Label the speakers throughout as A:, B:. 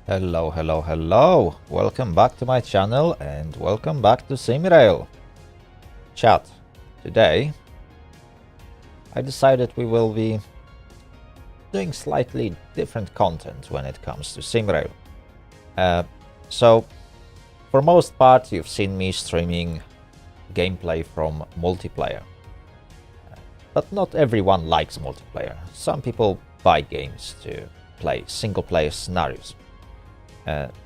A: Hello, hello, hello! Welcome back to my channel and welcome back to Simrail. Chat, today I decided we will be doing slightly different content when it comes to Simrail. So, for most part you've seen me streaming gameplay from multiplayer. But not everyone likes multiplayer. Some people buy games to play single-player scenarios.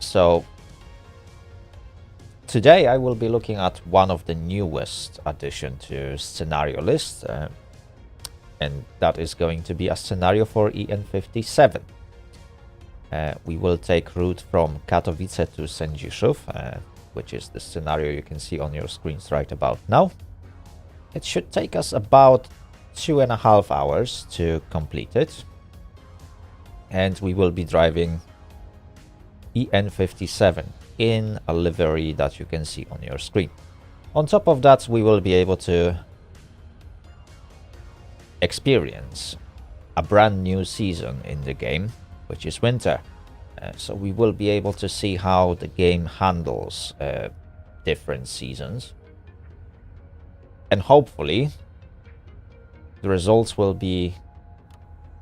A: So today I will be looking at one of the newest addition to scenario list, and that is going to be a scenario for EN57. We will take route from Katowice to Sędziszów, which is the scenario you can see on your screens right about now. It should take us about 2.5 hours to complete it, and we will be driving EN57 in a livery that you can see on your screen. On top of that, we will be able to experience a brand new season in the game, which is winter. So we will be able to see how the game handles different seasons, and hopefully the results will be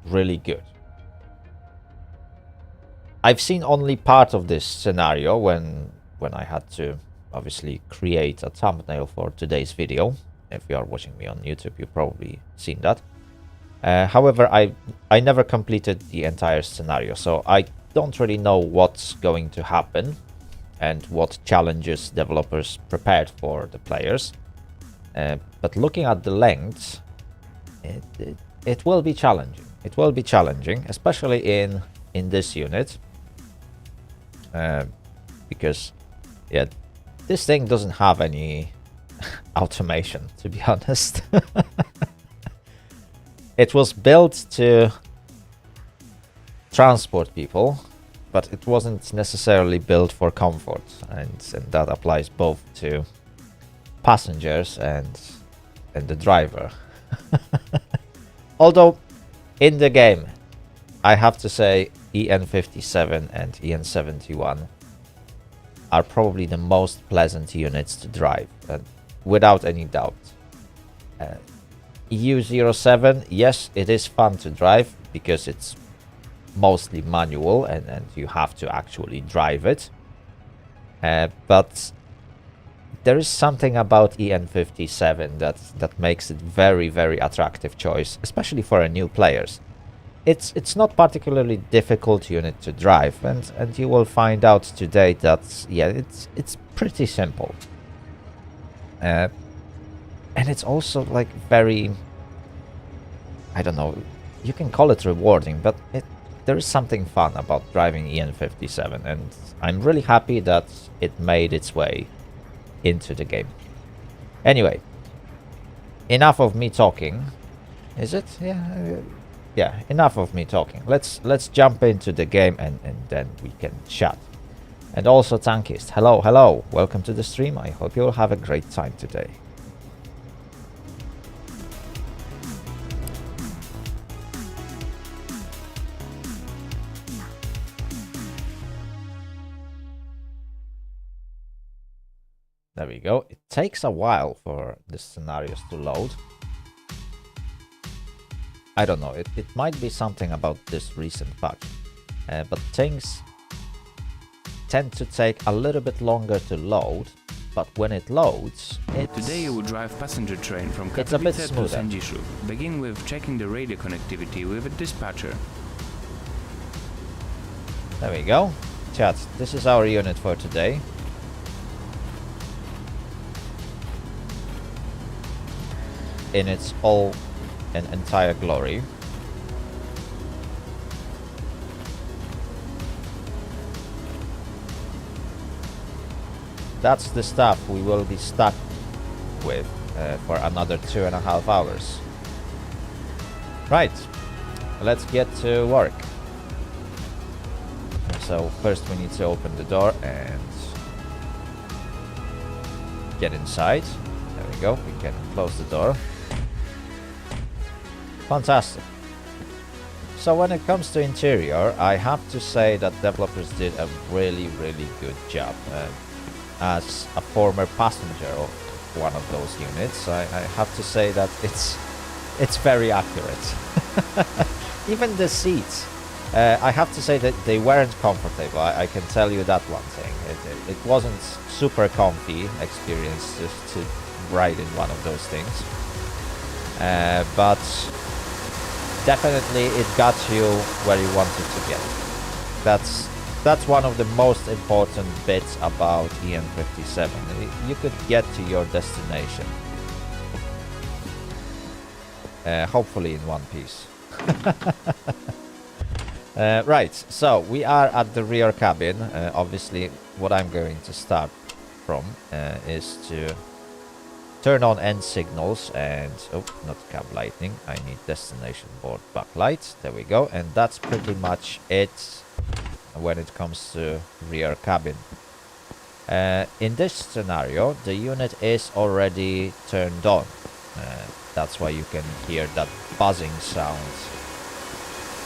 A: really good. I've seen only part of this scenario when I had to obviously create a thumbnail for today's video. If you are watching me on YouTube, you've probably seen that. However, I never completed the entire scenario, so I don't really know what's going to happen and what challenges developers prepared for the players. But looking at the length, it will be challenging. It will be challenging, especially in this unit. Because yeah, this thing doesn't have any automation, to be honest. It was built to transport people, but it wasn't necessarily built for comfort, and that applies both to passengers and the driver. Although in the game, I have to say EN57 and EN71 are probably the most pleasant units to drive, without any doubt. EU07, yes, it is fun to drive because it's mostly manual and you have to actually drive it. But there is something about EN57 that makes it very, very attractive choice, especially for new players. It's not particularly difficult unit to drive, and you will find out today that yeah, it's pretty simple. And it's also like very, I don't know, you can call it rewarding, but there is something fun about driving EN57, and I'm really happy that it made its way into the game. Anyway, enough of me talking. Is it? Yeah, enough of me talking. Let's jump into the game and then we can chat. And also Tankist, hello, welcome to the stream. I hope you'll have a great time today. There we go. It takes a while for the scenarios to load. I don't know, it might be something about this recent patch, but things tend to take a little bit longer to load, but when it loads,
B: Today you will drive passenger train from Katowice to Sędziszów. Begin with checking the radio connectivity with a dispatcher.
A: There we go. Chat, this is our unit for today. In its all and entire glory. That's the stuff we will be stuck with for another 2.5 hours. Right, let's get to work. So first we need to open the door and get inside. There we go, we can close the door. Fantastic. So when it comes to interior, I have to say that developers did a really good job. As a former passenger of one of those units, I have to say that it's very accurate. Even the seats, I have to say that they weren't comfortable. I can tell you that one thing. It wasn't super comfy experience just to ride in one of those things. But definitely it got you where you wanted to get. That's one of the most important bits about EN57. You could get to your destination. Hopefully in one piece. Right, so we are at the rear cabin. Obviously, what I'm going to start from is to turn on end signals and... oh, not cab lighting. I need destination board backlight. There we go. And that's pretty much it when it comes to rear cabin. In this scenario, the unit is already turned on. That's why you can hear that buzzing sound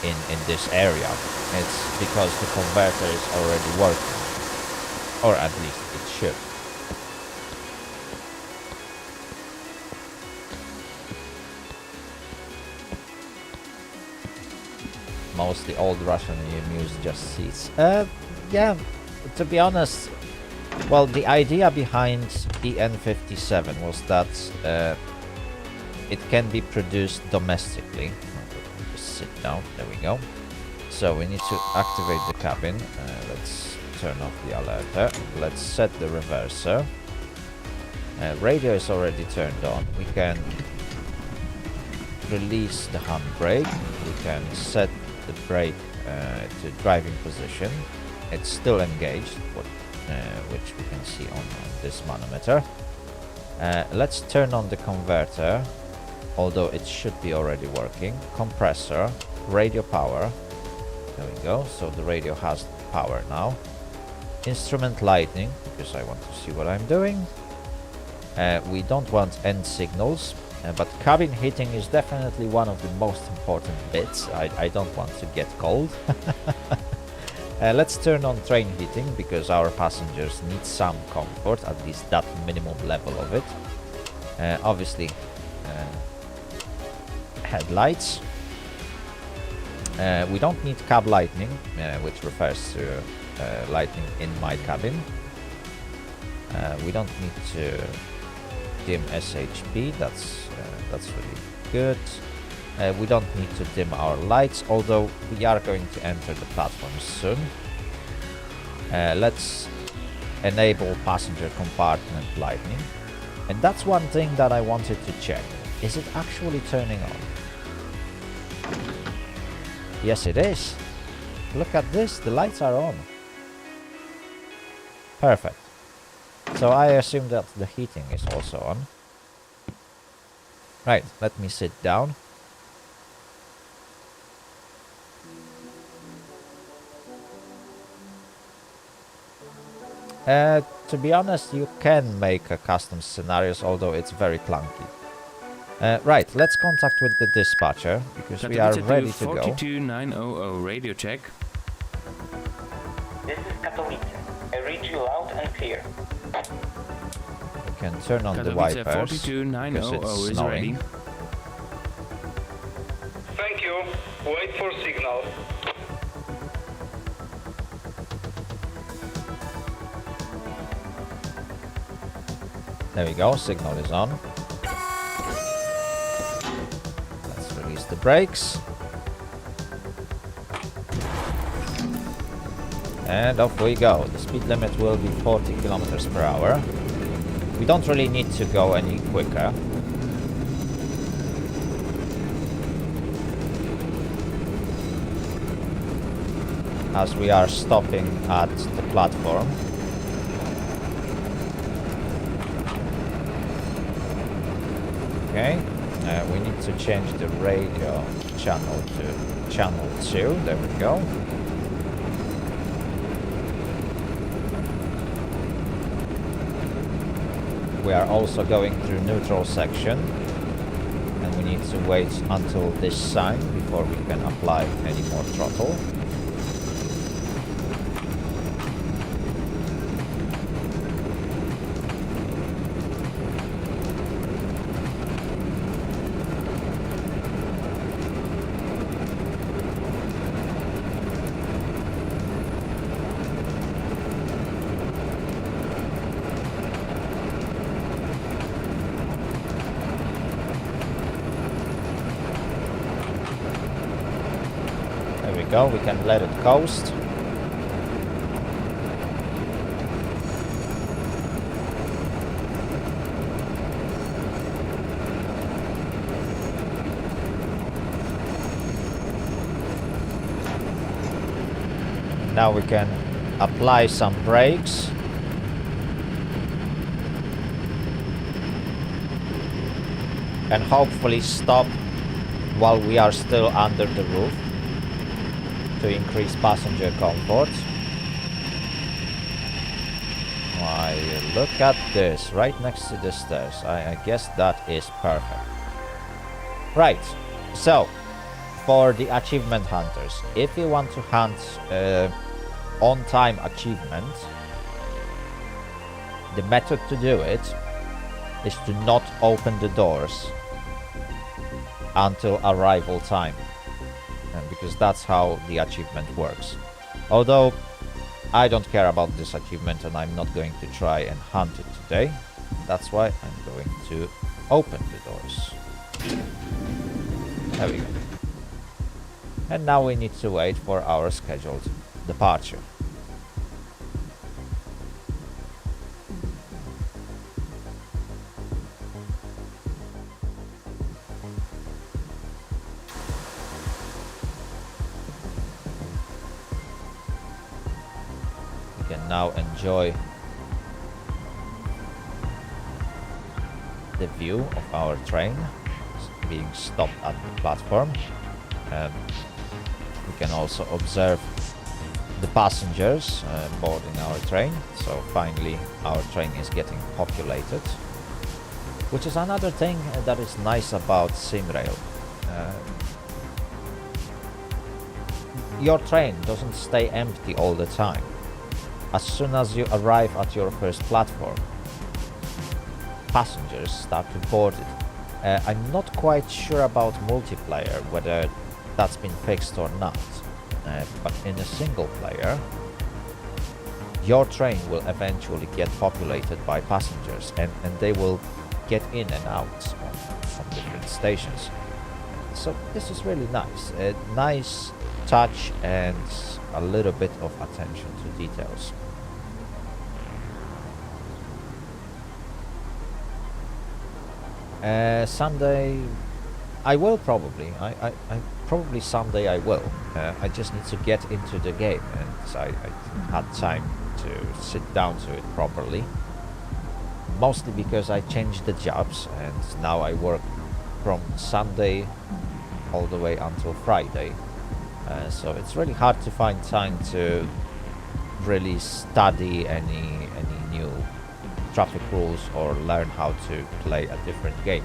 A: in this area. It's because the converter is already working, or at least it should. Mostly old Russian EMUs, just seats. Yeah, to be honest, well, the idea behind EN57 was that it can be produced domestically. Just sit down, there we go. So we need to activate the cabin. Let's turn off the alerter. Let's set the reverser. Radio is already turned on. We can release the handbrake. We can set the brake to driving position. It's still engaged, which we can see on this manometer. Let's turn on the converter, although it should be already working. Compressor, radio power. There we go. So the radio has power now. Instrument lighting, because I want to see what I'm doing. We don't want end signals. But cabin heating is definitely one of the most important bits. I don't want to get cold. Let's turn on train heating, because our passengers need some comfort, at least that minimum level of it. Obviously, headlights. We don't need cab lighting, which refers to lighting in my cabin. We don't need to dim SHP, that's really good. We don't need to dim our lights, although we are going to enter the platform soon. Let's enable passenger compartment lighting. And that's one thing that I wanted to check. Is it actually turning on? Yes, it is. Look at this, the lights are on. Perfect. So I assume that the heating is also on. Right, let me sit down. To be honest, you can make a custom scenarios, although it's very clunky. Right, let's contact with the dispatcher, because we are ready to go.
B: 42900 radio check.
C: This is Katowice. I read you loud and clear.
A: We can turn on the
B: Katowice
A: wipers, because
B: 42900
A: it's
B: is
A: snowing.
B: ready.
D: Thank you. Wait for signal.
A: There we go, signal is on. Let's release the brakes. And off we go. The speed limit will be 40 kilometers per hour. We don't really need to go any quicker. As we are stopping at the platform. Okay, we need to change the radio channel to channel 2. There we go. We are also going through neutral section. And we need to wait until this sign before we can apply any more throttle. We can let it coast. Now we can apply some brakes. And hopefully stop while we are still under the roof, to increase passenger comfort. Why, look at this, right next to the stairs. I guess that is perfect. Right, so for the achievement hunters, if you want to hunt on-time achievement, the method to do it is to not open the doors until arrival time. Because that's how the achievement works. Although I don't care about this achievement and I'm not going to try and hunt it today. That's why I'm going to open the doors. There we go. And now we need to wait for our scheduled departure. Now enjoy the view of our train being stopped at the platform. We can also observe the passengers boarding our train. So finally our train is getting populated, which is another thing that is nice about Simrail. Your train doesn't stay empty all the time. As soon as you arrive at your first platform, passengers start to board it. I'm not quite sure about multiplayer, whether that's been fixed or not, but in a single player, your train will eventually get populated by passengers, and they will get in and out from different stations. So this is really nice. A nice touch and a little bit of attention to details. Someday I will probably. I probably someday I will. I just need to get into the game, and I had time to sit down to it properly. Mostly because I changed the jobs, and now I work from Sunday all the way until Friday. So it's really hard to find time to really study any new traffic rules or learn how to play a different game.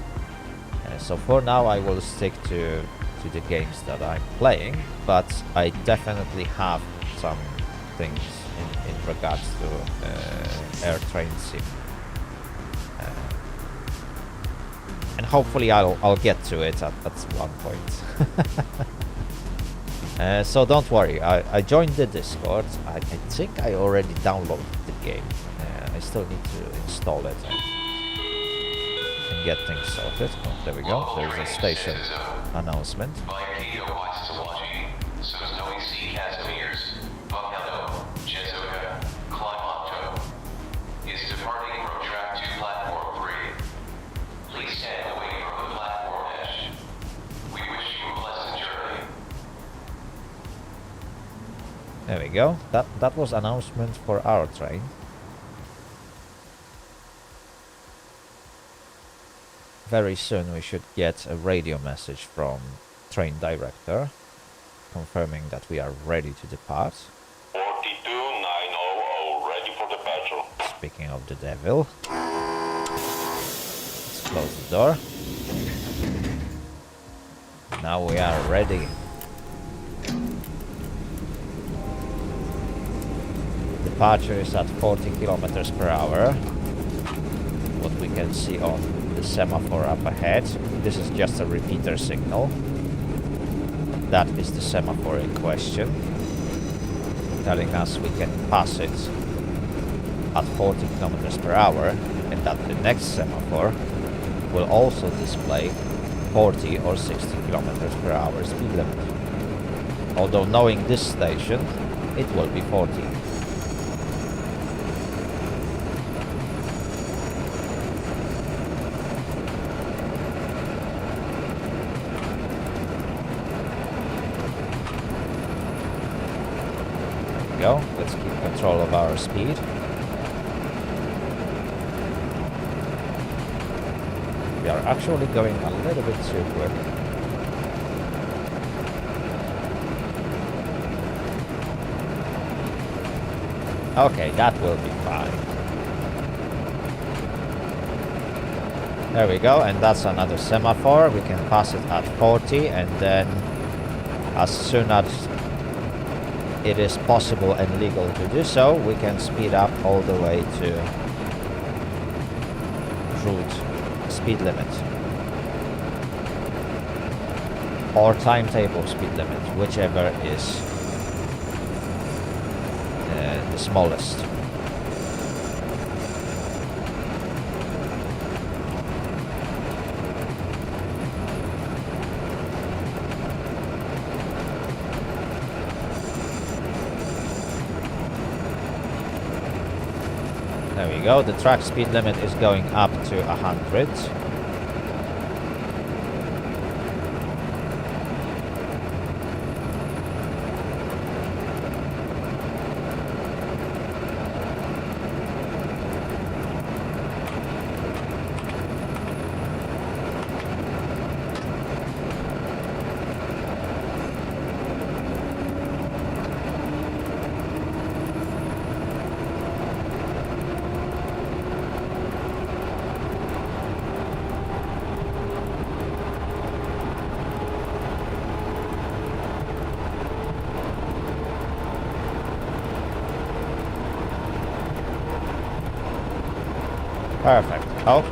A: So for now I will stick to the games that I'm playing, but I definitely have some things in regards to Air Train Sim. And hopefully I'll get to it at one point. So don't worry, I joined the Discord. I think I already downloaded the game. I still need to install it and get things sorted. Oh, there we go. There's a station announcement. There we go. That was announcement for our train. Very soon we should get a radio message from train director confirming that we are ready to depart.
D: 42900 ready for departure.
A: Speaking of the devil, let's close the door. Now we are ready. Departure is at 40 kilometers per hour. What we can see on the semaphore up ahead. This is just a repeater signal. That is the semaphore in question, telling us we can pass it at 40 kilometers per hour, and that the next semaphore will also display 40 or 60 kilometers per hour speed limit. Although knowing this station, it will be 40. Go. Let's keep control of our speed. We are actually going a little bit too quick. Okay, that will be fine. There we go, and that's another semaphore. We can pass it at 40, and then as soon as it is possible and legal to do so, we can speed up all the way to route speed limit or timetable speed limit, whichever is the smallest. There we go, the track speed limit is going up to 100. Perfect. Oh,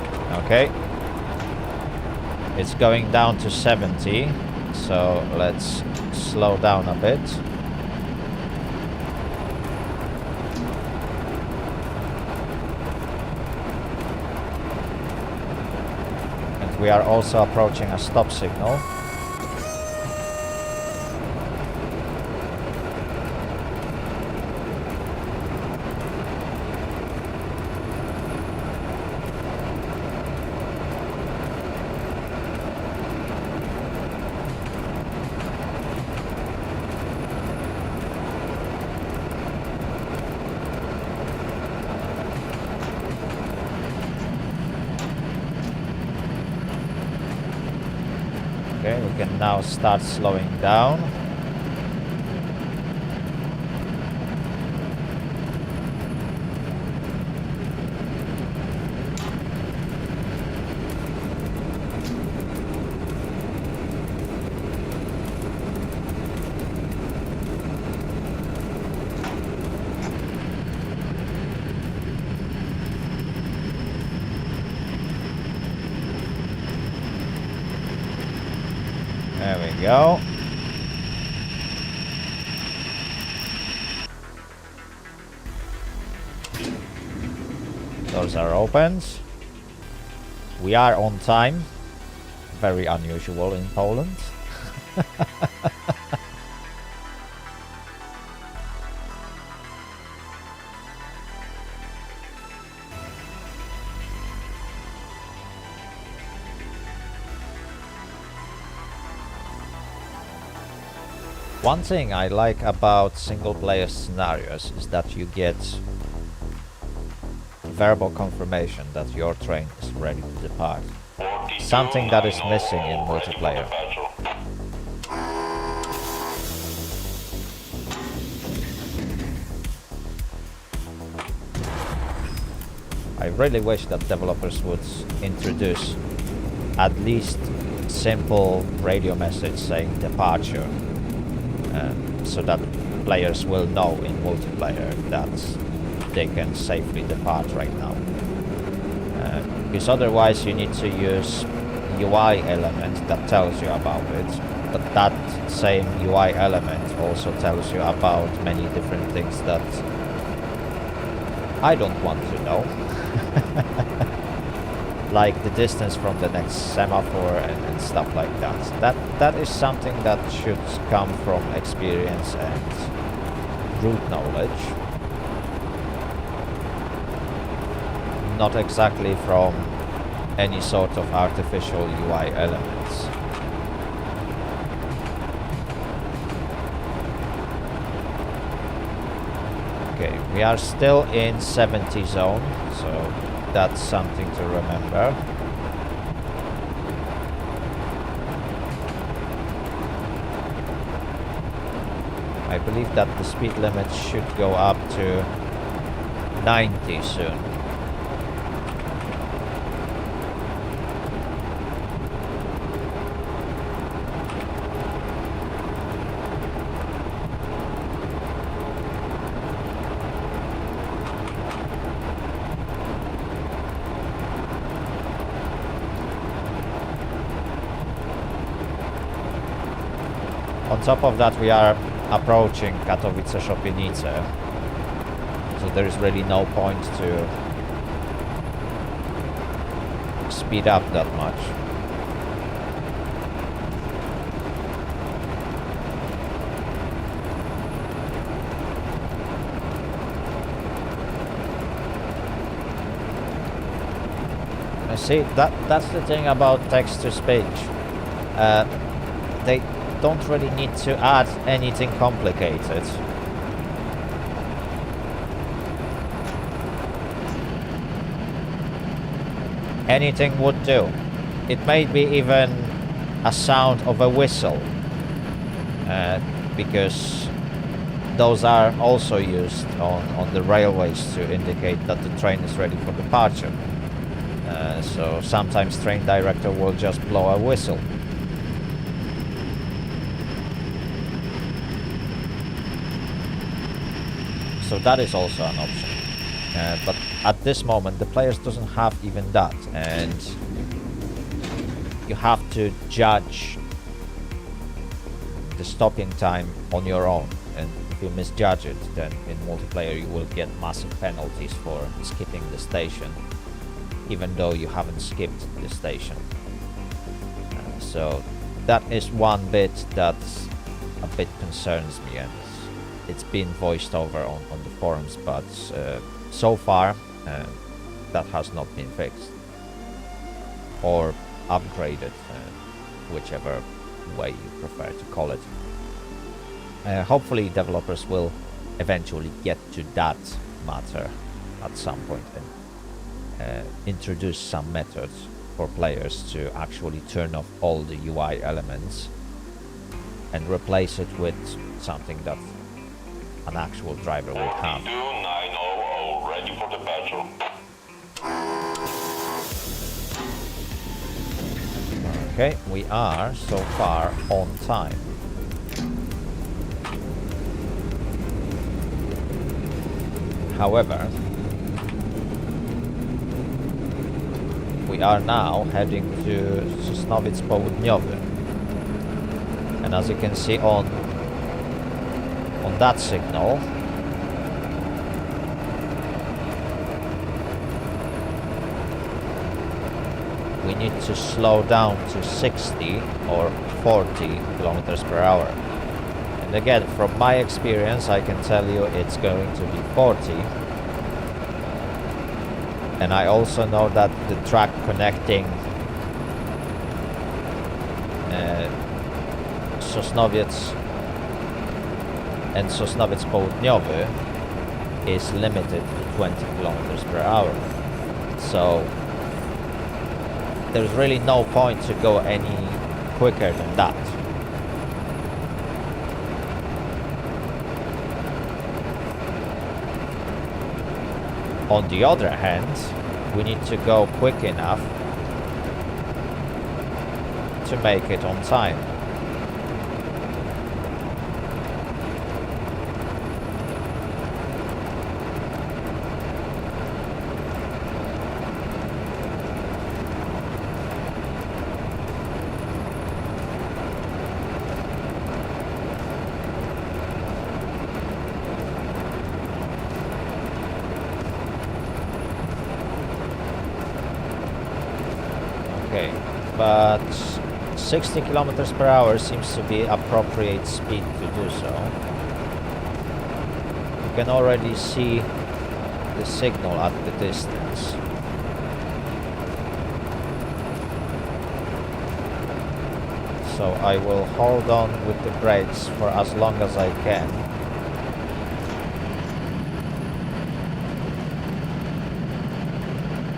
A: okay. It's going down to 70, so let's slow down a bit. And we are also approaching a stop signal. Okay, we can now start slowing down. There we go. Doors are opened. We are on time. Very unusual in Poland. One thing I like about single-player scenarios is that you get verbal confirmation that your train is ready to depart. Something that is missing in multiplayer. I really wish that developers would introduce at least simple radio message saying departure, so that players will know in multiplayer that they can safely depart right now. Because otherwise you need to use UI element that tells you about it, but that same UI element also tells you about many different things that I don't want to know. Like the distance from the next semaphore and stuff like that. That is something that should come from experience and root knowledge, not exactly from any sort of artificial UI elements. Okay, we are still in 70 zone, so that's something to remember. I believe that the speed limit should go up to 90 soon. On top of that, we are approaching Katowice Shopienice, so there is really no point to speed up that much. I see, that's the thing about text-to-speech. They don't really need to add anything complicated. Anything would do. It may be even a sound of a whistle, because those are also used on the railways to indicate that the train is ready for departure. So sometimes train director will just blow a whistle. So that is also an option, but at this moment the players doesn't have even that, and you have to judge the stopping time on your own, and if you misjudge it, then in multiplayer you will get massive penalties for skipping the station, even though you haven't skipped the station. So that is one bit that a bit concerns me, and it's been voiced over on the forums, but so far that has not been fixed or upgraded, whichever way you prefer to call it. Hopefully developers will eventually get to that matter at some point and introduce some methods for players to actually turn off all the UI elements and replace it with something that an actual driver would have.
D: 42900 ready for departure.
A: Okay, we are so far on time. However, we are now heading to Sosnowiec Południowy, and as you can see on that signal, we need to slow down to 60 or 40 kilometers per hour. And again, from my experience, I can tell you it's going to be 40. And I also know that the track connecting Sosnowiec and Sosnowiec Południowy is limited to 20 kilometers per hour. So there's really no point to go any quicker than that. On the other hand, we need to go quick enough to make it on time. Okay, but 60 kilometers per hour seems to be appropriate speed to do so. You can already see the signal at the distance. So I will hold on with the brakes for as long as I can.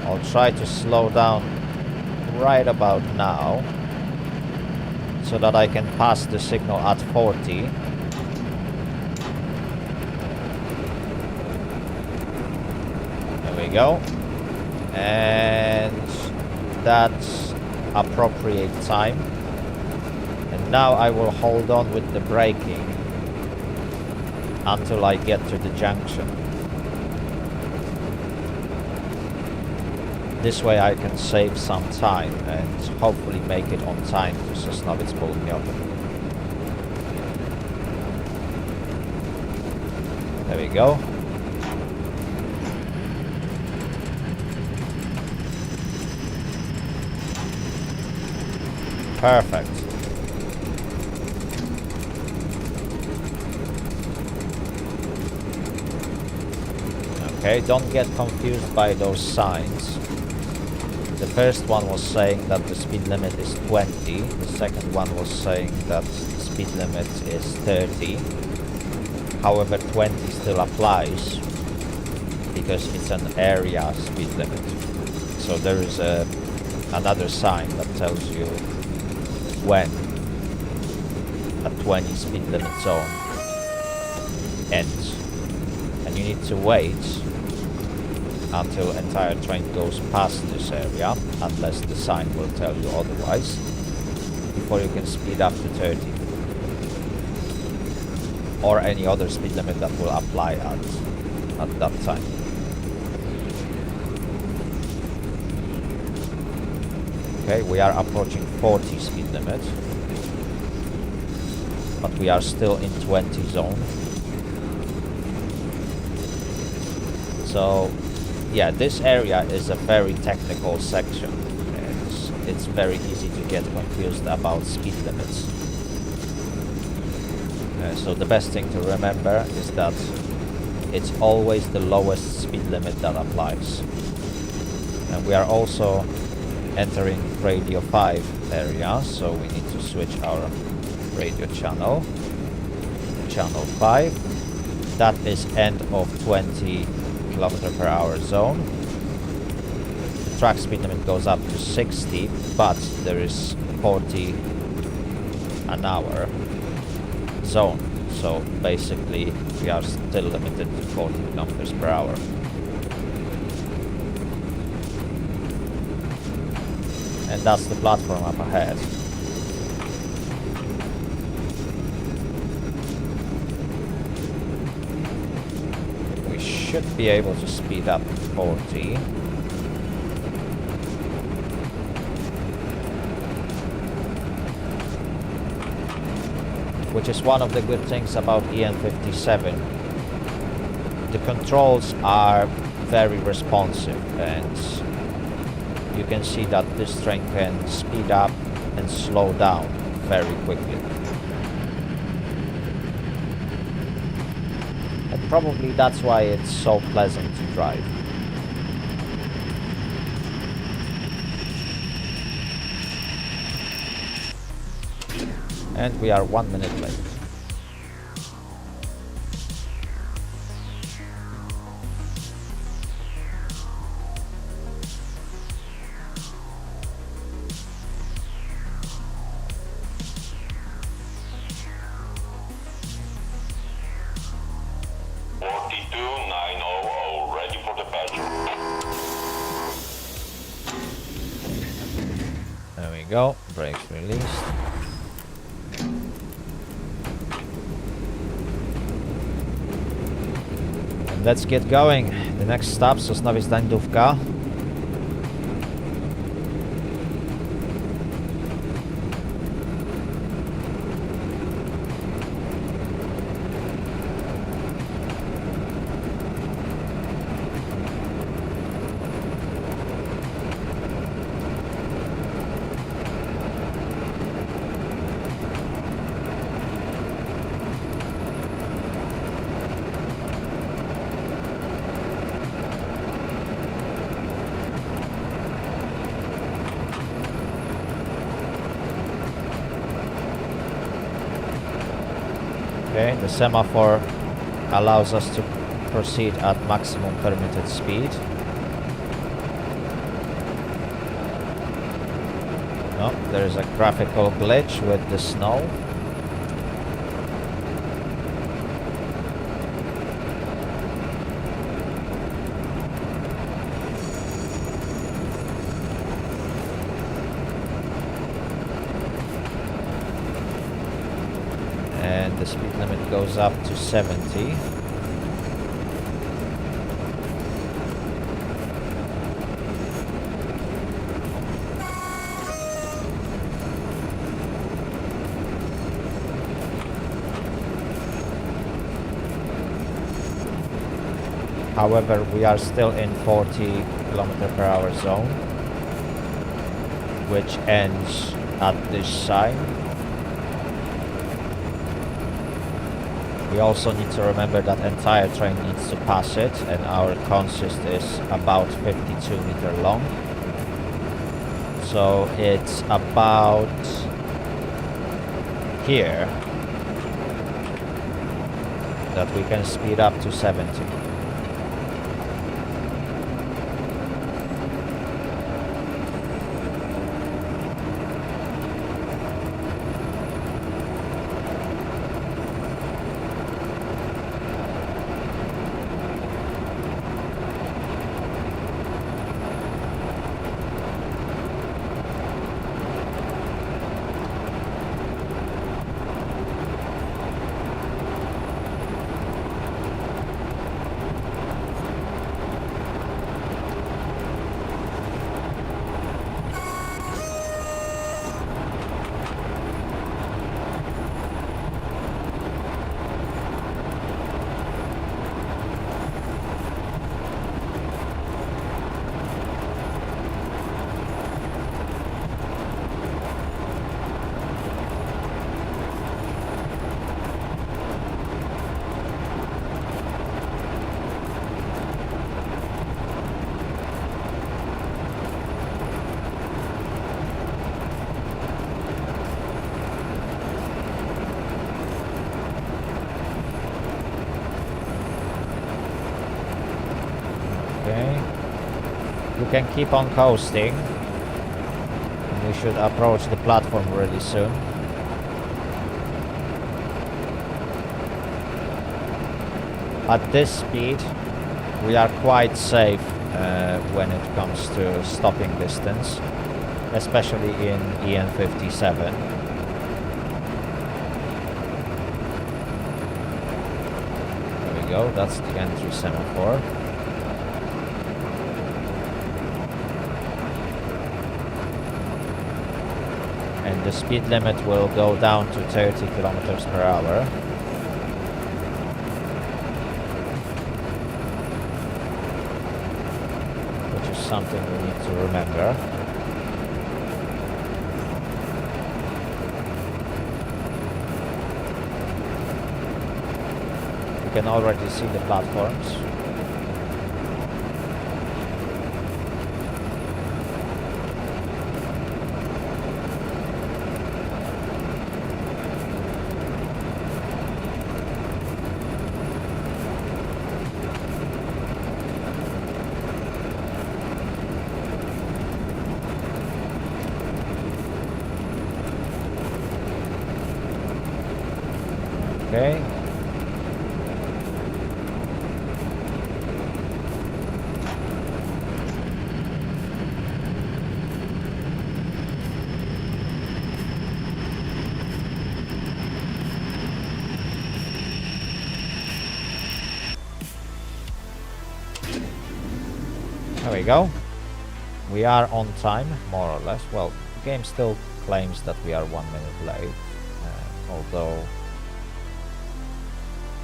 A: I'll try to slow down right about now so that I can pass the signal at 40. There we go. And that's appropriate time. And now I will hold on with the braking until I get to the junction. This way I can save some time and hopefully make it on time to Sosnowiec Południowy. There we go. Perfect. Okay, don't get confused by those signs. The first one was saying that the speed limit is 20. The second one was saying that the speed limit is 30. However, 20 still applies because it's an area speed limit. So there is another sign that tells you when a 20 speed limit zone ends. And you need to wait until entire train goes past this area, unless the sign will tell you otherwise, before you can speed up to 30. Or any other speed limit that will apply at that time. Okay, we are approaching 40 speed limit, but we are still in 20 zone. So yeah, this area is a very technical section. It's very easy to get confused about speed limits. So the best thing to remember is that it's always the lowest speed limit that applies. And we are also entering radio 5 area, so we need to switch our radio channel. Channel 5. That is end of 20 kilometer per hour zone. The track speed limit goes up to 60, but there is 40 an hour zone. So basically we are still limited to 40 kilometers per hour. And that's the platform up ahead. Should be able to speed up to 40. Which is one of the good things about EN57. The controls are very responsive, and you can see that this train can speed up and slow down very quickly. Probably that's why it's so pleasant to drive. And we are 1 minute late. go, brakes released. And let's get going. The next stop, Sosnowiec Dańdówka. Okay, the semaphore allows us to proceed at maximum permitted speed. No, there is a graphical glitch with the snow. And the speed limit goes up to 70. However, we are still in 40 km/h zone, which ends at this sign. We also need to remember that entire train needs to pass it, and our consist is about 52 meters long. So it's about here that we can speed up to 70. You can keep on coasting. We should approach the platform really soon. At this speed, we are quite safe when it comes to stopping distance, especially in EN57. There we go, that's the entry semaphore. And the speed limit will go down to 30 km/h. Which is something we need to remember. You can already see the platforms. Okay. There we go. We are on time, more or less. Well, the game still claims that we are 1 minute late, although...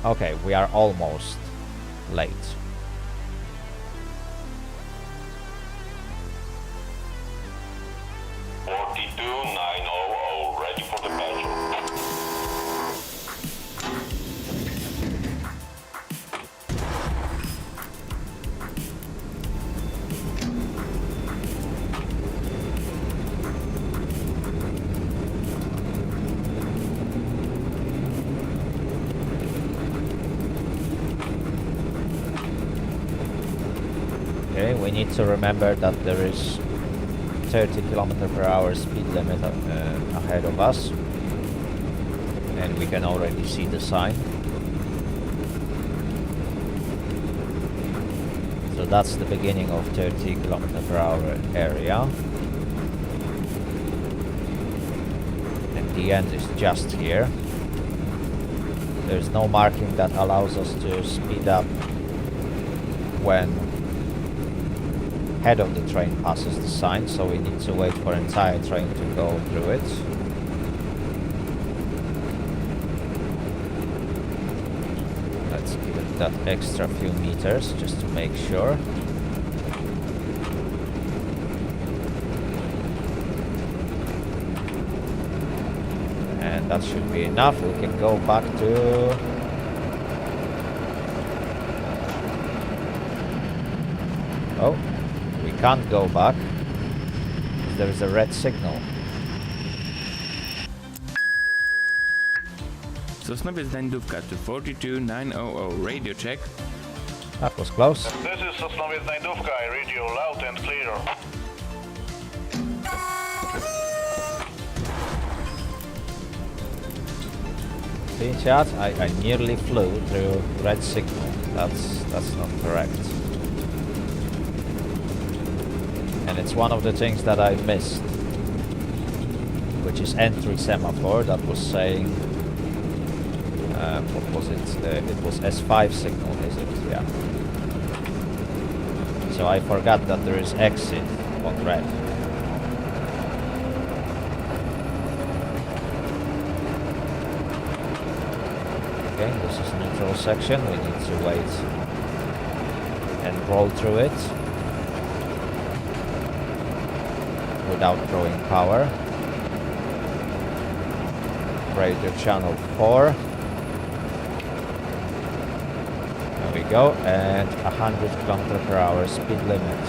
A: Okay, we are almost late.
D: Ready for departure.
A: Okay, we need to remember that there is 30 km/h speed limit ahead of us, and we can already see the sign. So that's the beginning of 30 km/h area, and the end is just here. There's no marking that allows us to speed up when head of the train passes the sign, so we need to wait for entire train to go through it. Let's give it that extra few meters just to make sure. And that should be enough. We can go back to... Oh. Can't go back. There is a red signal.
B: Sosnowiec Znajdówka to 42900, radio check.
A: That was close.
E: This is Sosnowiec Znajdówka, I read you loud and clear.
A: See, chat? I nearly flew through red signal. That's not correct. And it's one of the things that I missed, which is entry semaphore that was saying, what was it? It was S5 signal, is it? Yeah. So I forgot that there is exit on red. Okay, this is neutral section. We need to wait and roll through it without drawing power. Radio channel 4. There we go, and 100 km/h speed limit.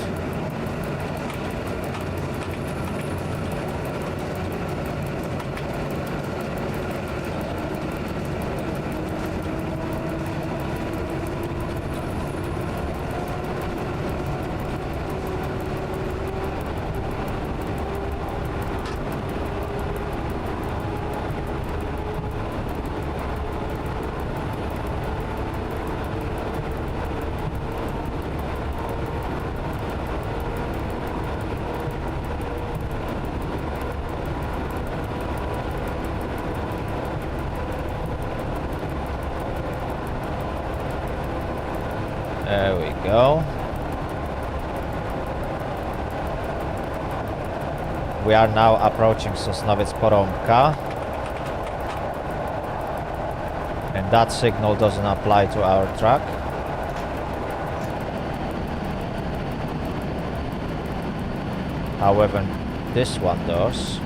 A: There we go. We are now approaching Sosnowiec Porąbka, and that signal doesn't apply to our track. However, this one does.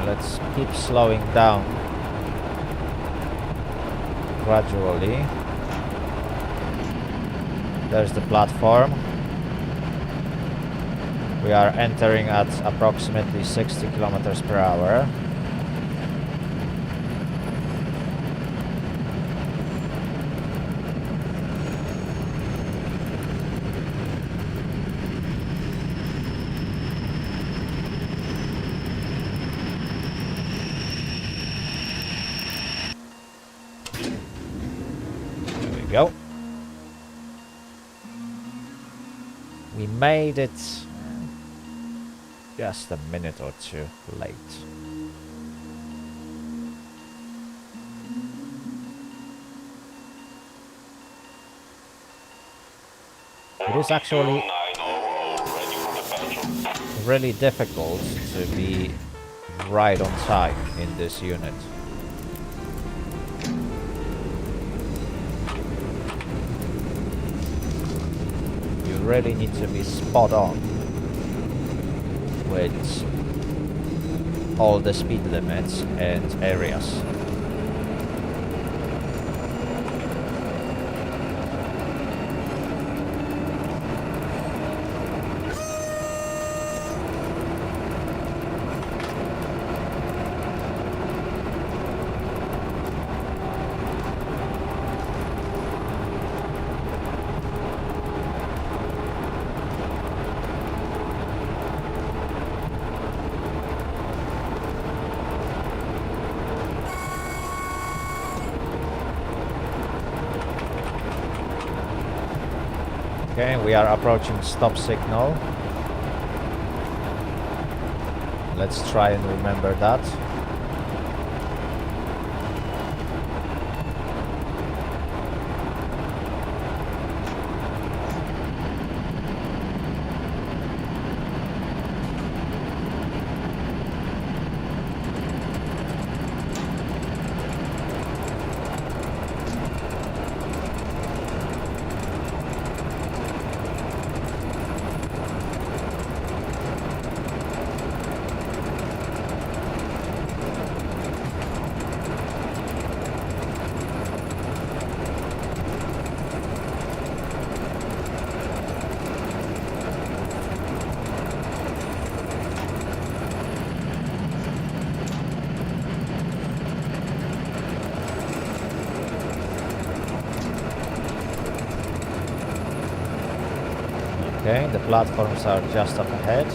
A: Let's keep slowing down gradually. There's the platform. We are entering at approximately 60 km/h. we go. We made it just a minute or two late. It is actually really difficult to be right on time in this unit. You really need to be spot on with all the speed limits and areas. Okay, we are approaching stop signal. Let's try and remember that. Okay, the platforms are just up ahead.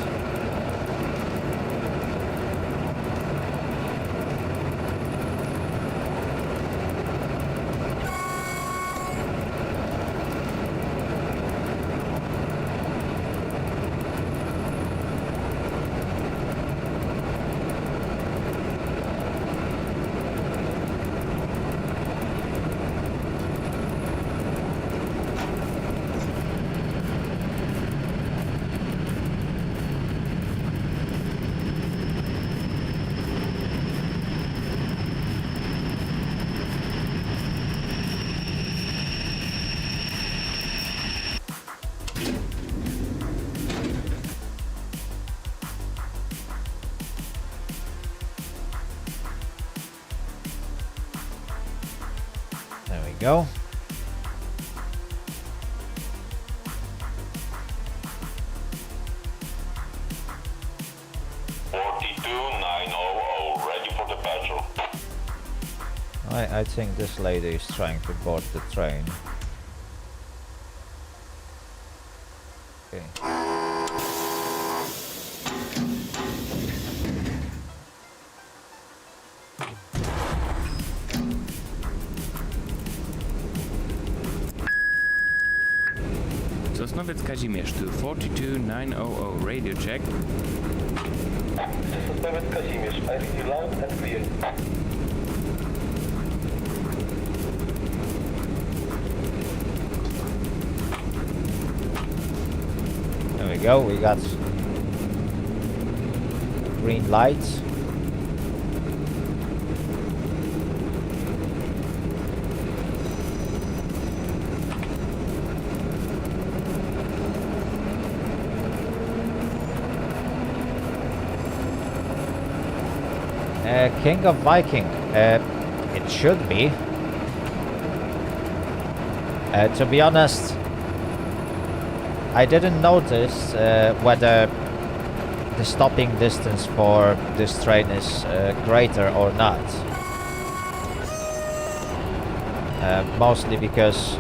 A: There we go.
D: Ready for departure.
A: I think this lady is trying to board the train. Okay.
B: Sosnowiec Kazimierz to 42900 radio check.
C: Sosnowiec Kazimierz, I read you loud and clear.
A: There we go, we got green lights. King of Viking, it should be. To be honest, I didn't notice whether the stopping distance for this train is greater or not. Mostly because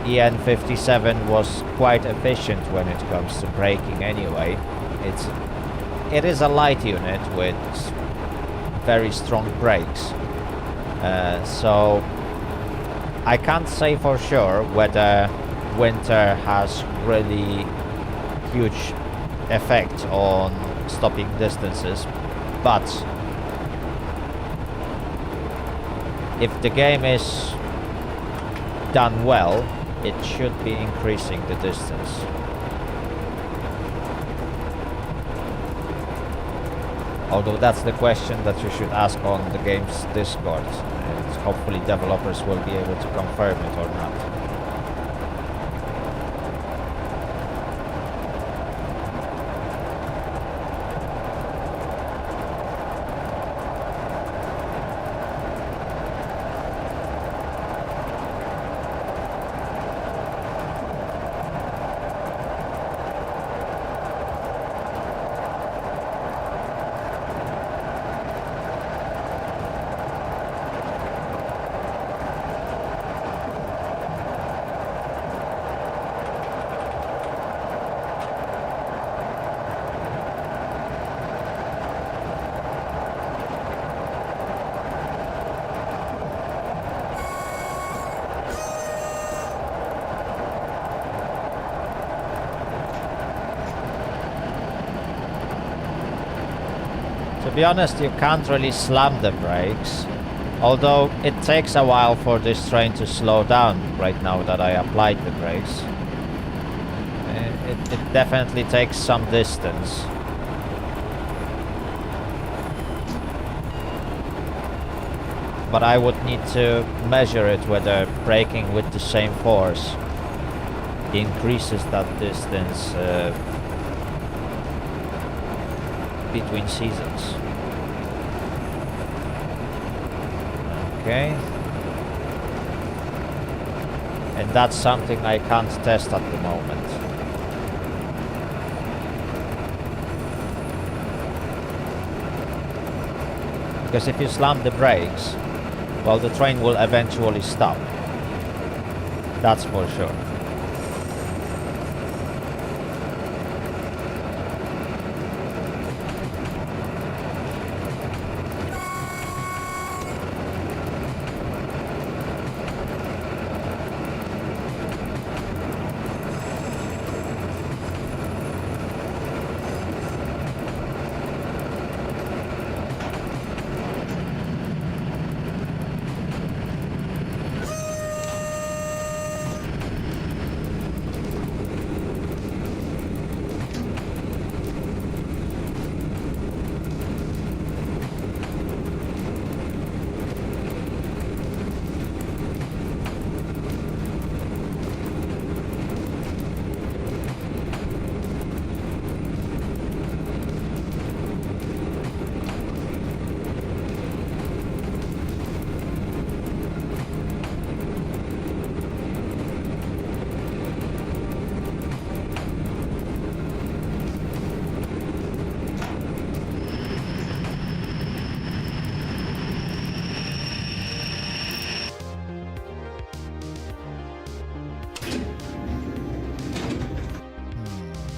A: EN57 was quite efficient when it comes to braking anyway. It is a light unit with very strong brakes, so I can't say for sure whether winter has really huge effect on stopping distances, but if the game is done well, it should be increasing the distance. Although that's the question that you should ask on the game's Discord, and hopefully developers will be able to confirm it or not. To be honest, you can't really slam the brakes, although it takes a while for this train to slow down right now that I applied the brakes. It definitely takes some distance. But I would need to measure it whether braking with the same force increases that distance between seasons. Okay. And that's something I can't test at the moment. Because if you slam the brakes, well, the train will eventually stop. That's for sure.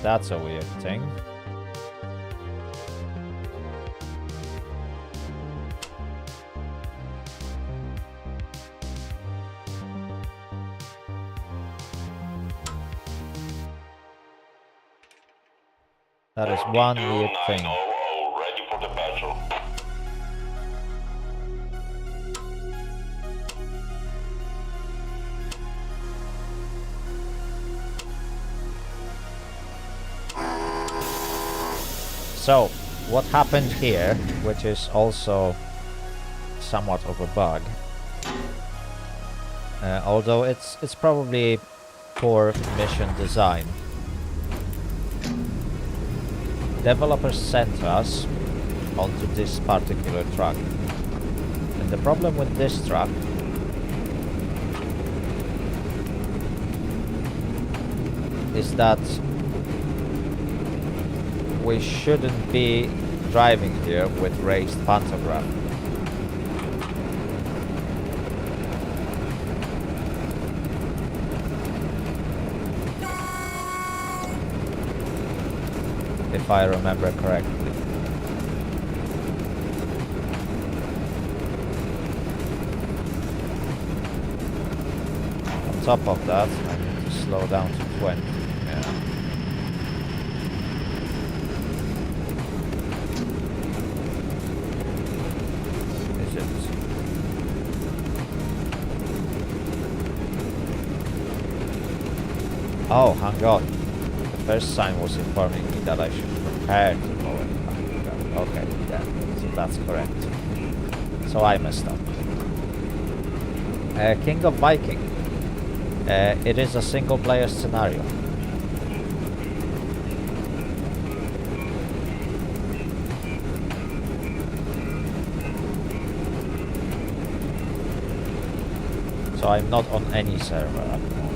A: That's a weird thing. That is one weird thing.
D: 290, ready for departure.
A: So, what happened here, which is also somewhat of a bug, although it's probably poor mission design. Developers sent us onto this particular truck, and the problem with this truck is that we shouldn't be driving here with raised pantograph. If I remember correctly. top of that, I need to slow down to 20. Yeah. Is it? Oh, hang on. The first sign was informing me that I should prepare to go in. Okay, yeah, so that's correct. So I messed up. King of Viking. It is a single player scenario. So I'm not on any server at the moment.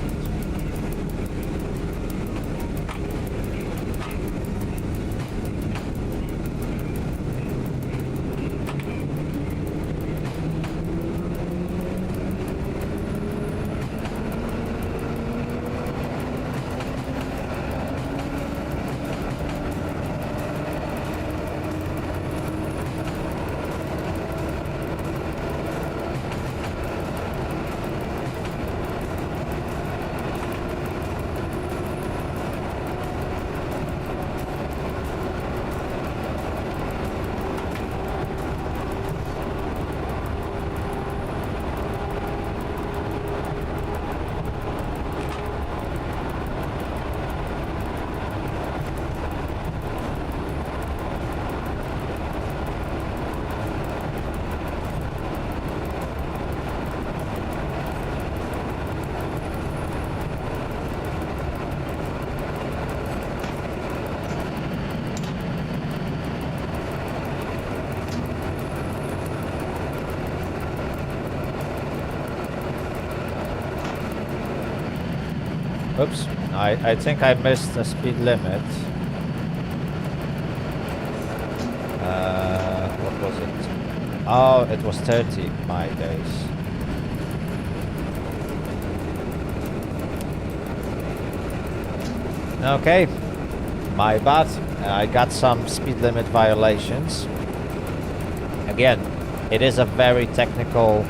A: Oops, I think I missed the speed limit. What was it? Oh, it was 30 my days. Okay, my bad. I got some speed limit violations. Again, it is a very technical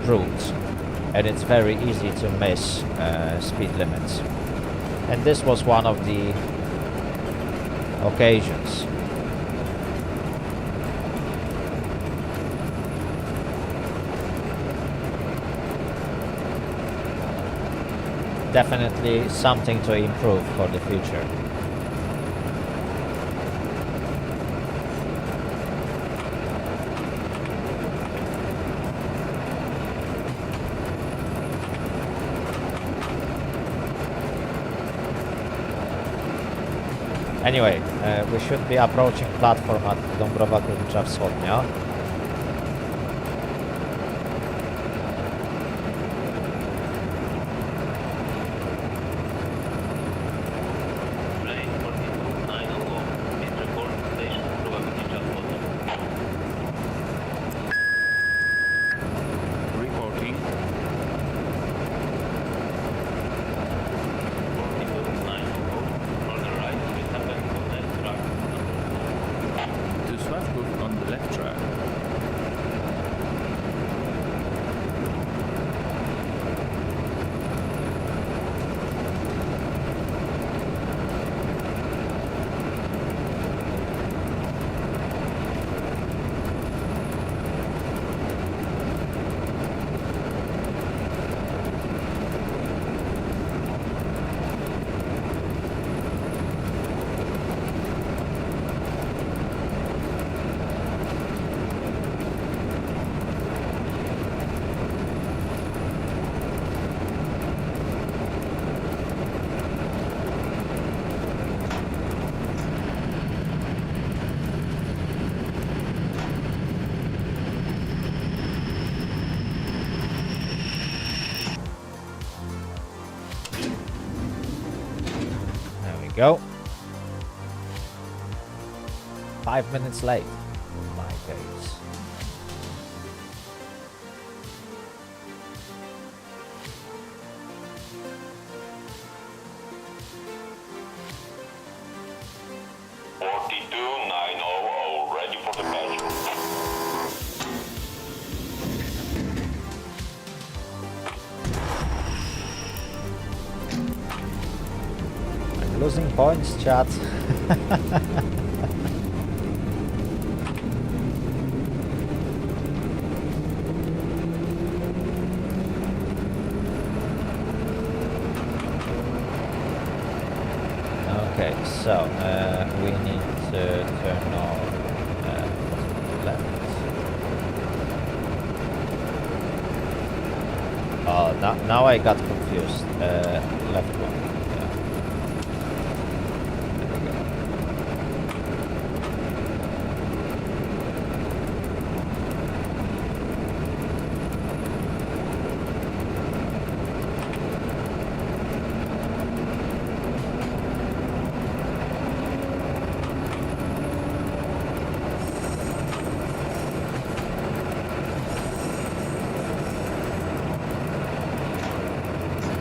A: route. And it's very easy to miss speed limits. And this was one of the occasions. Definitely something to improve for the future. Anyway, we should be approaching platform at Dąbrowa Górnicza Wschodnia. Go. 5 minutes late. Oh my days.
D: Ready for departure.
A: losing points, chat. Okay, so we need to turn off left. Oh, now I got confused. Left one. Yeah. There we go.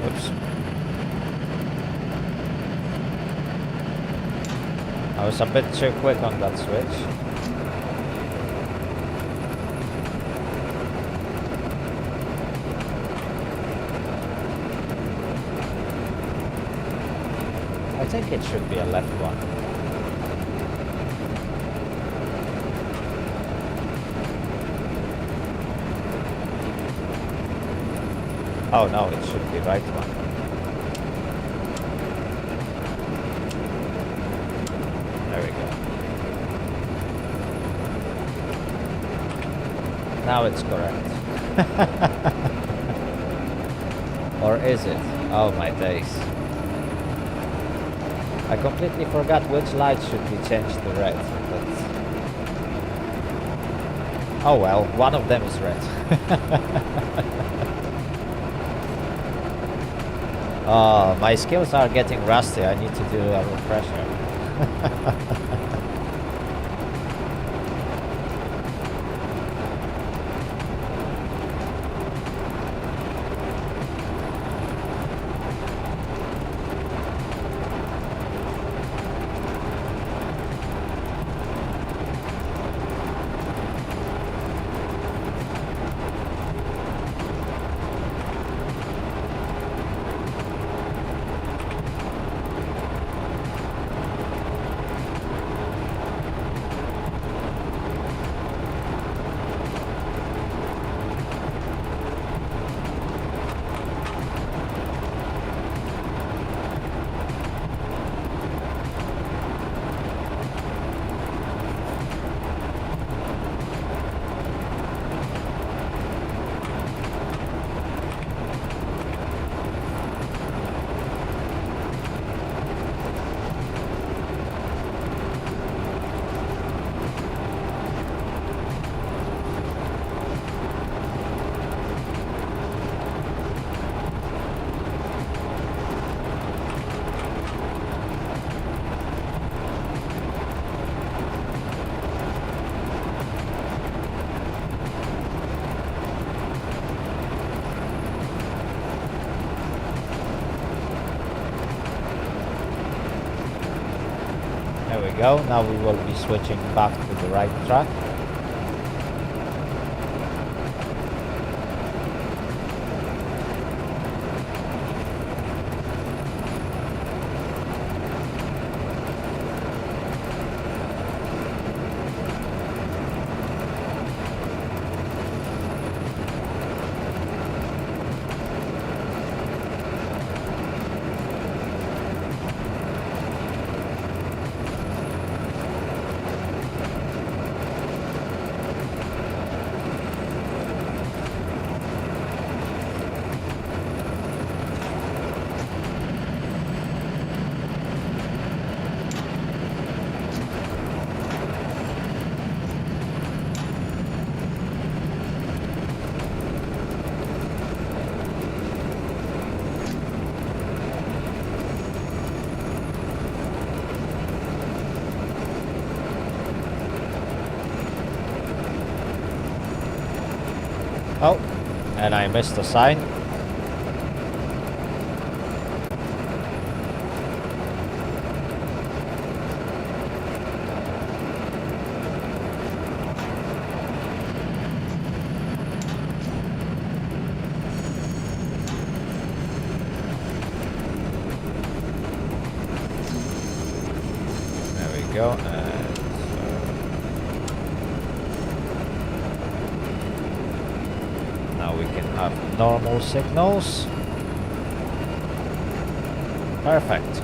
A: Oops. I was a bit too quick on that switch. I think it should be a left one. Oh no, it should be right one. There we go. Now it's correct. Or is it? Oh my days. I completely forgot which light should be changed to red. But... oh well, one of them is red. Oh, my skills are getting rusty. I need to do a refresher. There we go. Now we will be switching back to the right track. Oh, and I missed a sign. go. And, now we can have normal signals. Perfect.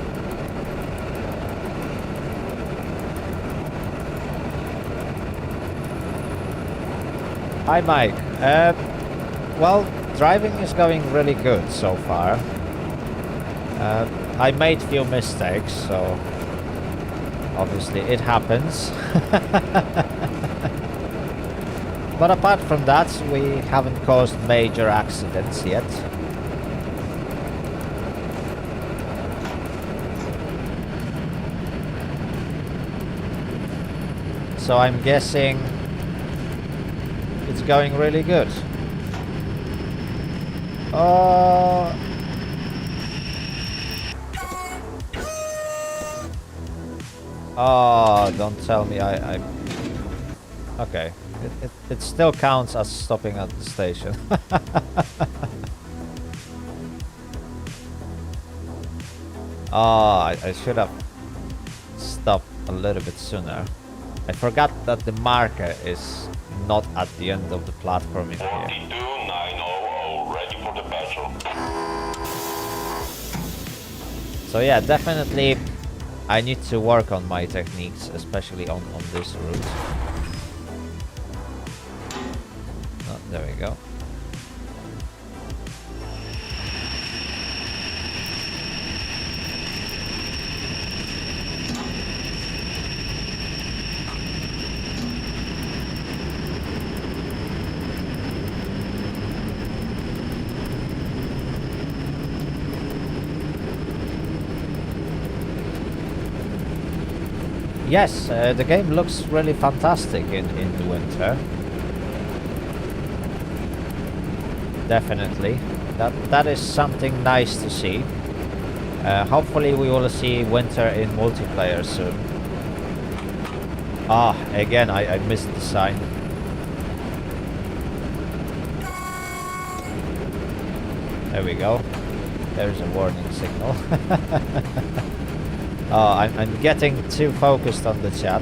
A: Hi Mike. Well, driving is going really good so far. I made few mistakes, so obviously it happens. But apart from that, we haven't caused major accidents yet. So I'm guessing it's going really good. Oh, don't tell me I... Okay. It still counts as stopping at the station. Oh, I should have stopped a little bit sooner. I forgot that the marker is not at the end of the platform in here.
D: 42900, ready for departure.
A: So yeah, definitely I need to work on my techniques, especially on this route. Oh, there we go. Yes, the game looks really fantastic in the winter. Definitely. That is something nice to see. Hopefully we will see winter in multiplayer soon. Ah, again, I missed the sign. There we go. There's a warning signal. Oh, I'm getting too focused on the chat.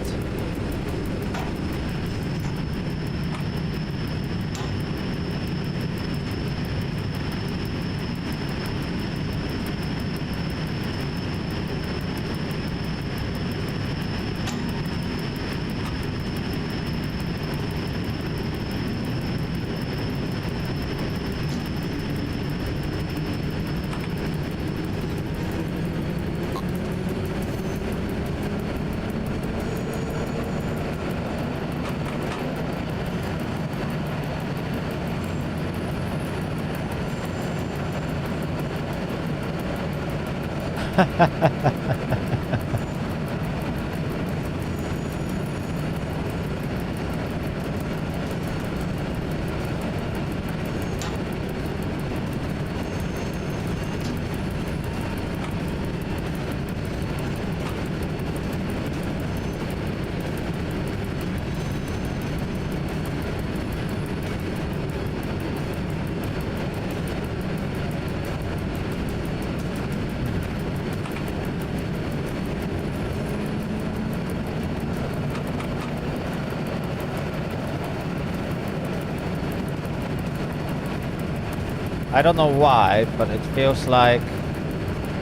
A: I don't know why, but it feels like...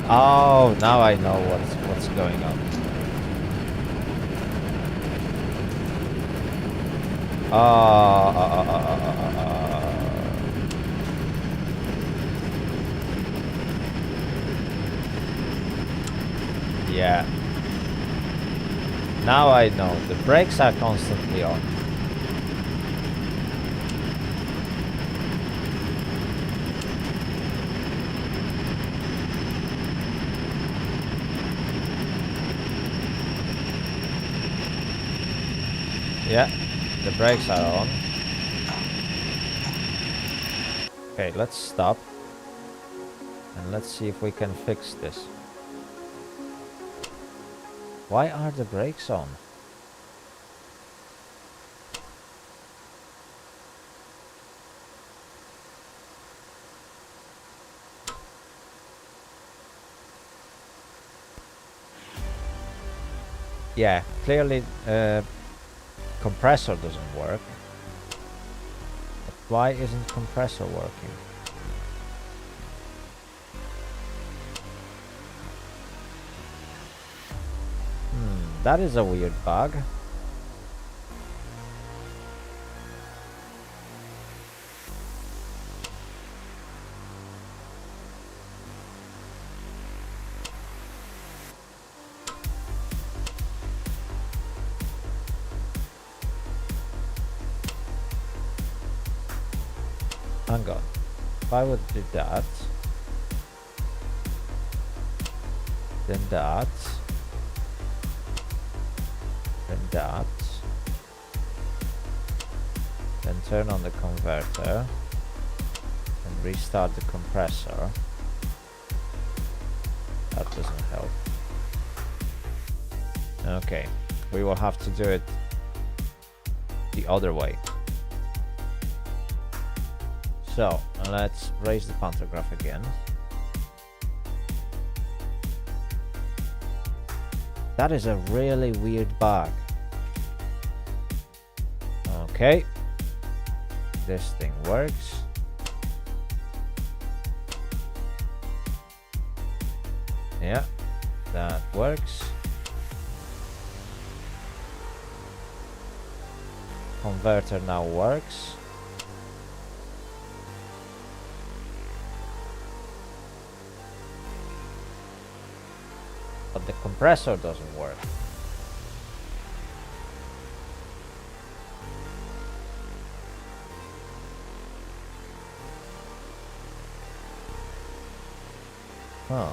A: Oh, now I know what's going on. Yeah. Now I know. The brakes are constantly on. Yeah, the brakes are on. Okay, let's stop. And let's see if we can fix this. Why are the brakes on? Yeah, clearly compressor doesn't work. But why isn't compressor working? That is a weird bug. Hang on. If I would do that, then that, then that, then turn on the converter and restart the compressor. That doesn't help. Okay, we will have to do it the other way. So let's raise the pantograph again. That is a really weird bug. Okay, this thing works. Yeah, that works. Converter now works. But the compressor doesn't work. Huh.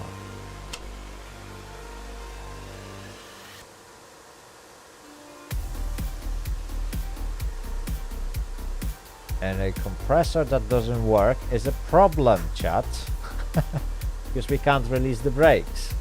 A: And a compressor that doesn't work is a problem, chat. Because we can't release the brakes.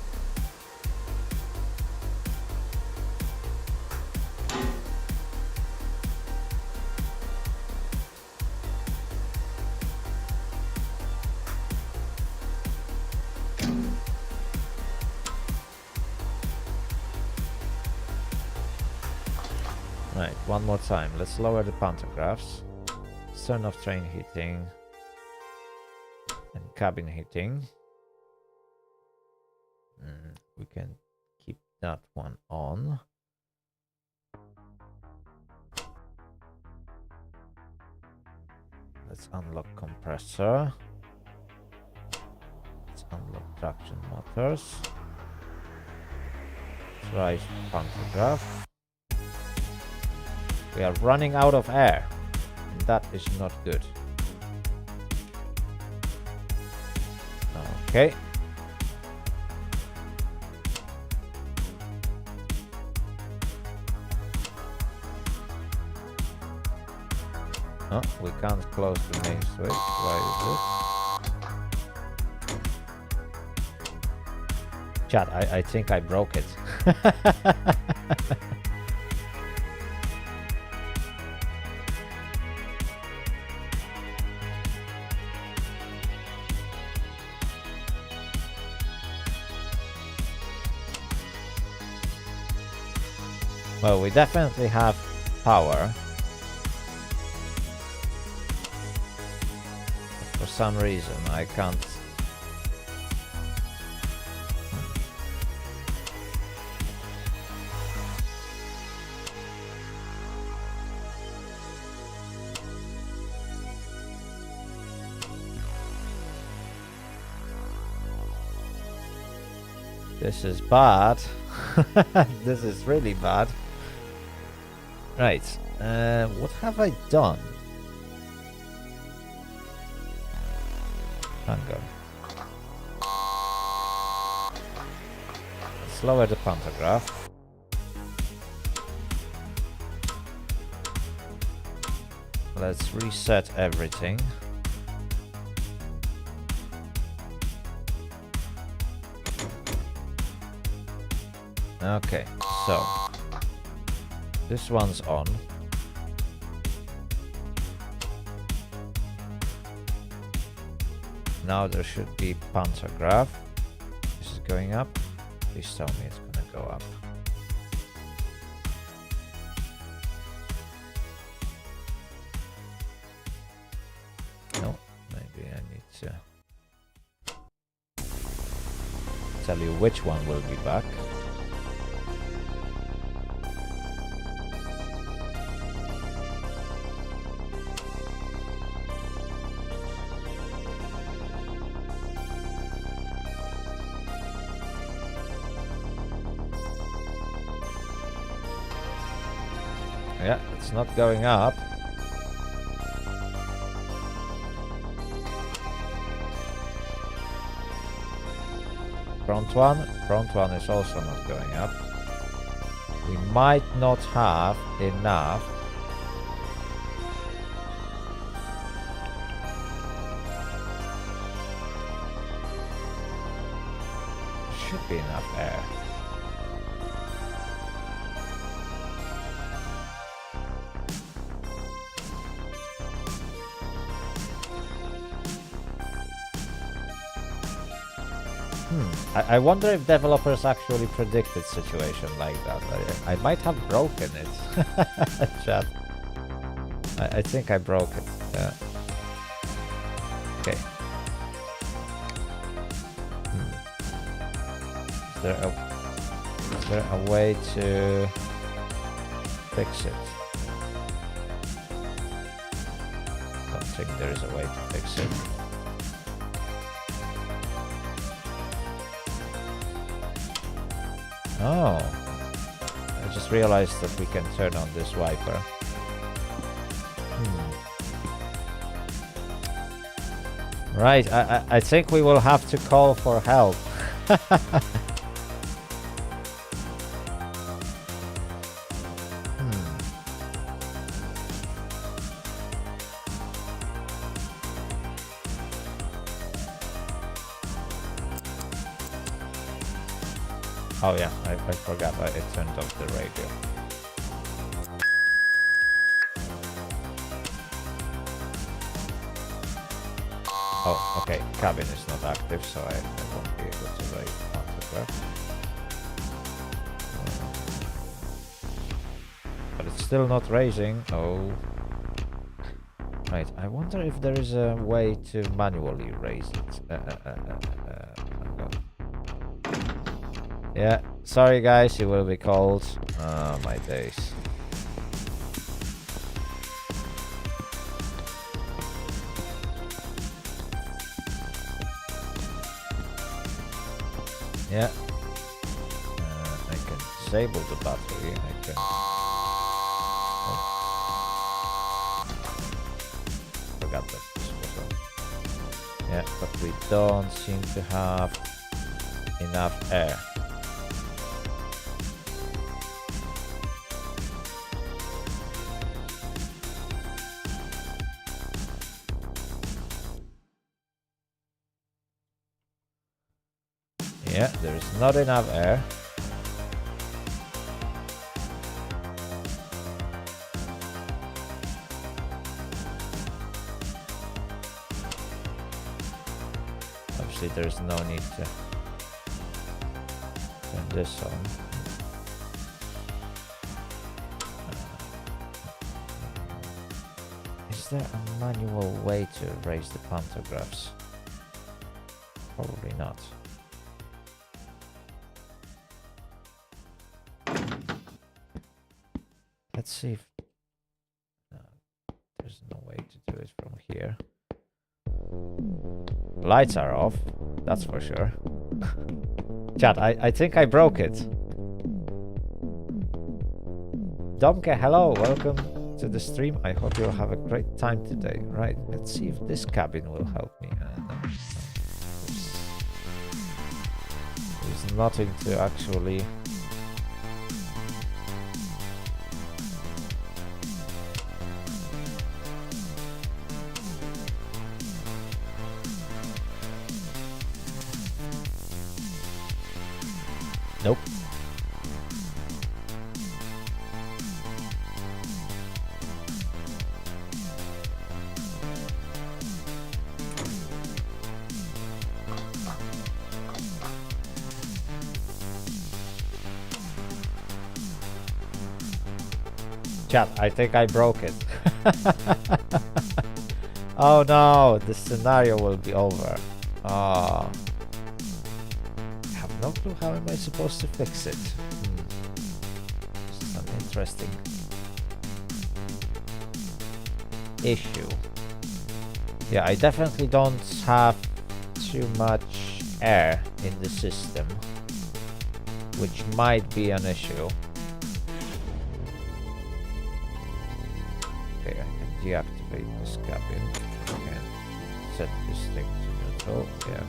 A: Right, one more time. Let's lower the pantographs. Let's turn off train heating and cabin heating. We can keep that one on. Let's unlock compressor. Let's unlock traction motors. Let's raise pantograph. We are running out of air, and that is not good. Okay. Oh, we can't close the main switch. Why is it? Chat, I think I broke it. Well, we definitely have power. But for some reason, I can't. This is bad. This is really bad. Right, what have I done? Hang on. Let's lower the pantograph. Let's reset everything. Okay, so this one's on. Now there should be pantograph. This is going up. Please tell me it's gonna go up. to tell you which one will be back. Yeah, it's not going up. Front one is also not going up. We might not have enough. Should be enough air. I wonder if developers actually predicted situation like that. I might have broken it. Chat. I think I broke it. Yeah. Okay. Is there a way to fix it? Don't think there is a way to fix it. Oh, I just realized that we can turn on this wiper. Right, I think we will have to call for help. Oh yeah, I forgot I turned off the radio. Oh, okay, cabin is not active, so I won't be able to raise the pantograph. But it's still not raising. Oh. Right, I wonder if there is a way to manually raise it. Yeah, sorry guys, you will be called. Oh my days. Yeah. I can disable the battery. I can... Oh. Forgot that this was on. Yeah, but we don't seem to have enough air. Yeah, there is not enough air. Obviously, there is no need to turn this on. Is there a manual way to raise the pantographs? Probably not. Let's see if there's no way to do it from here. Lights are off, that's for sure. Chat, I think I broke it. Domke, hello, welcome to the stream. I hope you'll have a great time today. Right, let's see if this cabin will help me. No. There's nothing to actually... Nope. Chat, I think I broke it. Oh no, the scenario will be over. Oh. I have no clue how am I supposed to fix it. This is an interesting issue. Yeah, I definitely don't have too much air in the system, which might be an issue. Okay, I can deactivate this cabin. Okay, set this thing to neutral. Yeah.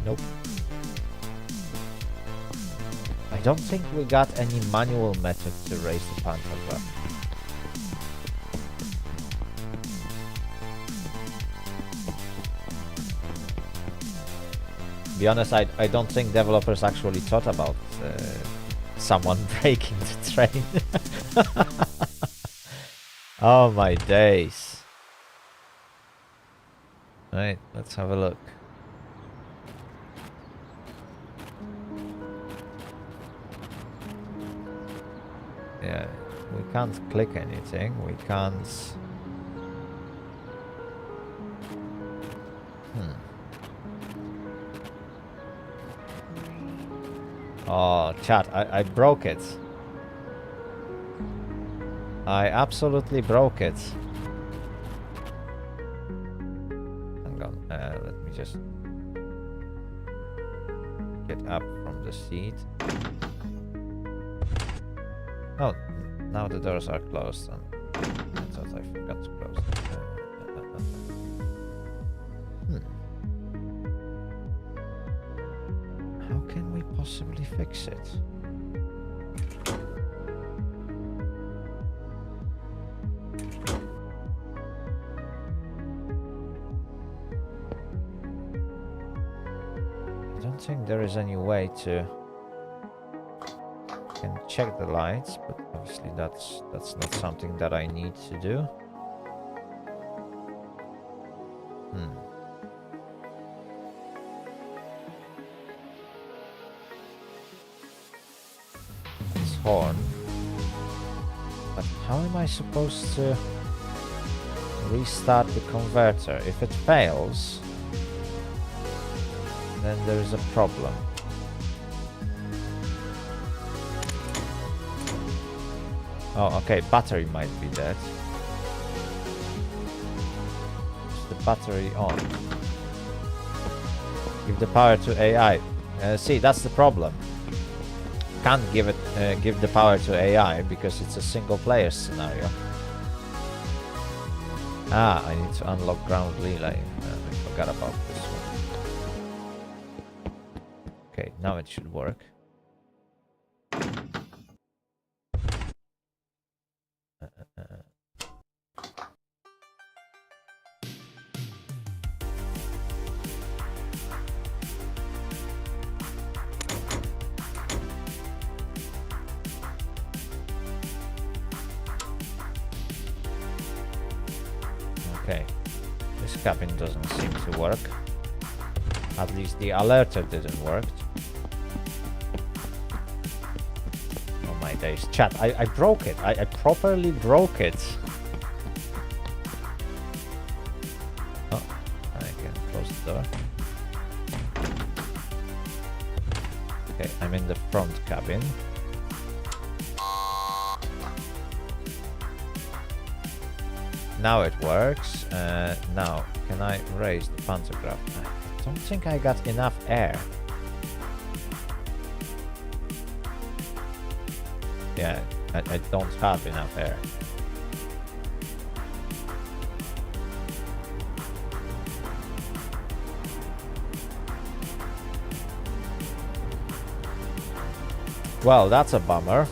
A: Nope. I don't think we got any manual method to raise the pantograph. To be honest, I don't think developers actually thought about someone breaking the train. Oh my days. Right, let's have a look. Yeah, we can't click anything. We can't. Oh, chat, I broke it. I absolutely broke it. Hang on, let me just get up from the seat. Oh, now the doors are closed. And I thought I forgot to close them. How can we possibly fix it? I don't think there is any way to. Can check the lights, but obviously that's not something that I need to do. It's horn. But how am I supposed to restart the converter? If it fails, then there is a problem. Oh, okay, battery might be dead. Is the battery on? Give the power to AI. See, that's the problem. Can't give the power to AI because it's a single player scenario. Ah, I need to unlock ground relay. I forgot about this one. Okay, now it should work. Okay, this cabin doesn't seem to work. At least the alerter didn't work. Oh my days. Chat, I broke it. I properly broke it. Oh, I can close the door. Okay, I'm in the front cabin. Now it works. Now, can I raise the pantograph? I don't think I got enough air. Yeah, I don't have enough air. Well, that's a bummer.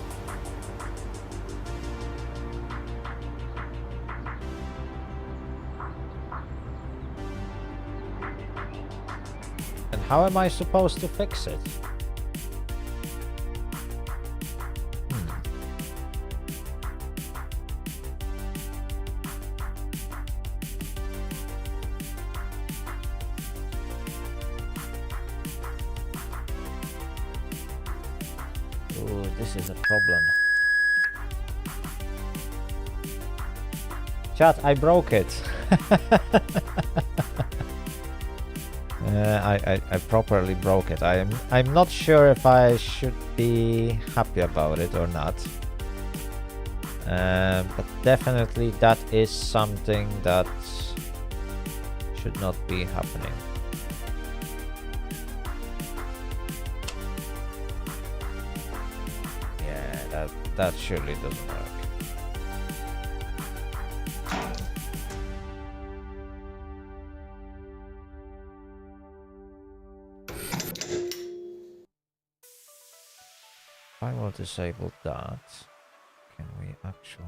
A: How am I supposed to fix it? Ooh, this is a problem. Chat, I broke it. I properly broke it. I'm not sure if I should be happy about it or not. But definitely that is something that should not be happening. Yeah, that surely doesn't work. If I will disable that, can we actually...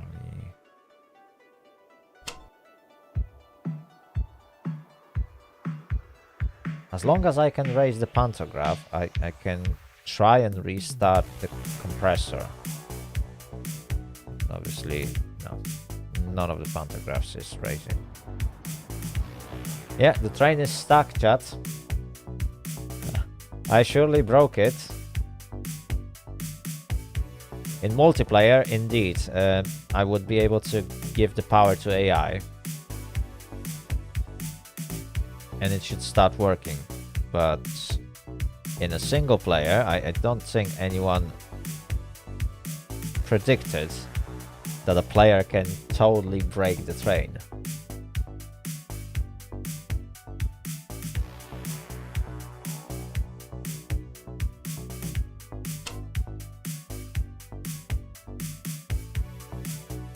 A: As long as I can raise the pantograph, I can try and restart the compressor. Obviously, no. None of the pantographs is raising. Yeah, the train is stuck, chat. I surely broke it. In multiplayer, indeed, I would be able to give the power to AI. And it should start working. But in a single player, I don't think anyone predicted that a player can totally break the train.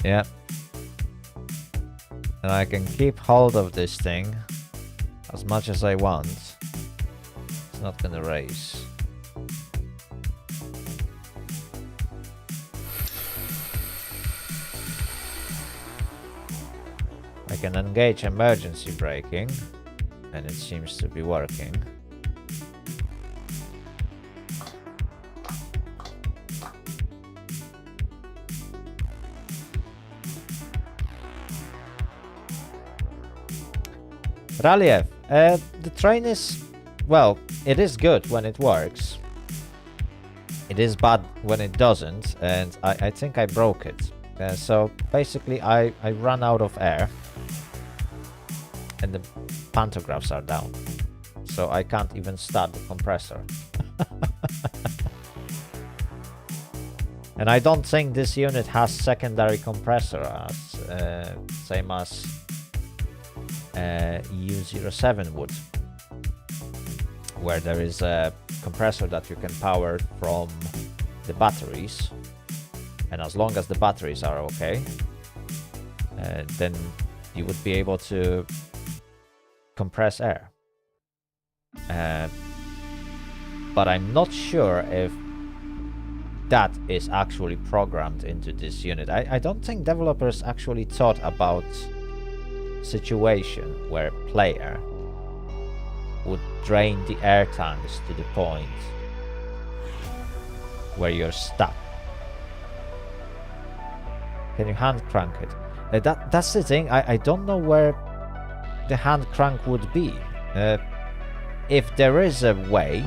A: Yeah. And I can keep hold of this thing as much as I want. It's not gonna raise. I can engage emergency braking, and it seems to be working. Raliev, the train is, well, it is good when it works. It is bad when it doesn't, and I think I broke it. So basically I ran out of air, and the pantographs are down. So I can't even start the compressor. And I don't think this unit has secondary compressor, as same as U07 would, where there is a compressor that you can power from the batteries, and as long as the batteries are okay, then you would be able to compress air. But I'm not sure if that is actually programmed into this unit. I don't think developers actually thought about situation where player would drain the air tanks to the point where you're stuck. Can you hand crank it? That's the thing. I don't know where the hand crank would be. If there is a way,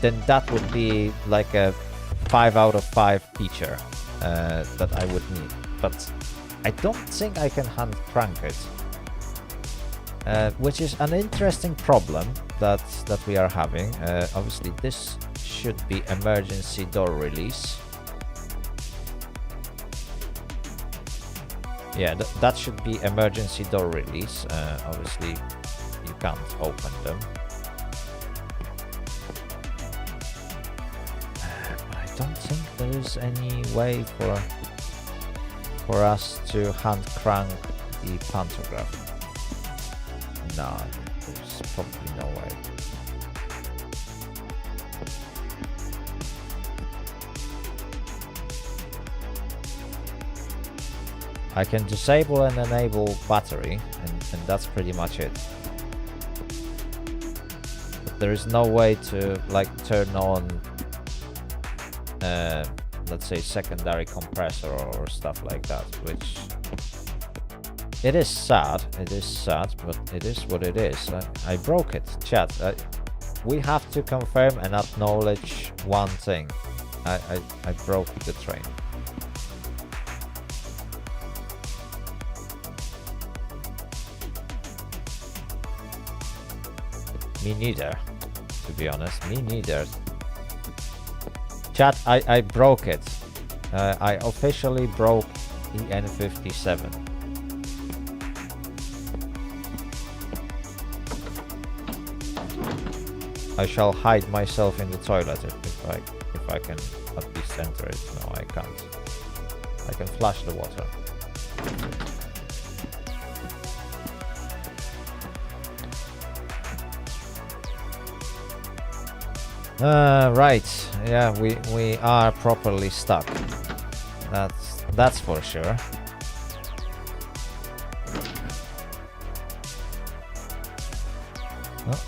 A: then that would be like a 5 out of 5 feature that I would need. But I don't think I can hand crank it, which is an interesting problem that we are having. Obviously, this should be emergency door release. Yeah, that should be emergency door release. Obviously, you can't open them. But I don't think there is any way for us to hand crank the pantograph. No, there's probably no way. I can disable and enable battery, and that's pretty much it. But there is no way to like turn on let's say secondary compressor or stuff like that, which it is sad, but it is what it is. I broke it, chat. we have to confirm and acknowledge one thing. I broke the train. Me neither, to be honest. Me neither. Chat, I broke it. I officially broke EN57. I shall hide myself in the toilet if I can at least enter it. No, I can't. I can flush the water. Right. Yeah, we are properly stuck. That's for sure. Oh,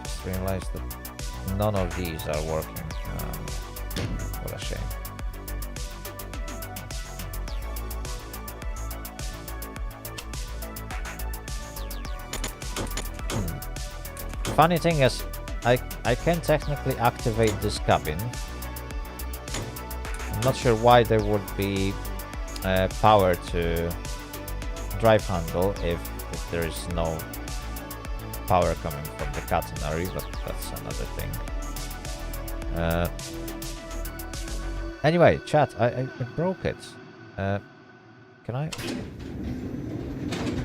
A: just realized that none of these are working. What a shame. Funny thing is, I can technically activate this cabin. I'm not sure why there would be power to drive handle if there is no power coming from the catenary, but that's another thing. Anyway, chat, I broke it. Can I?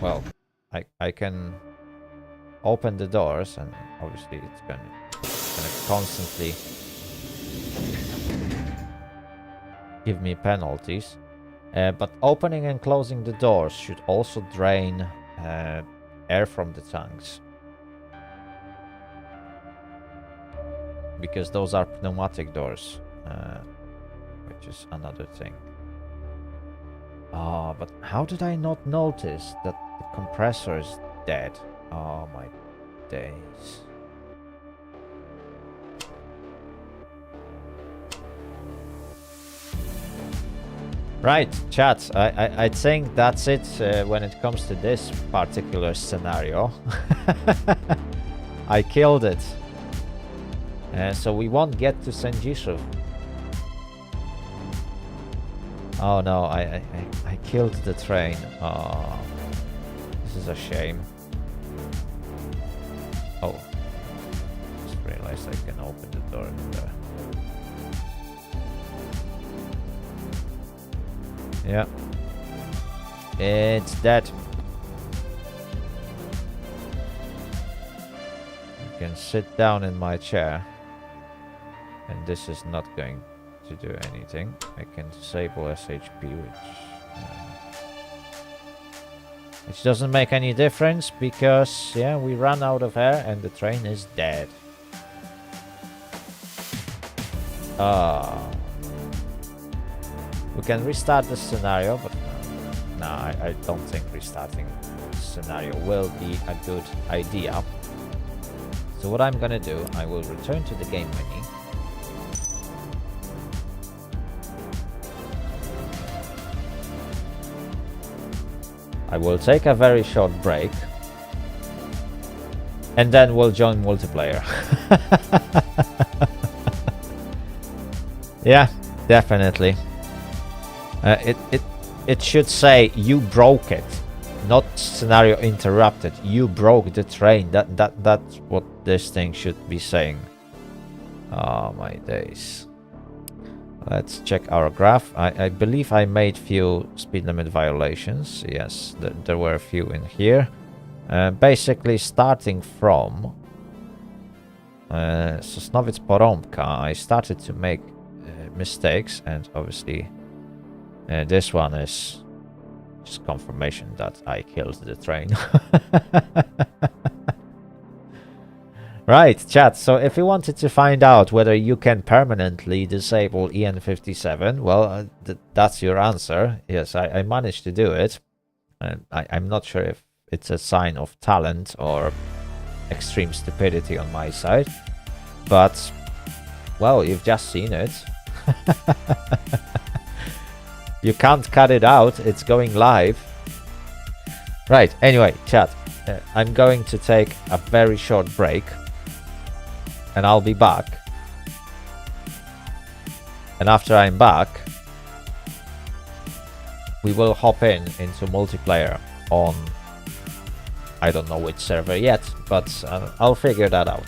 A: Well, I can open the doors, and obviously it's gonna constantly give me penalties. But opening and closing the doors should also drain air from the tanks, because those are pneumatic doors, which is another thing. Oh, but how did I not notice that the compressor is dead? Oh my days. Right, chat, I think that's it when it comes to this particular scenario. I killed it. So we won't get to Sędziszów. Oh no, I killed the train. Oh, this is a shame. Oh, just realized I can open the door there. Yeah, it's dead. I can sit down in my chair, and this is not going to do anything. I can disable SHP, which doesn't make any difference because, yeah, we ran out of air and the train is dead. We can restart the scenario, but no, I don't think restarting the scenario will be a good idea. So what I'm gonna do, I will return to the game menu. I will take a very short break, and then we'll join multiplayer. Yeah, definitely. It should say you broke it, not scenario interrupted. You broke the train. That's what this thing should be saying. Oh my days. Let's check our graph. I believe I made few speed limit violations. Yes, there were a few in here. Basically starting from Sosnowiec Porąbka, I started to make mistakes, and obviously this one is just confirmation that I killed the train. Right, chat, so if you wanted to find out whether you can permanently disable EN57, well, that's your answer. Yes, I managed to do it. I'm not sure if it's a sign of talent or extreme stupidity on my side, but, well, you've just seen it. You can't cut it out, it's going live. Right, anyway, chat, I'm going to take a very short break. and I'll be back. And after I'm back, we will hop into multiplayer on, I don't know which server yet, but I'll figure that out.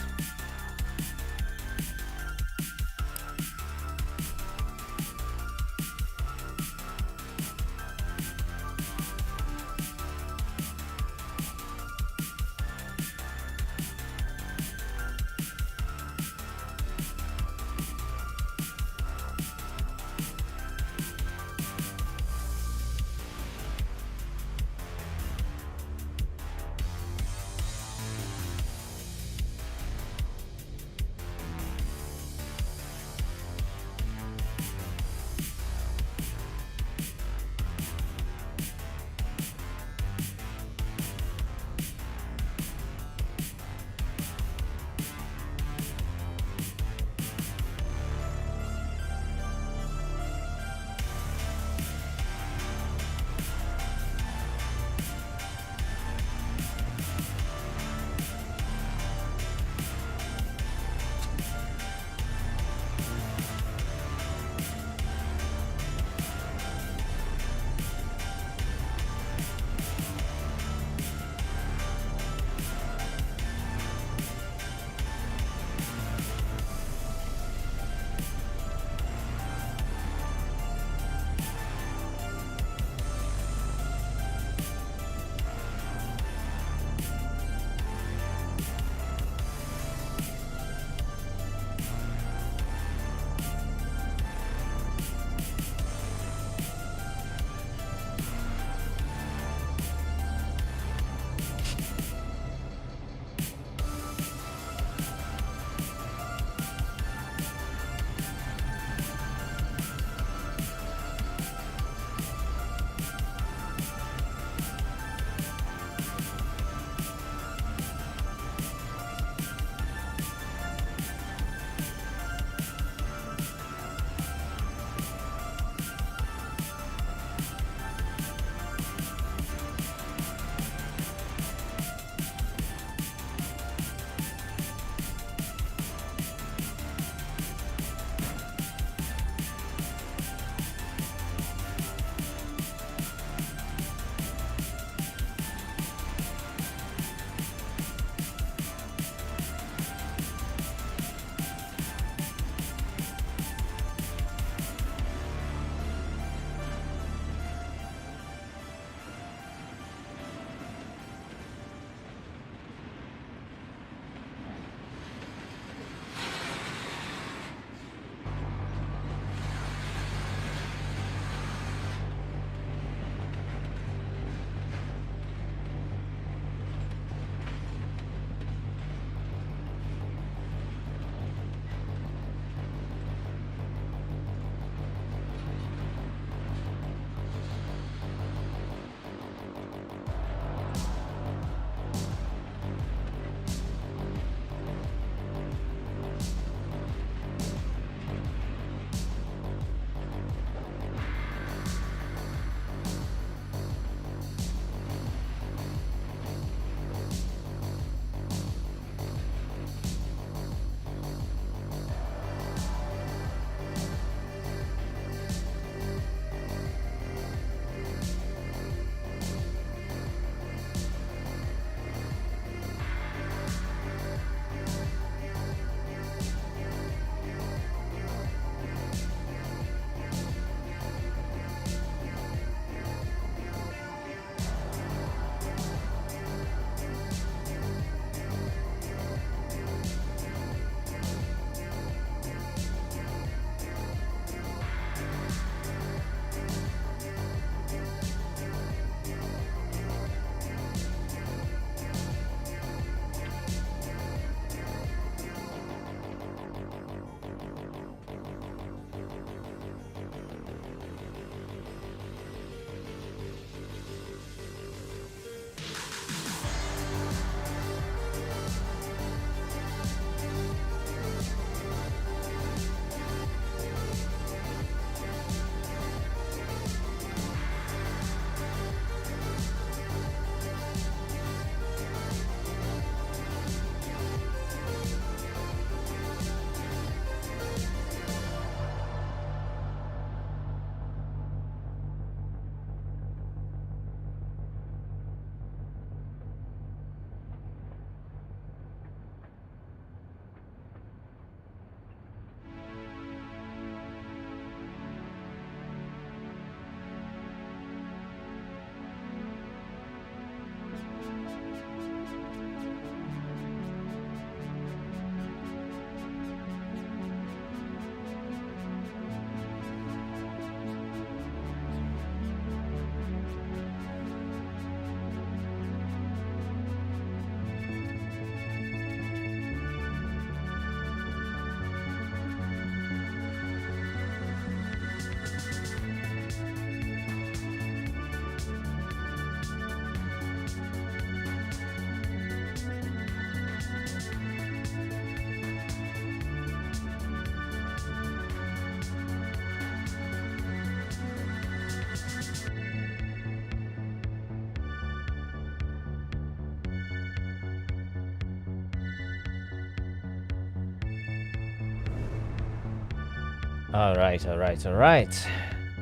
A: Alright.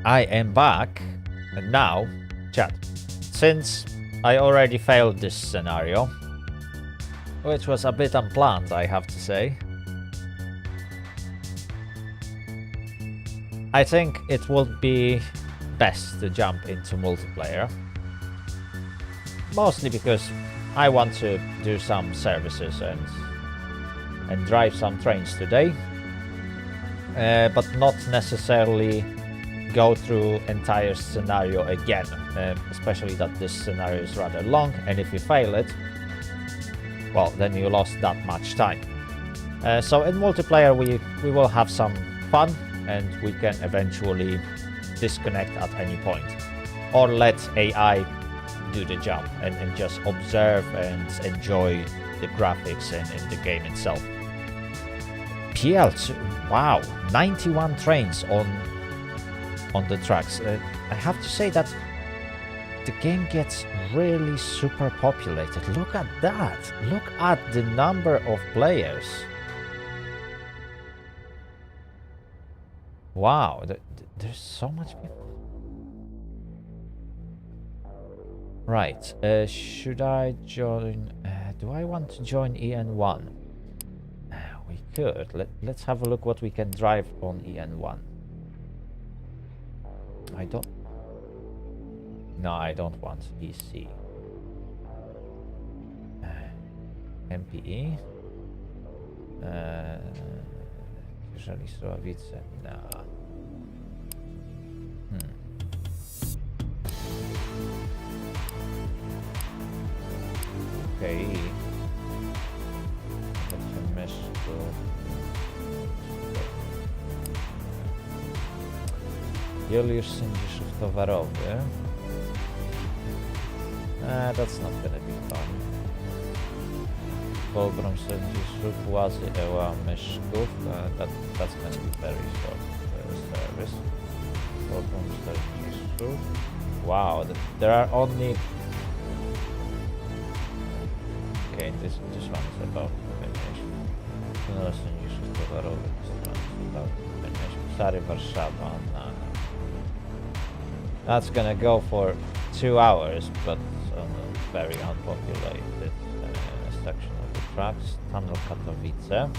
A: I am back. And now, chat. Since I already failed this scenario, which was a bit unplanned, I have to say, I think it would be best to jump into multiplayer. Mostly because I want to do some services and drive some trains today. But not necessarily go through entire scenario again, especially that this scenario is rather long, and if you fail it, well, then you lost that much time. So in multiplayer we will have some fun, and we can eventually disconnect at any point, or let AI do the job and just observe and enjoy the graphics and the game itself. PL2, wow, 91 trains on the tracks. I have to say that the game gets really super populated. Look at that. Look at the number of players. Wow, there's so much people. Right, should I join? Do I want to join EN1? We could. Let's have a look what we can drive on EN1. No, I don't want EC. MPE. Jeżeli Sławice, no. Okej. Juliusz Sędziszów towarowy. That's not gonna be fun. Polbrom Sędziszów, Łazy, Eła, Myszków. That's gonna be very short service. Polbrom Sędziszów. Wow, there are only... Okay, this one is about finish. Tunel Sędziszów towarowy, this one is about finish. Stary Warszawa, no. That's gonna go for 2 hours, but on a very unpopulated section of the tracks. Tunnel Katowice.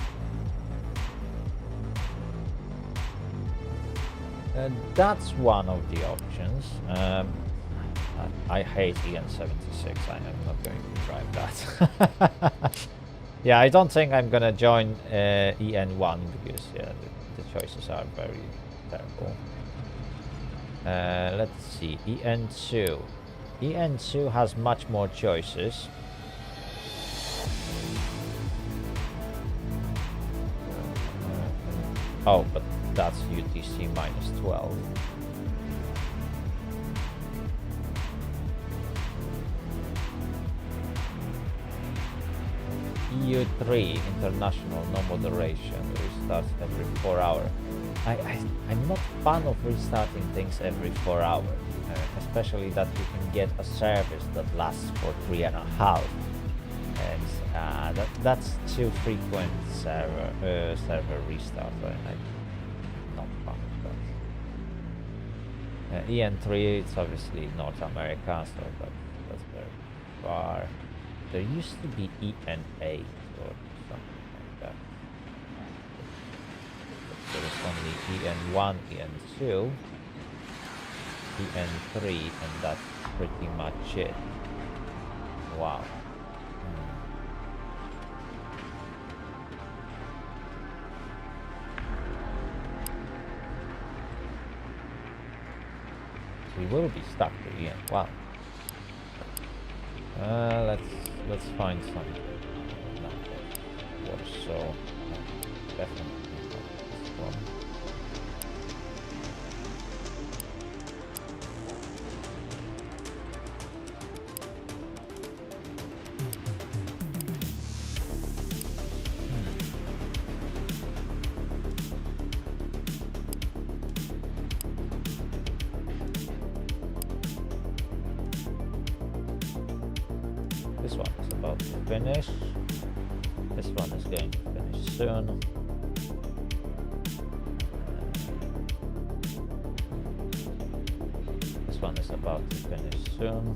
A: That's one of the options. I hate EN76. I am not going to drive that. Yeah, I don't think I'm gonna join EN1 because yeah, the choices are very terrible. Let's see, EN2. EN2 has much more choices. Oh, but that's UTC -12. EU3 international, no moderation, restarts every 4 hours. I'm not fan of restarting things every 4 hours, especially that you can get a service that lasts for 3.5, and that's too frequent server restart, and I'm not fan of that. EN3, it's obviously North America, so that's very far. There used to be EN8 or something like that. There is only EN1, EN2, EN3, and that's pretty much it. Wow. We will be stuck to EN1. Let's find something. Warsaw. Definitely not this one. This one is about to finish. This one is going to finish soon. one is about to finish soon.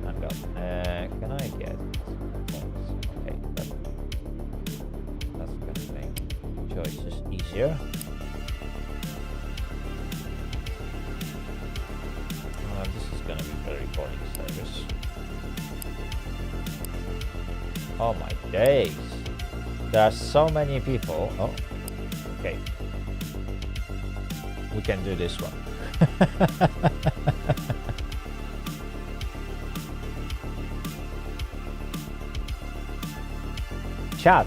A: Hang on. Can I get points? Okay, that's gonna make choices easier. This is gonna be very boring service. Oh my days! There are so many people. Oh, okay. We can do this one. Chat,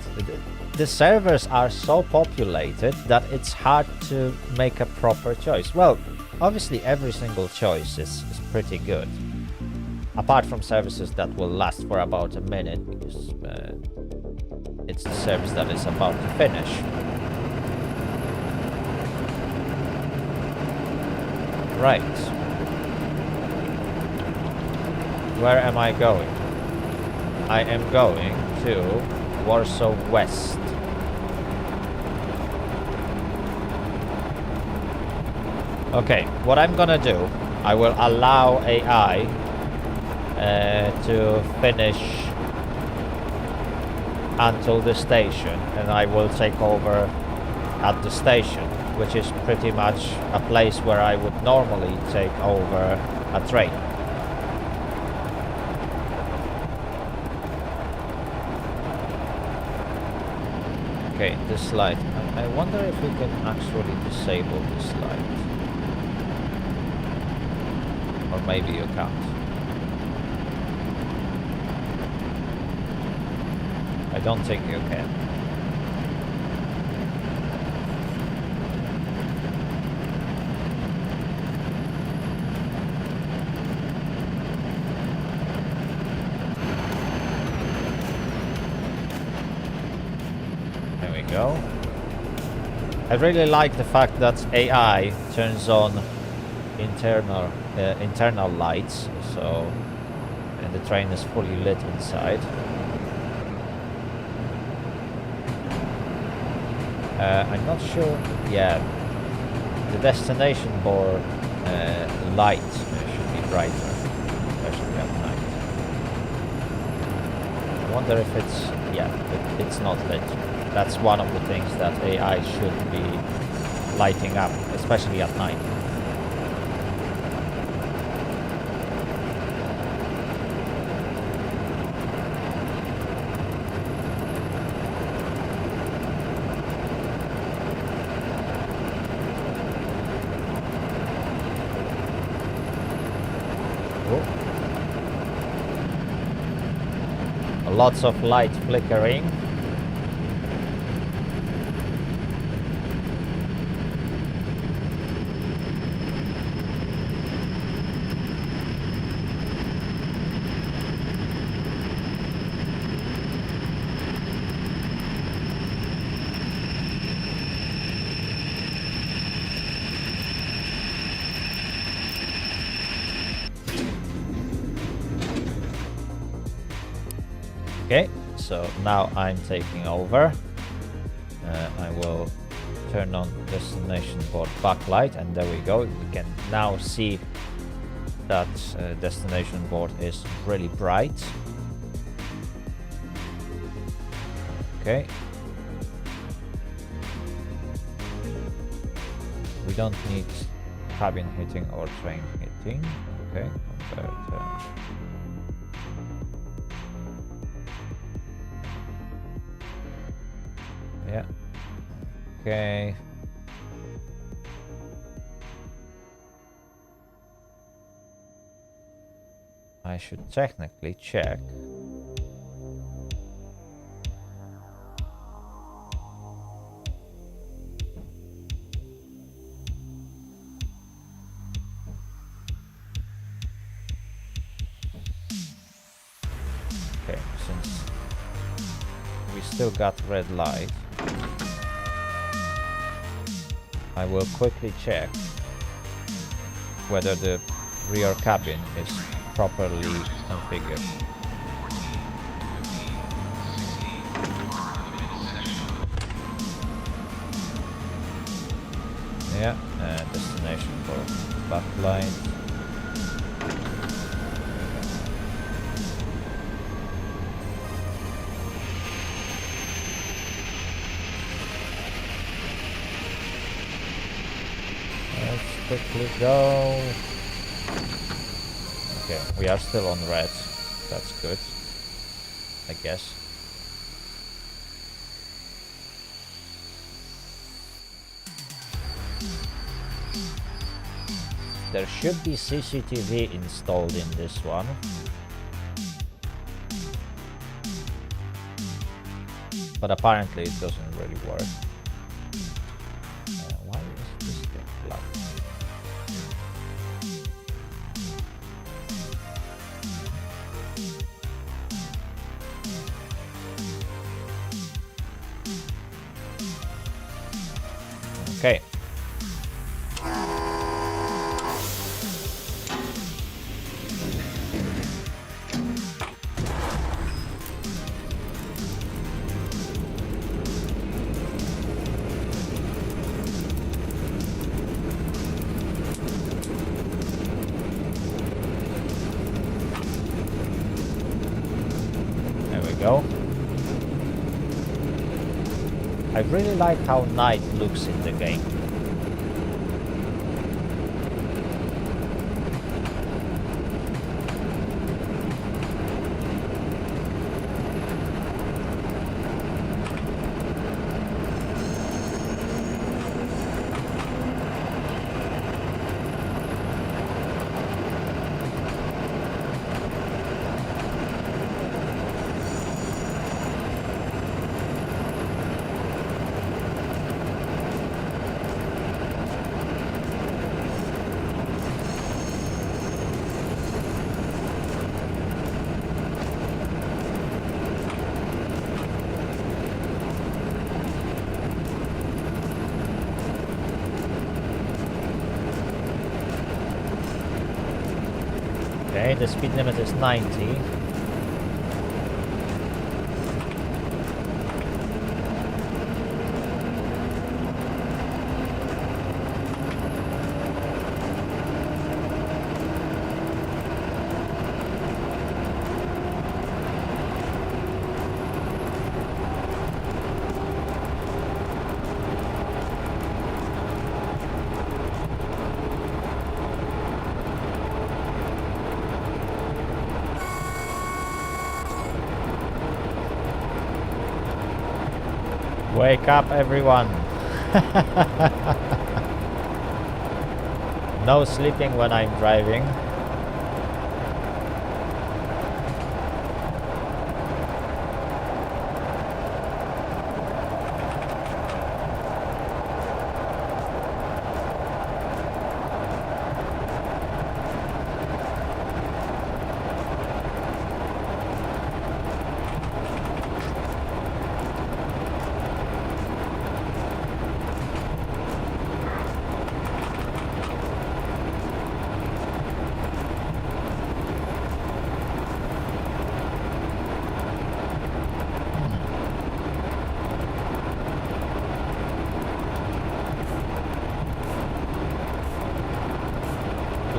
A: the servers are so populated that it's hard to make a proper choice. Well, obviously every single choice is pretty good. Apart from services that will last for about a minute, because it's the service that is about to finish. Right. Where am I going? I am going to Warsaw West. Okay, what I'm gonna do, I will allow AI to finish until the station, and I will take over at the station, which is pretty much a place where I would normally take over a train. Okay, this light. I wonder if we can actually disable this light. Or maybe you can't. I don't think you can. There we go. I really like the fact that AI turns on internal lights, so and the train is fully lit inside. I'm not sure. Yeah, the destination board light should be brighter, especially at night. I wonder if it's it's not lit. That's one of the things that AI should be lighting up, especially at night. Lots of light flickering. Okay, so now I'm taking over. I will turn on destination board backlight, and there we go. We can now see that destination board is really bright. Okay. We don't need cabin heating or train heating. Okay, convert. Yeah. Okay. I should technically check. Okay, since we still got red light, I will quickly check whether the rear cabin is properly configured. Yeah, destination board. backlight. Let's quickly go. Okay, we are still on red. That's good, I guess. There should be CCTV installed in this one. But apparently it doesn't really work. Why is this thing black? Okay. Go. I really like how night looks in the game. Okay, the speed limit is 90. Wake up, everyone. No sleeping when I'm driving.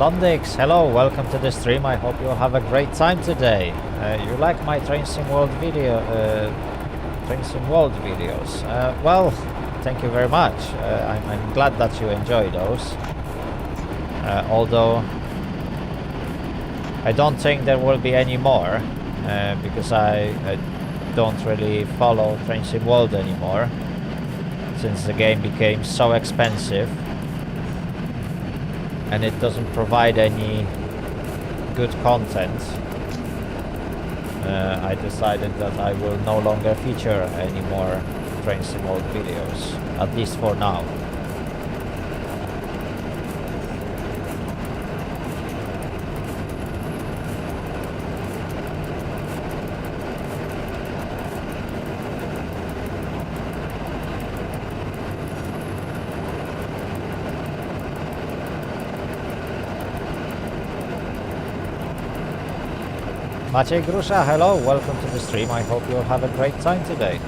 A: Londix, hello, welcome to the stream. I hope you'll have a great time today. You like my Train Sim World videos? Well, thank you very much. I'm glad that you enjoy those. Although I don't think there will be any more because I don't really follow Train Sim World anymore since the game became so expensive. And it doesn't provide any good content. I decided that I will no longer feature any more Train Sim World videos, at least for now. Maciej Grusza, hello, welcome to the stream. I hope you'll have a great time today.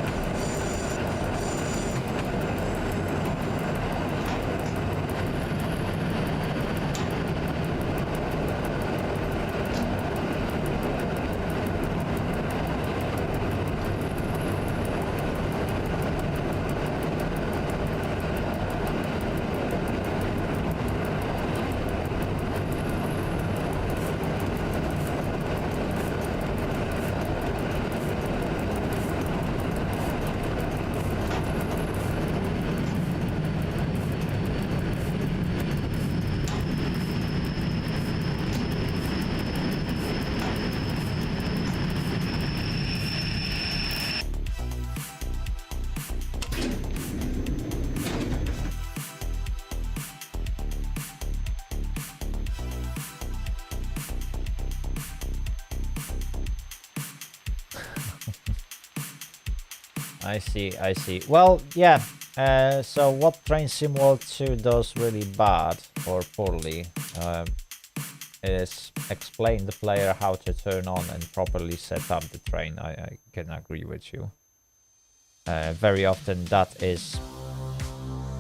A: I see. Well, yeah. So what Train Sim World 2 does really bad or poorly is explain the player how to turn on and properly set up the train. I can agree with you. Very often that is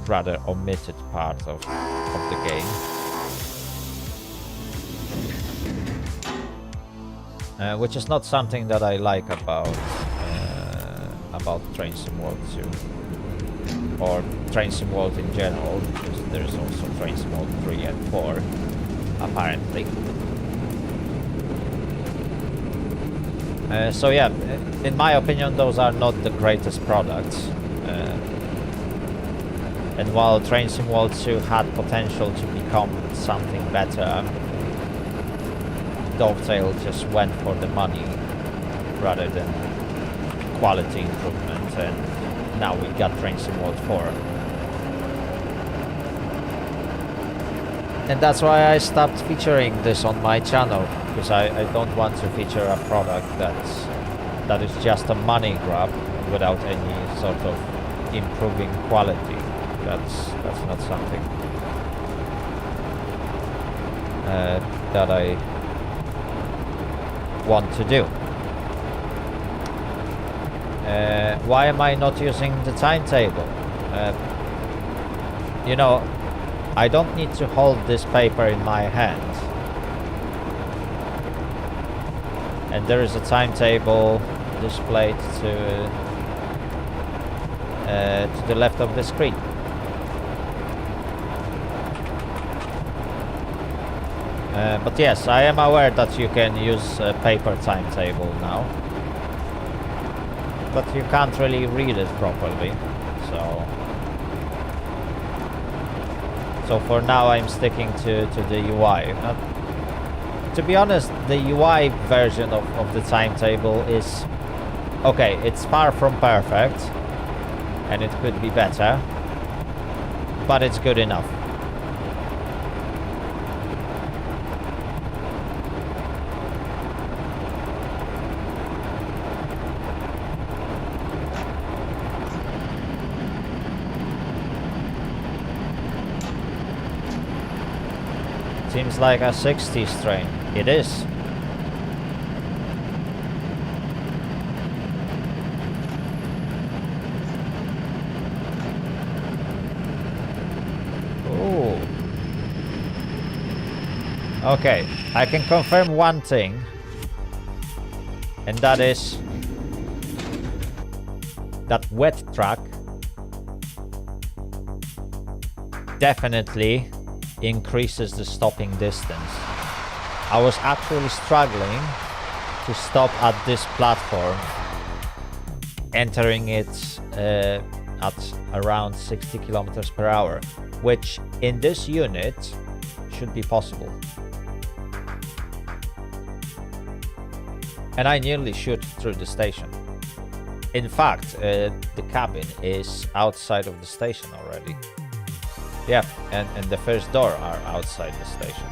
A: rather omitted part of the game. Which is not something that I like about Train Sim World 2 or Train Sim World in general, because there's also Train Sim World 3 and 4 apparently. So yeah, in my opinion those are not the greatest products, and while Train Sim World 2 had potential to become something better, Dovetail just went for the money rather than quality improvement, and now we got Train Sim World 4. And that's why I stopped featuring this on my channel, because I don't want to feature a product that is just a money grab without any sort of improving quality. That's not something that I want to do. Why am I not using the timetable? You know, I don't need to hold this paper in my hand. And there is a timetable displayed to the left of the screen. But yes, I am aware that you can use a paper timetable now, but you can't really read it properly. So for now I'm sticking to the UI. To be honest, the UI version of the timetable is okay. It's far from perfect, and it could be better, but it's good enough. Seems like a 60s train. It is. Oh. Okay, I can confirm one thing, and that is that wet track definitely increases the stopping distance. I was actually struggling to stop at this platform, entering it at around 60 kilometers per hour, which in this unit should be possible. And I nearly shoot through the station. In fact, the cabin is outside of the station already. Yeah, and the first door are outside the station.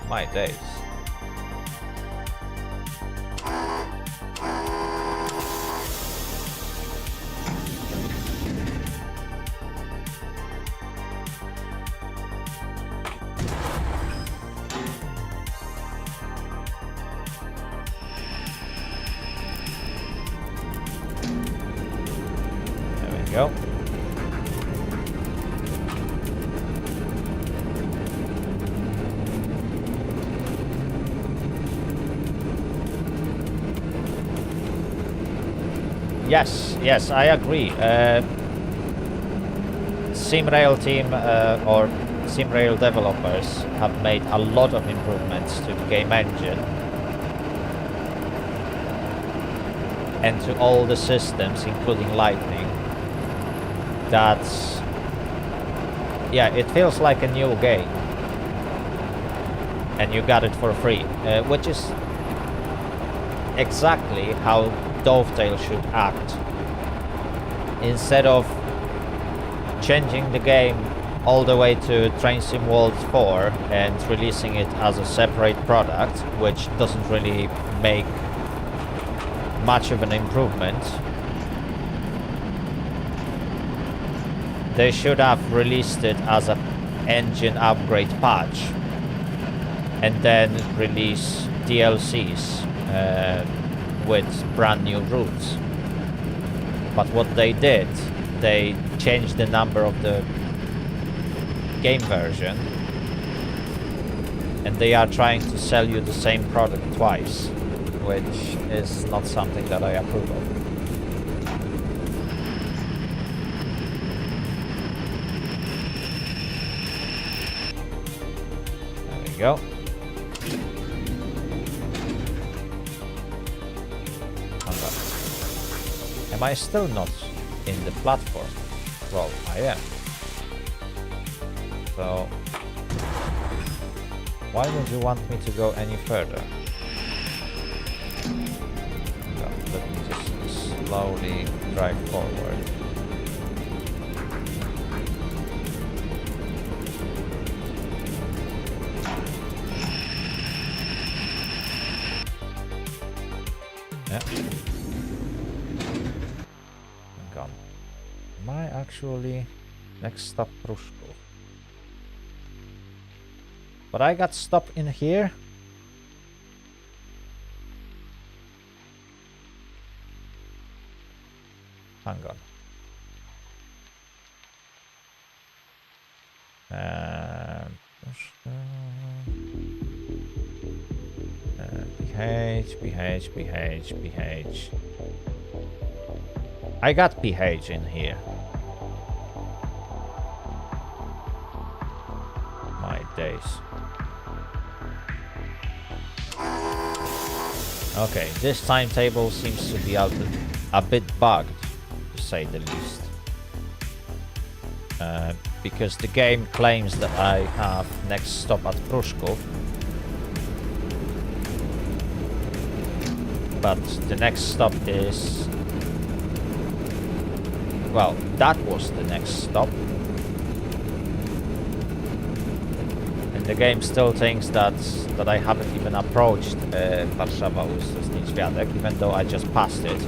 A: My days. There we go. Yes, I agree. Simrail team or Simrail developers have made a lot of improvements to the game engine and to all the systems, including lighting. That's... yeah, it feels like a new game. And you got it for free, which is exactly how Dovetail should act. Instead of changing the game all the way to Train Sim World 4 and releasing it as a separate product, which doesn't really make much of an improvement, They should have released it as a engine upgrade patch and then release DLCs with brand new routes. But what they did, they changed the number of the game version, and they are trying to sell you the same product twice, which is not something that I approve of. There we go. Am I still not in the platform? Well, I am. So, why would you want me to go any further? No, let me just slowly drive forward. Yeah. Gone. Am I actually next stop Pruszków? But I got stopped in here. Hang on. PH. I got PH in here. My days. Okay, this timetable seems to be a bit bugged, to say the least. Because the game claims that I have next stop at Pruszków, but the next stop is... well, that was the next stop. And the game still thinks that I haven't even approached Warszawa Ursus Niedźwiadek, even though I just passed it.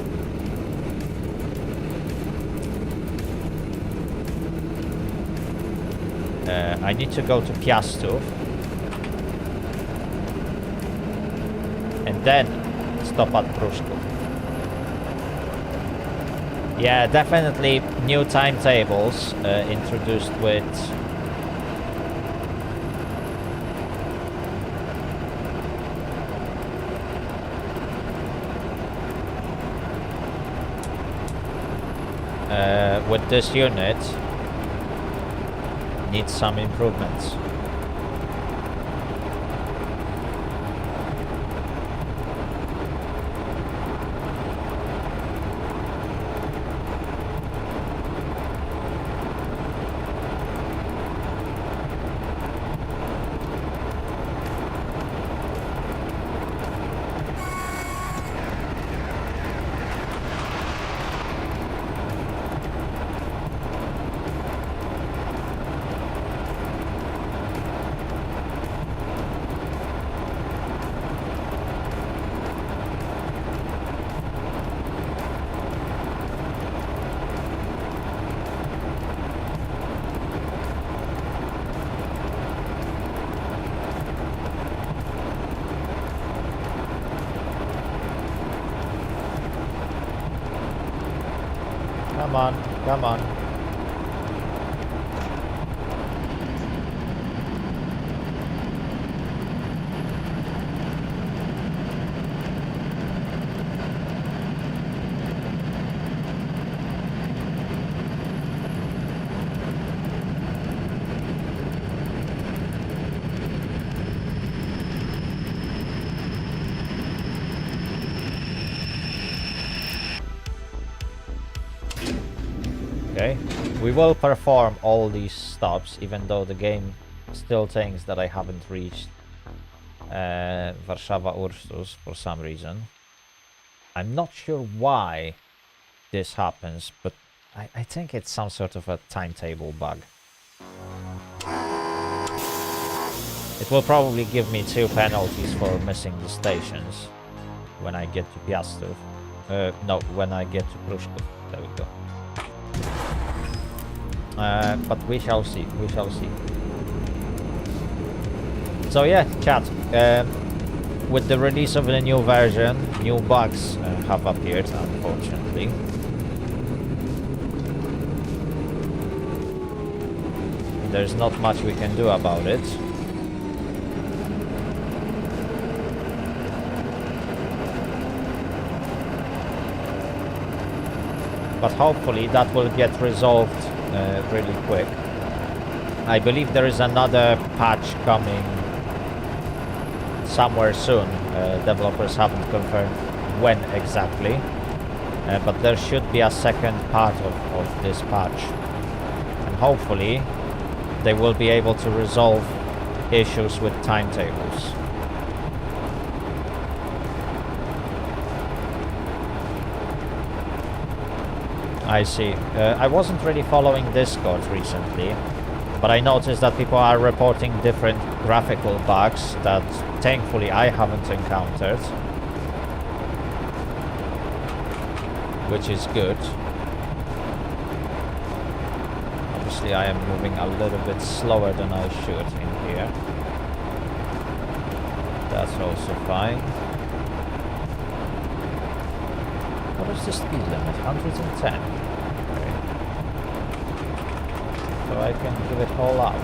A: I need to go to Piastów and then stop at Pruszków. Yeah, definitely new timetables introduced with this unit needs some improvements. Come on, come on. Okay, we will perform all these stops, even though the game still thinks that I haven't reached Warszawa Ursus for some reason. I'm not sure why this happens, but I think it's some sort of a timetable bug. It will probably give me 2 penalties for missing the stations when I get to Piastów. No, when I get to Pruszków. There we go. But we shall see, we shall see. So yeah, chat, with the release of the new version, new bugs have appeared, unfortunately. There's not much we can do about it. But hopefully that will get resolved really quick. I believe there is another patch coming somewhere soon. Developers haven't confirmed when exactly. But there should be a second part of this patch. And hopefully they will be able to resolve issues with timetables. I see. I wasn't really following Discord recently, but I noticed that people are reporting different graphical bugs that thankfully I haven't encountered, which is good. Obviously I am moving a little bit slower than I should in here. That's also fine. What is the speed limit? 110. Okay. So I can give it all up.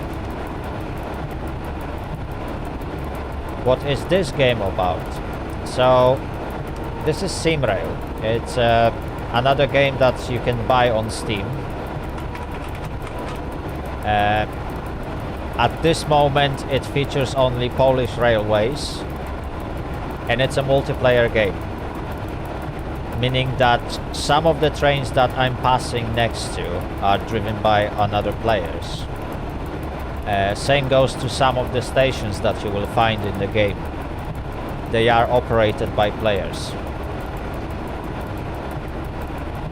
A: What is this game about? So this is Simrail. It's another game that you can buy on Steam. At this moment it features only Polish railways, and it's a multiplayer game, meaning that some of the trains that I'm passing next to are driven by another players. Same goes to some of the stations that you will find in the game. They are operated by players.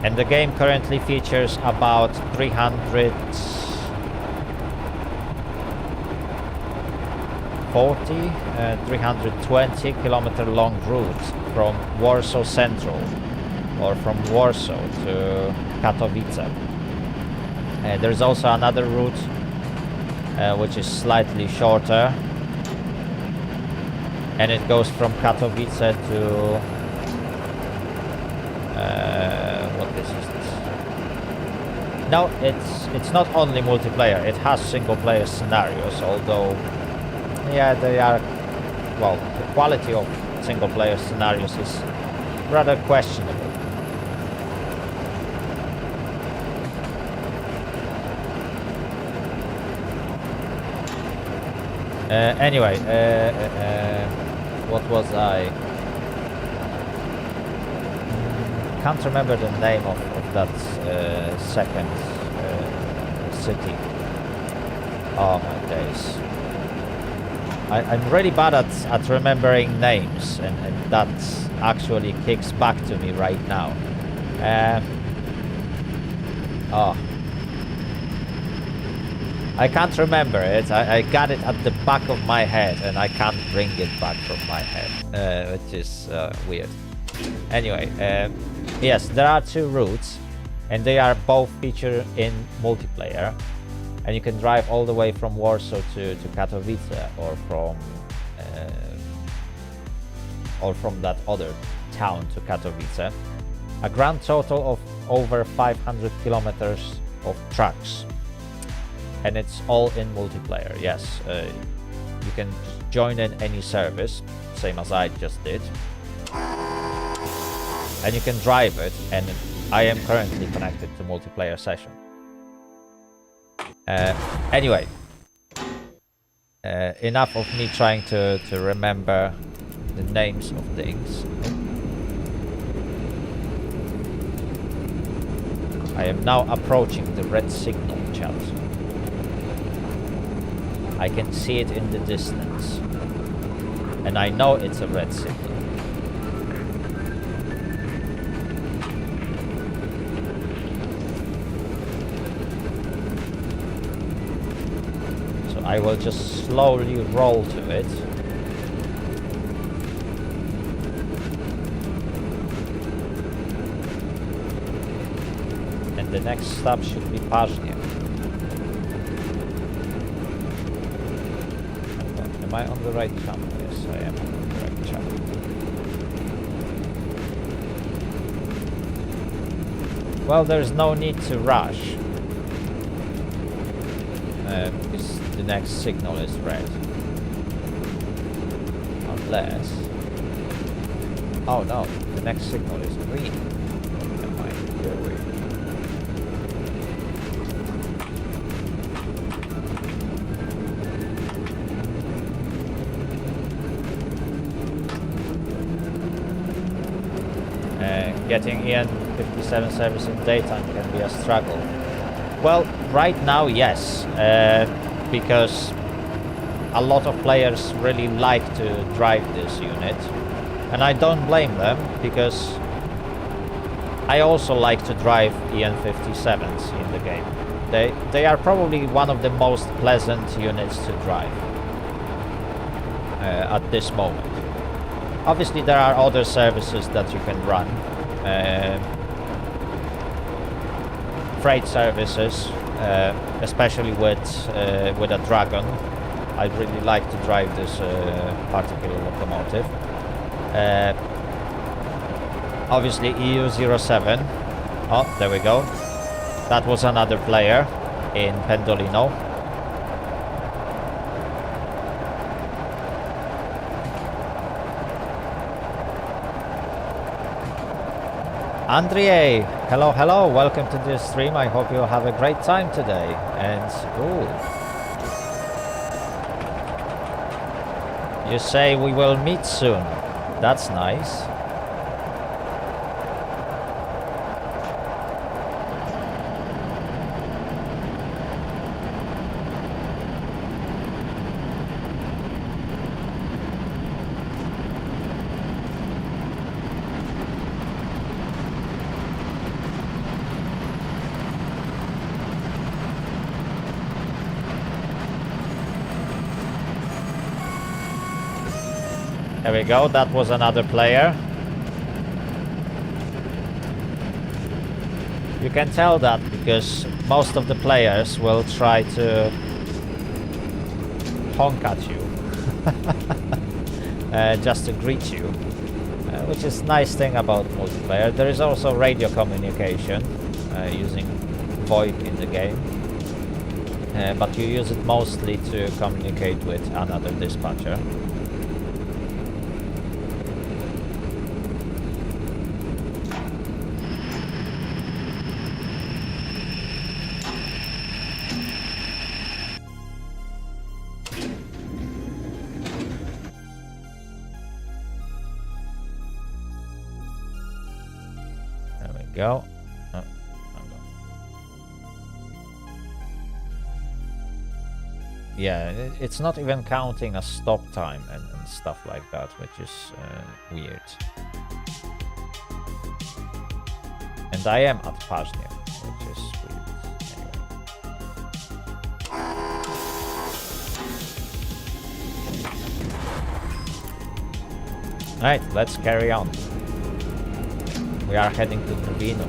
A: And the game currently features about 320 kilometer long route from Warsaw Central, or from Warsaw to Katowice. There's also another route which is slightly shorter, and it goes from Katowice to what is this? No, it's not only multiplayer. It has single player scenarios, although yeah, they are, well, the quality of single player scenarios is rather questionable. Anyway, what was I? Can't remember the name of that second city. Oh my days. I'm really bad at remembering names, and that actually kicks back to me right now. Oh. I can't remember it. I got it at the back of my head, and I can't bring it back from my head, which is weird. Anyway, yes, there are two routes, and they are both featured in multiplayer, and you can drive all the way from Warsaw to Katowice, or from that other town to Katowice. A grand total of over 500 kilometers of tracks. And it's all in multiplayer, yes. You can join in any service, same as I just did. And you can drive it, and I am currently connected to multiplayer session. Anyway, enough of me trying to remember the names of things. I am now approaching the red signal, chat. I can see it in the distance, and I know it's a red signal. So I will just slowly roll to it. And the next stop should be Paznie. I on the right channel? Yes, I am on the right channel. Well, there's no need to rush. Because the next signal is red. Unless... Oh no, the next signal is green. Never mind, here we getting EN57 service in daytime can be a struggle. Well, right now, yes, because a lot of players really like to drive this unit, and I don't blame them, because I also like to drive EN57s in the game. They are probably one of the most pleasant units to drive at this moment. Obviously, there are other services that you can run. Freight services, especially with a Dragon. I'd really like to drive this particular locomotive. Obviously EU07. Oh, there we go. That was another player in Pendolino. Andrei, hello, hello, welcome to this stream. I hope you have a great time today. And, ooh. You say we will meet soon. That's nice. There we go, that was another player. You can tell that because most of the players will try to honk at you just to greet you, which is a nice thing about multiplayer. There is also radio communication using VoIP in the game, but you use it mostly to communicate with another dispatcher. Go. Oh, yeah, it's not even counting a stop time and stuff like that, which is weird. And I am at Paznia, which is weird. Anyway. Alright, let's carry on. We are heading to Trevino.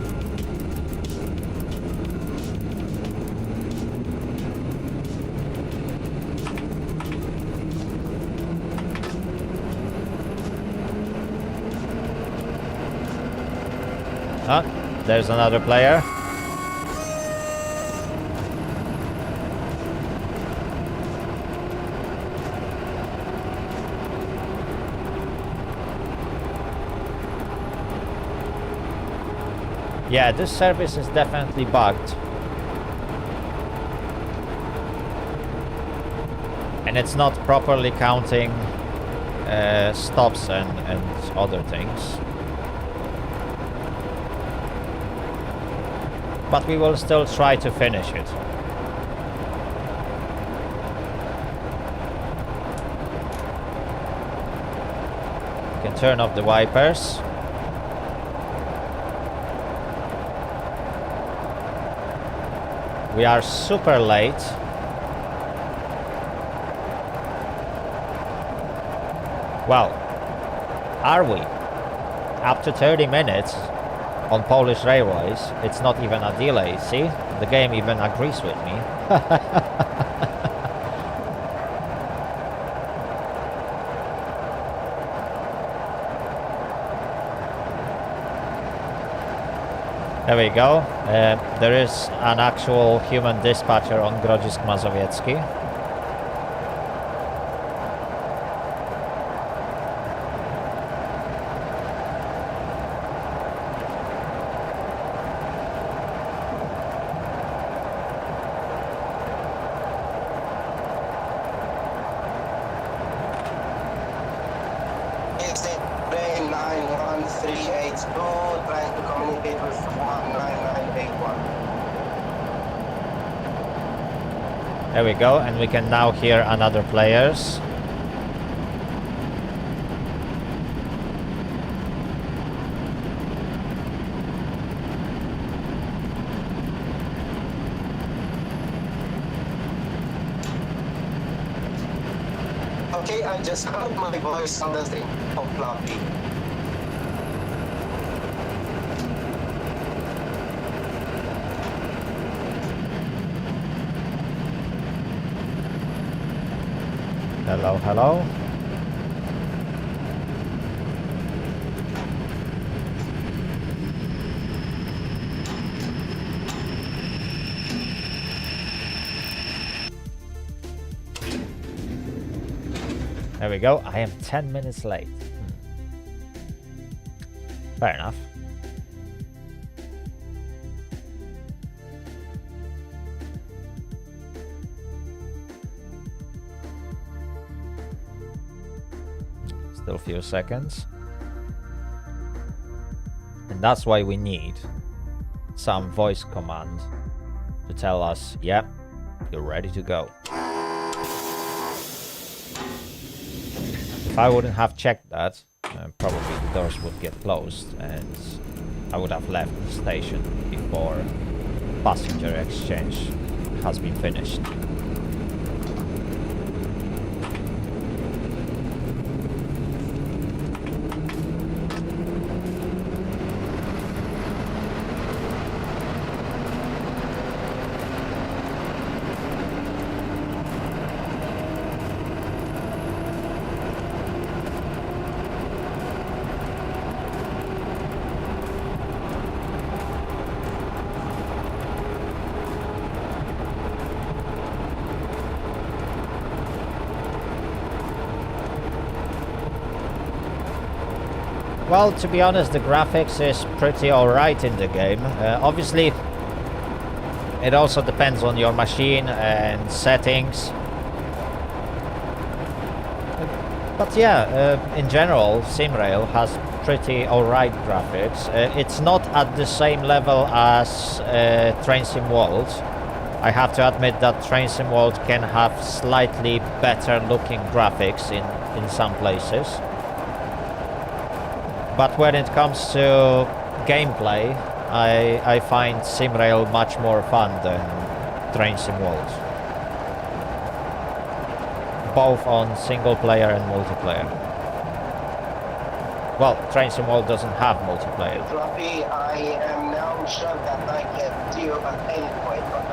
A: Ah, there's another player. Yeah, this service is definitely bugged. And it's not properly counting stops and other things. But we will still try to finish it. You can turn off the wipers. We are super late. Well, are we? Up to 30 minutes on Polish railways. It's not even a delay, see? The game even agrees with me. There we go. There is an actual human dispatcher on Grodzisk Mazowiecki.
F: Train 91382, trying to communicate with 19981.
A: There we go, and we can now hear another players.
F: Okay, I just heard my voice on the thing of floppy.
A: Hello, hello. There we go. I am 10 minutes late. Fair enough. Still a few seconds. And that's why we need some voice command to tell us, yeah, you're ready to go. If I wouldn't have checked that, probably the doors would get closed and I would have left the station before passenger exchange has been finished. Well, to be honest, the graphics is pretty alright in the game. Obviously, it also depends on your machine and settings. But yeah, in general, Simrail has pretty alright graphics. It's not at the same level as Train Sim World. I have to admit that Train Sim World can have slightly better looking graphics in some places. But when it comes to gameplay, I find Simrail much more fun than Train Sim World. Both on single player and multiplayer. Well, Train Sim World doesn't have multiplayer.
F: Floppy, I am now sure that I can see you at any point from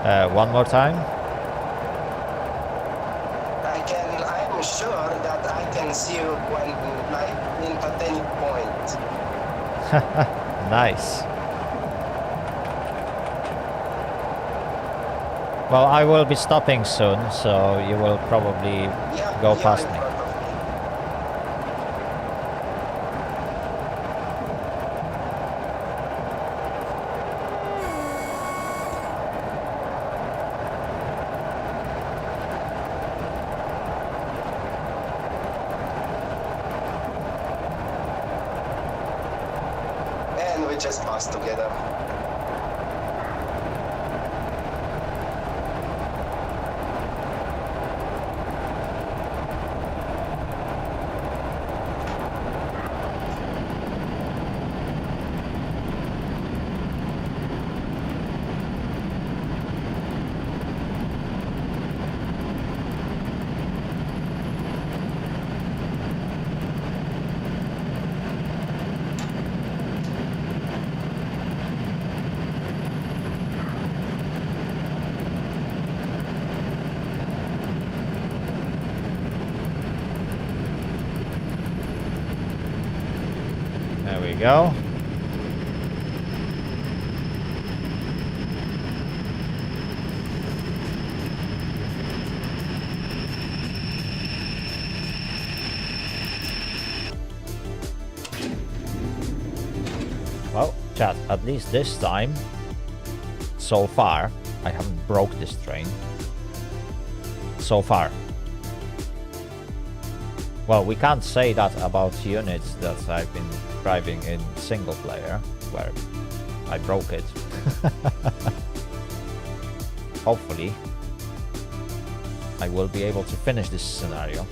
F: now.
A: One more time.
F: I'm sure that I can see you when, like, at any point.
A: Nice. Well, I will be stopping soon, so you will probably go past me.
F: And we just passed together.
A: we go. Well, chat, at least this time, so far, I haven't broke this train. So far. Well, we can't say that about units that I've been driving in single player, where I broke it. Hopefully, I will be able to finish this scenario.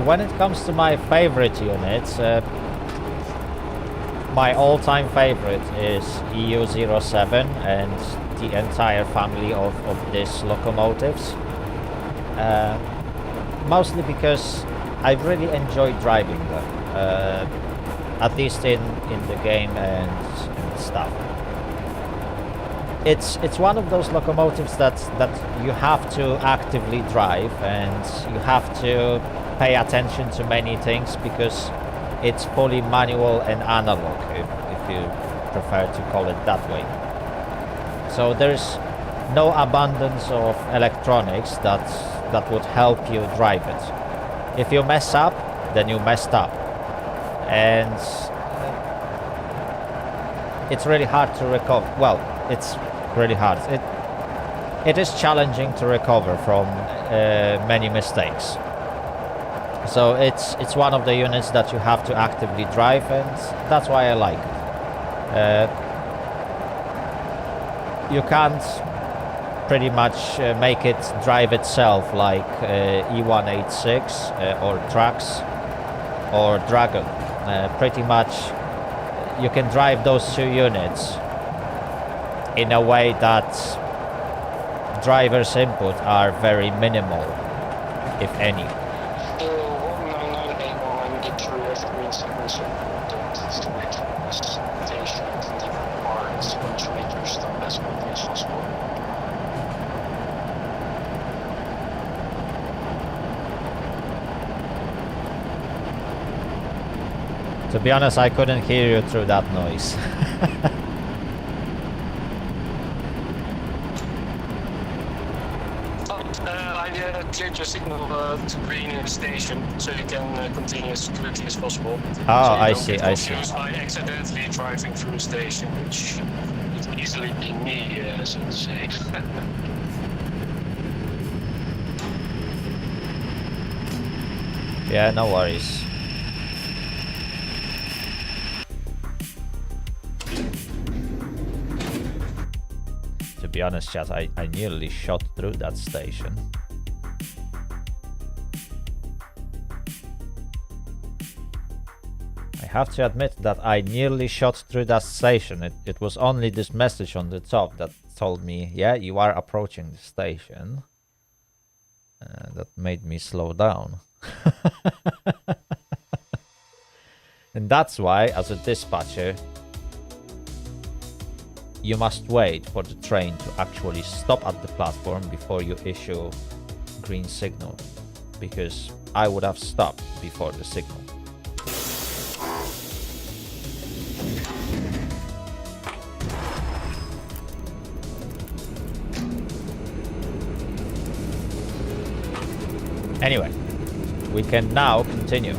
A: When it comes to my favorite units, my all-time favorite is EU07 and the entire family of these locomotives. Mostly because I really enjoy driving them, at least in the game and stuff. It's one of those locomotives that you have to actively drive, and you have to pay attention to many things because it's fully manual and analog, if you prefer to call it that way. So there's no abundance of electronics that would help you drive it. If you mess up, then you messed up, and it's really hard to recover. Well, it's really hard. It is challenging to recover from many mistakes. So it's one of the units that you have to actively drive, and that's why I like it. You can't pretty much make it drive itself like E186 or Trax or Dragon. Pretty much you can drive those two units in a way that driver's input are very minimal, if any. To be honest, I couldn't hear you through that noise.
G: I cleared your signal to green in the station, so you can continue as quickly as possible.
A: Oh,
G: so
A: I see, I see.
G: By accidentally driving through the station, which could easily be me, so to say.
A: Yeah, no worries. To be honest, chat, I nearly shot through that station. I have to admit that I nearly shot through that station. It was only this message on the top that told me, yeah, you are approaching the station. That made me slow down. And that's why, as a dispatcher, you must wait for the train to actually stop at the platform before you issue green signal, because I would have stopped before the signal. Anyway, we can now continue.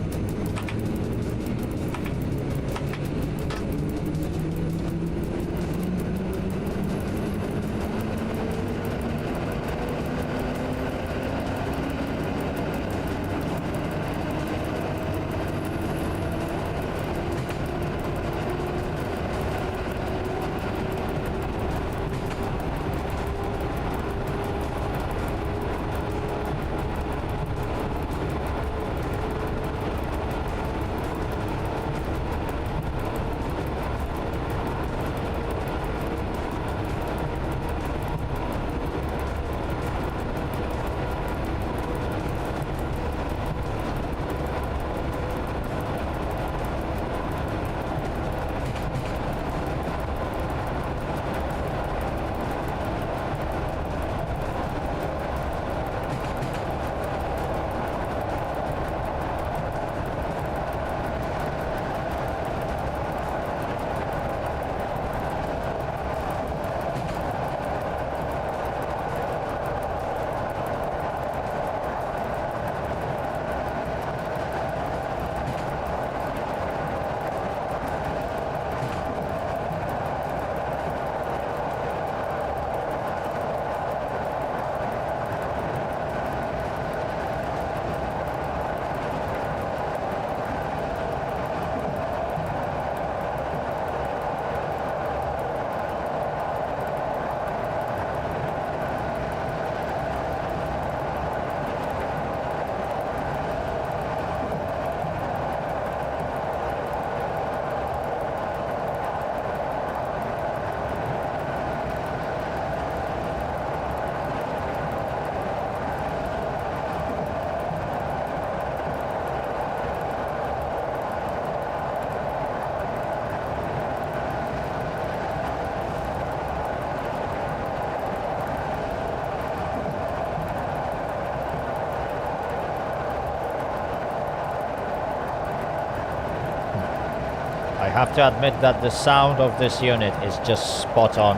A: I have to admit that the sound of this unit is just spot on.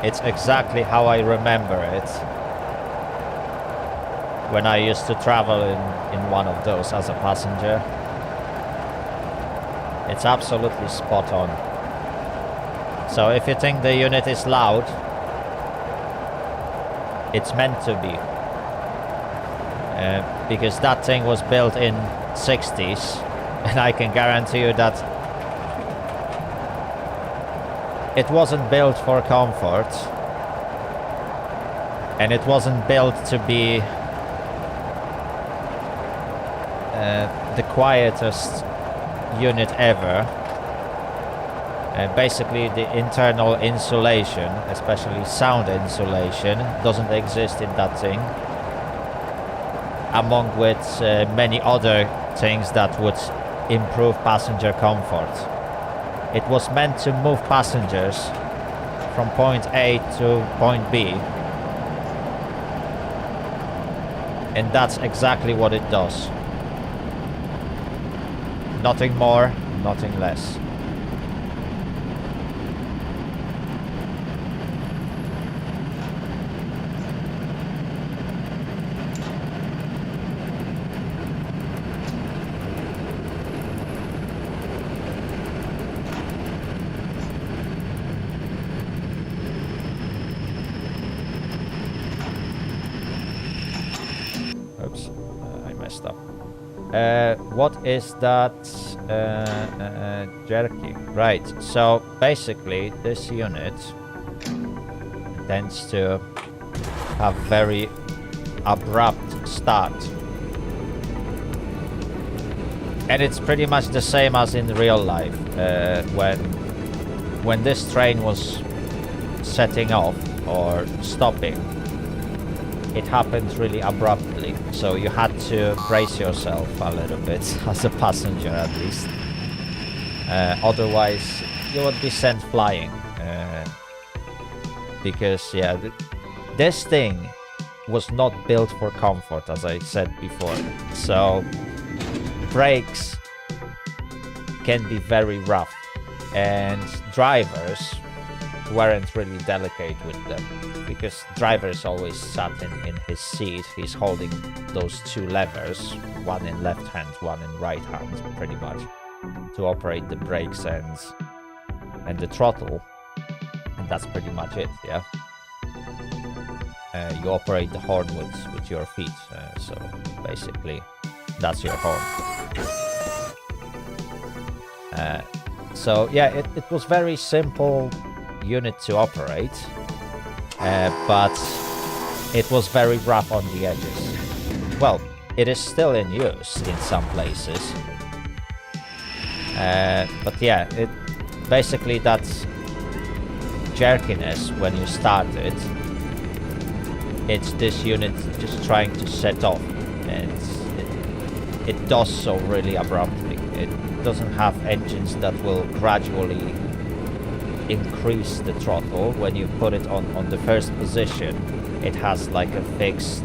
A: It's exactly how I remember it when I used to travel in one of those as a passenger. It's absolutely spot on. So if you think the unit is loud, it's meant to be. Because that thing was built in 60s, and I can guarantee you that it wasn't built for comfort, and it wasn't built to be the quietest unit ever. Basically, the internal insulation, especially sound insulation, doesn't exist in that thing, among with many other things that would improve passenger comfort. It was meant to move passengers from point A to point B, and that's exactly what it does. Nothing more, nothing less. Oops, I messed up. What is that jerky? Right, so basically this unit tends to have very abrupt start. And it's pretty much the same as in real life. When this train was setting off or stopping, it happened really abruptly, so you had to brace yourself a little bit, as a passenger at least. Otherwise, you would be sent flying. Because, yeah, this thing was not built for comfort, as I said before. So, brakes can be very rough, and drivers weren't really delicate with them, because drivers always sat in his seat. He's holding those two levers, one in left hand, one in right hand, pretty much, to operate the brakes and the throttle, and that's pretty much it. Yeah, you operate the horn with your feet, so basically that's your horn. So yeah, it was very simple unit to operate, but it was very rough on the edges. Well, it is still in use in some places, but yeah, it basically, that's jerkiness when you start it. It's this unit just trying to set off, and it does so really abruptly. It doesn't have engines that will gradually increase the throttle. When you put it on the first position, it has like a fixed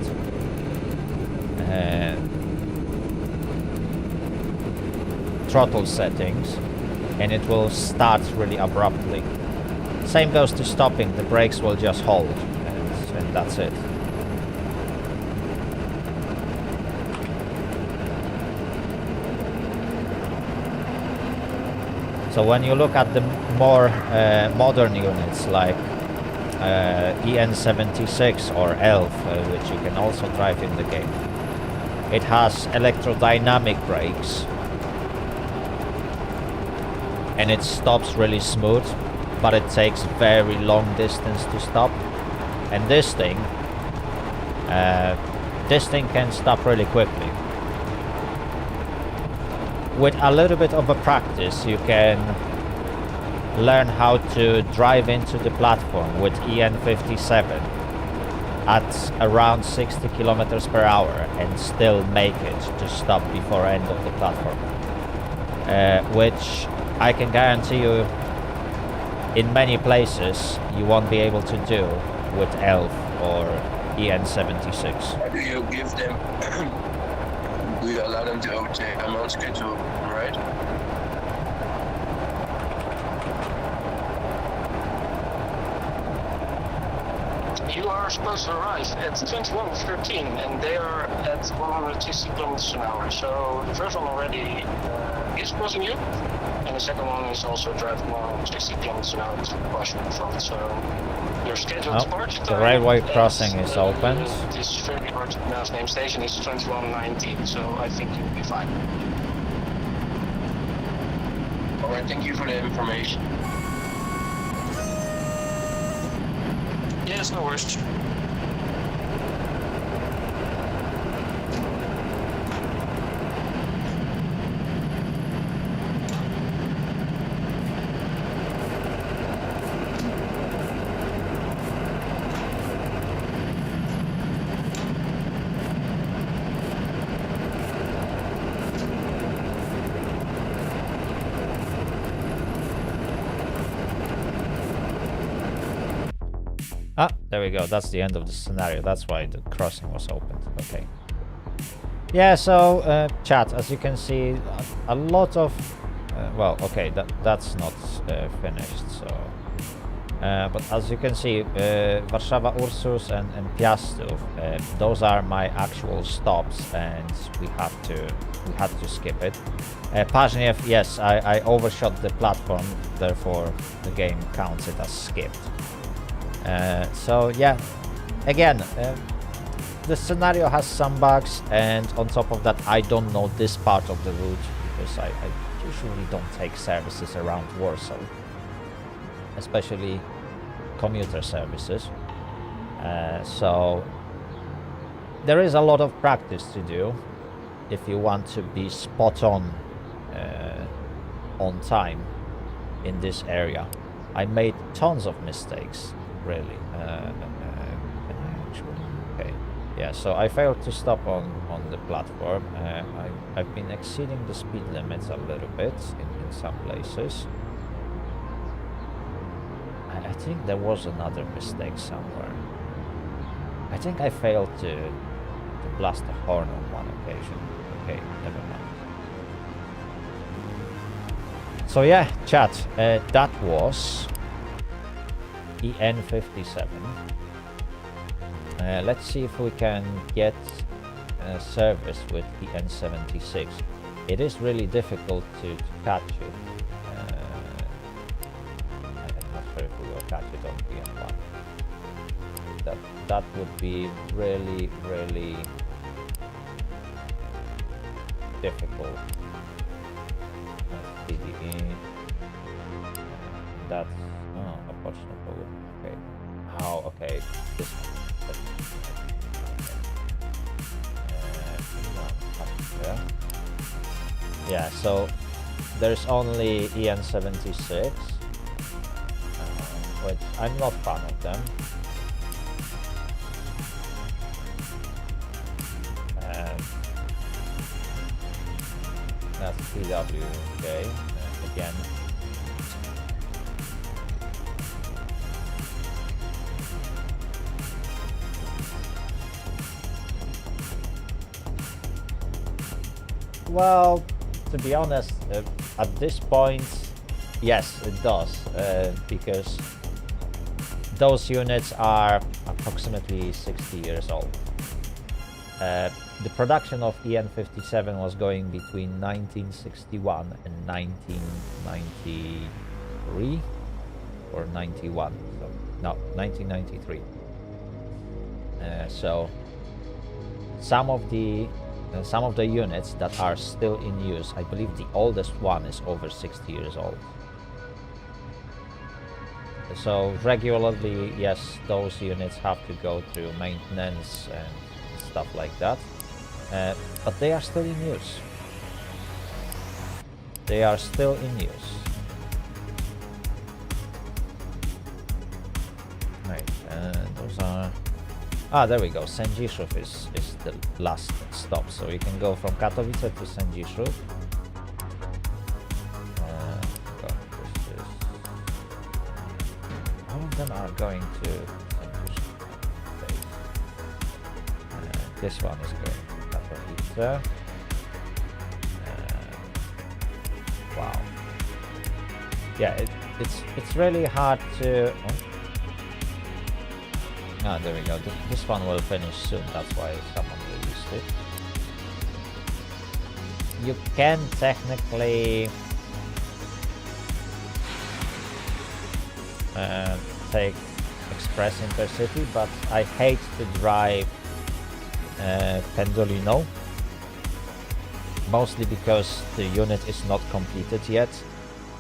A: throttle settings, and it will start really abruptly. Same goes to stopping. The brakes will just hold, and that's it. So when you look at the more modern units like EN76 or ELF, which you can also drive in the game, it has electrodynamic brakes, and it stops really smooth, but it takes very long distance to stop. And this thing can stop really quickly. With a little bit of a practice, you can learn how to drive into the platform with EN57 at around 60 kilometers per hour and still make it to stop before end of the platform, which I can guarantee you in many places you won't be able to do with ELF or EN76.
F: Do you give them do you allow them to overtake? I'm on schedule, right?
G: You are supposed to arrive at 21:13 and they are at 160 kilometers an hour. So the first one already is crossing you, and the second one is also driving 160 kilometers an hour to cross you in front. So your scheduled departure
A: the
G: time
A: railway crossing is opened.
G: This very hard to pronounce name station is 21:19, so I think you'll be fine.
F: Alright, thank you for the information.
G: Yes, no worries.
A: Ah, there we go. That's the end of the scenario. That's why the crossing was opened. Okay. Yeah, so chat, as you can see, a lot of well, okay, that's not finished. So, but as you can see, Warszawa Ursus and Piastów, those are my actual stops, and we had to skip it. Pazhniew, yes, I overshot the platform, therefore the game counts it as skipped. So yeah, again, the scenario has some bugs, and on top of that, I don't know this part of the route because I usually don't take services around Warsaw, especially commuter services. So there is a lot of practice to do if you want to be spot on time in this area. I made tons of mistakes. Really, okay, yeah. So I failed to stop on the platform. I've been exceeding the speed limits a little bit in some places. I think there was another mistake somewhere. I think I failed to blast a horn on one occasion. Okay, never mind. So yeah, chat. That was EN57. Let's see if we can get service with EN76. It is really difficult to catch it. I'm not sure if we will catch it on EN1. That would be really difficult. PDE. That's unfortunately. Okay. Oh, okay. This one. Yeah, so there's only EN76, which I'm not fan of them. That's PW, okay, again. Well, to be honest, at this point, yes, it does, because those units are approximately 60 years old. The production of EN57 was going between 1961 and 1993 or 91. So no, 1993. So some of the units that are still in use, I believe the oldest one is over 60 years old. So regularly, yes, those units have to go through maintenance and stuff like that. But they are still in use. They are still in use. Right, those are... Ah, there we go. Sędziszów is the last stop. So you can go from Katowice to Sędziszów. All of them are going to Sędziszów. This one is going to Katowice. Wow. Yeah, it's really hard to... Ah, there we go. This one will finish soon, that's why someone released it. You can technically take Express Intercity, but I hate to drive Pendolino, mostly because the unit is not completed yet.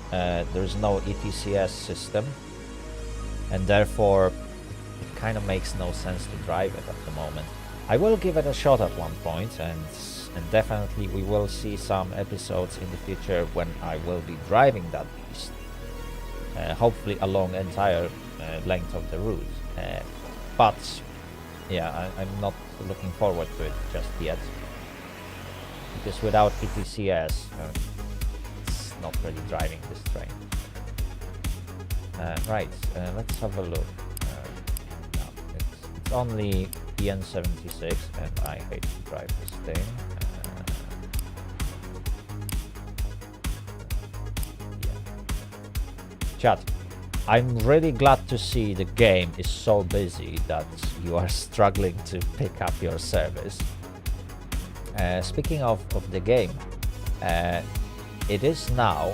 A: There's no ETCS system, and therefore it kind of makes no sense to drive it at the moment. I will give it a shot at one point, and definitely we will see some episodes in the future when I will be driving that beast, hopefully along entire length of the route. But yeah, I'm not looking forward to it just yet, because without ETCS it's not really driving this train. Right, let's have a look. No, it's only EN76 and I hate to drive this thing. Chat, I'm really glad to see the game is so busy that you are struggling to pick up your service. Speaking of the game, it is now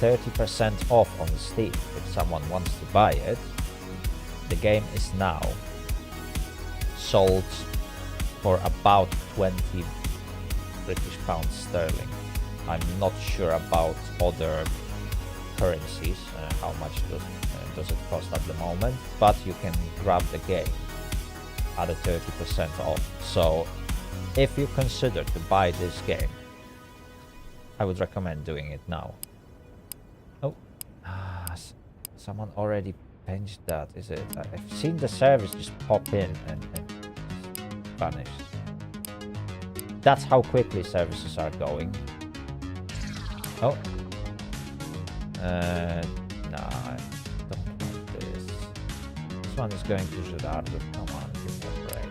A: 30% off on Steam if someone wants to buy it. The game is now sold for about 20 British pounds sterling. I'm not sure about other currencies, how much does it cost at the moment, but you can grab the game at a 30% off. So if you consider to buy this game, I would recommend doing it now. Oh, someone already pinged that, is it? I've seen the service just pop in and vanish. That's how quickly services are going. Oh. No, I don't want this. This one is going to Gerardo. Come on, give me a break.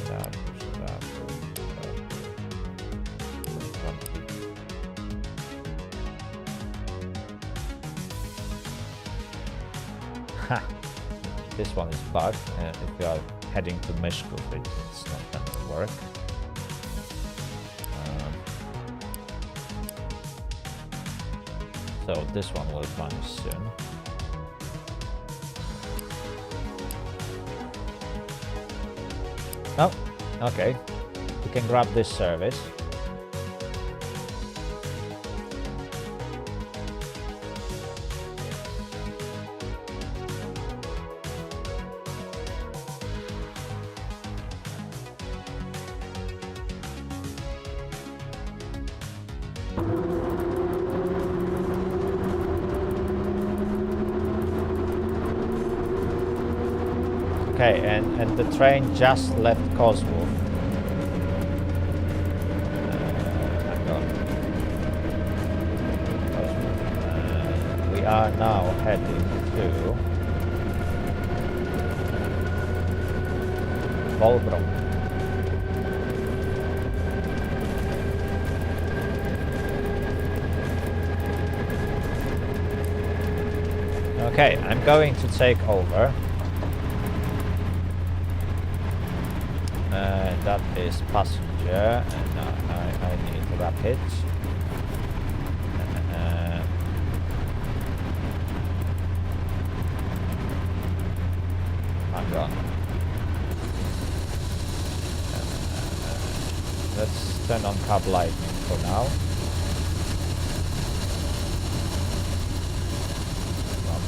A: Gerardo. Ha! This one is bugged. If you are heading to Mishkov, it's not going to work. So this one will vanish soon. Oh, okay. You can grab this service. Okay, and the train just left Cosworth. Hang on. We are now heading to Volbrom. Okay, I'm going to take over. That is passenger, and I need rapid. Hang on. Let's turn on cab lightning for now.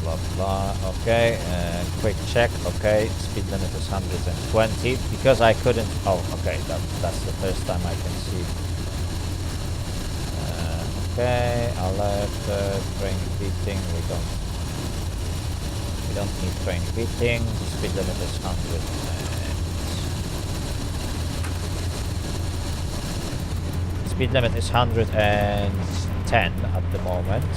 A: Blah blah. Okay, quick check. Okay, speed limit is 120 because I couldn't. Oh, okay, that's the first time I can see. Okay, alert, train beating. We don't need train beating. The speed limit is 100. Speed limit is 110 at the moment.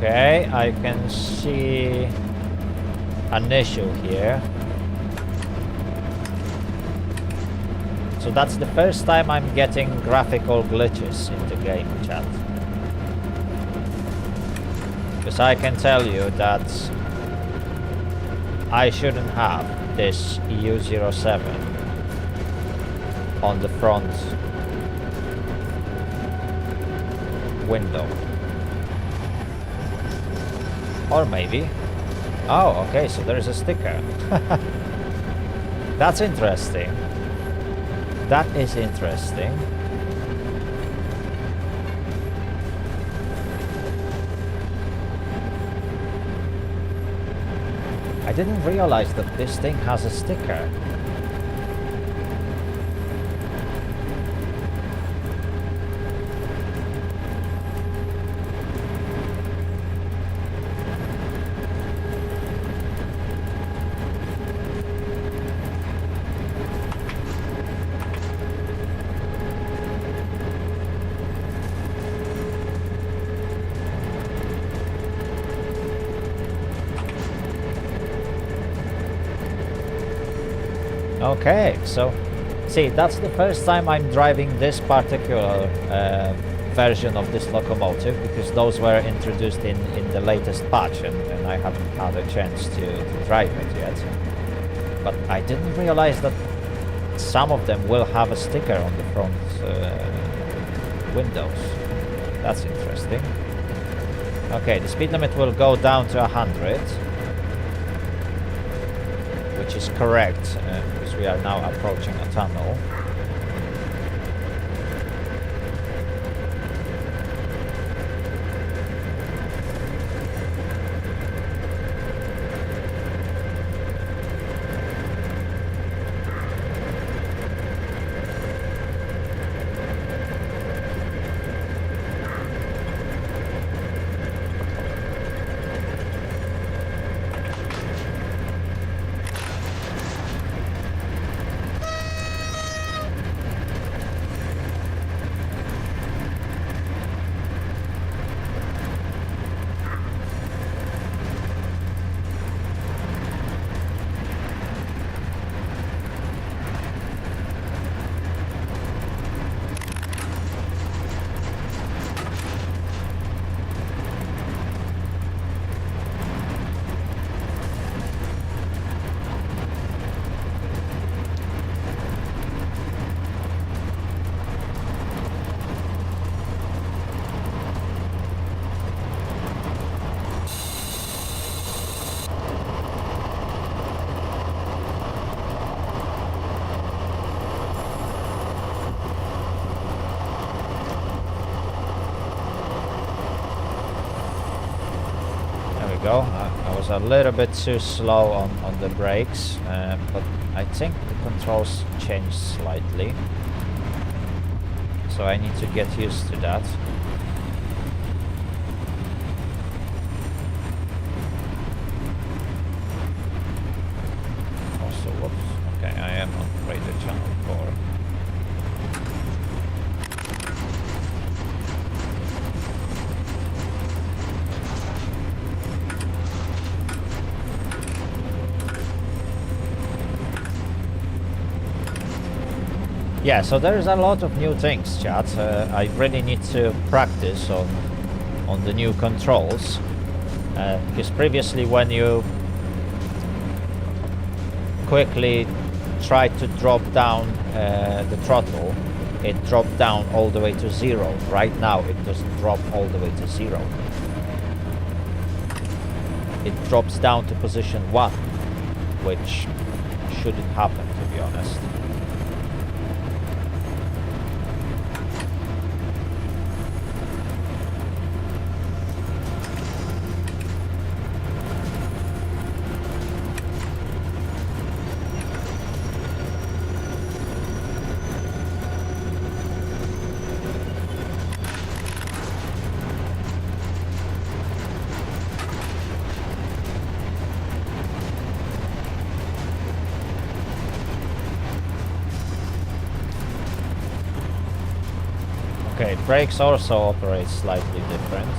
A: Okay, I can see an issue here. So that's the first time I'm getting graphical glitches in the game, chat. Because I can tell you that I shouldn't have this EU07 on the front window. Or maybe. Oh, okay, so there's a sticker. That's interesting. That is interesting. I didn't realize that this thing has a sticker. Okay, so see, that's the first time I'm driving this particular version of this locomotive, because those were introduced in the latest patch, and I haven't had a chance to drive it yet. But I didn't realize that some of them will have a sticker on the front windows. That's interesting. Okay, the speed limit will go down to 100. Which is correct, because we are now approaching a tunnel. Go. I was a little bit too slow on the brakes, but I think the controls changed slightly, so I need to get used to that. Also, whoops, okay, I am on radio channel 4. Yeah, so there's a lot of new things, chat. I really need to practice on the new controls, because previously when you quickly tried to drop down the throttle, it dropped down all the way to 0. Right now it doesn't drop all the way to 0. It drops down to position 1, which shouldn't happen, to be honest. Okay, brakes also operate slightly different.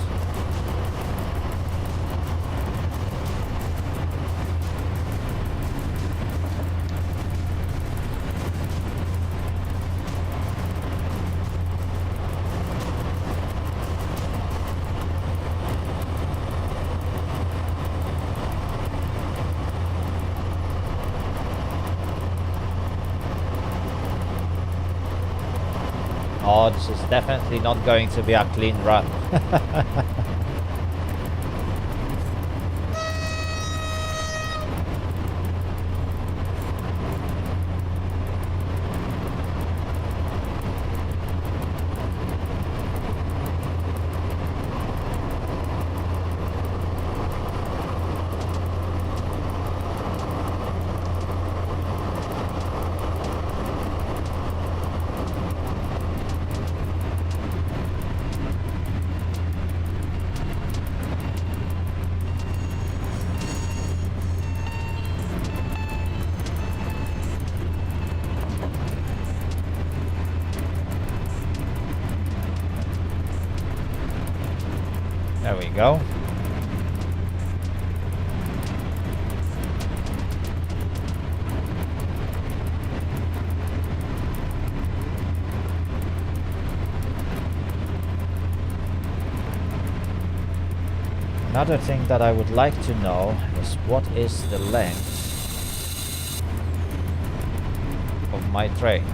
A: Oh, this is definitely not going to be a clean run. There we go. Another thing that I would like to know is what is the length of my train.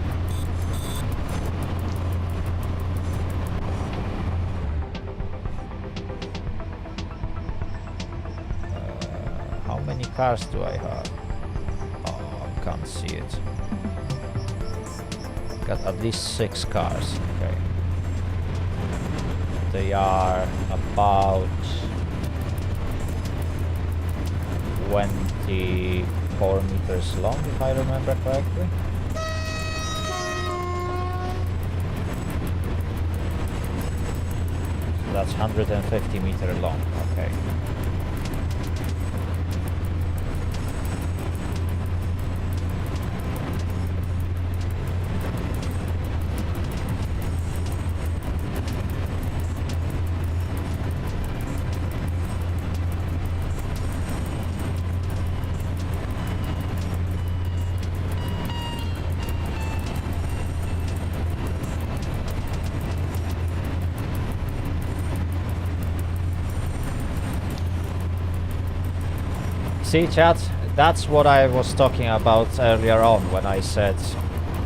A: How many cars do I have? Oh, I can't see it. Got at least 6 cars. Okay. They are about 24 meters long, if I remember correctly. So that's 150 meter long. Okay. See, chat, that's what I was talking about earlier on when I said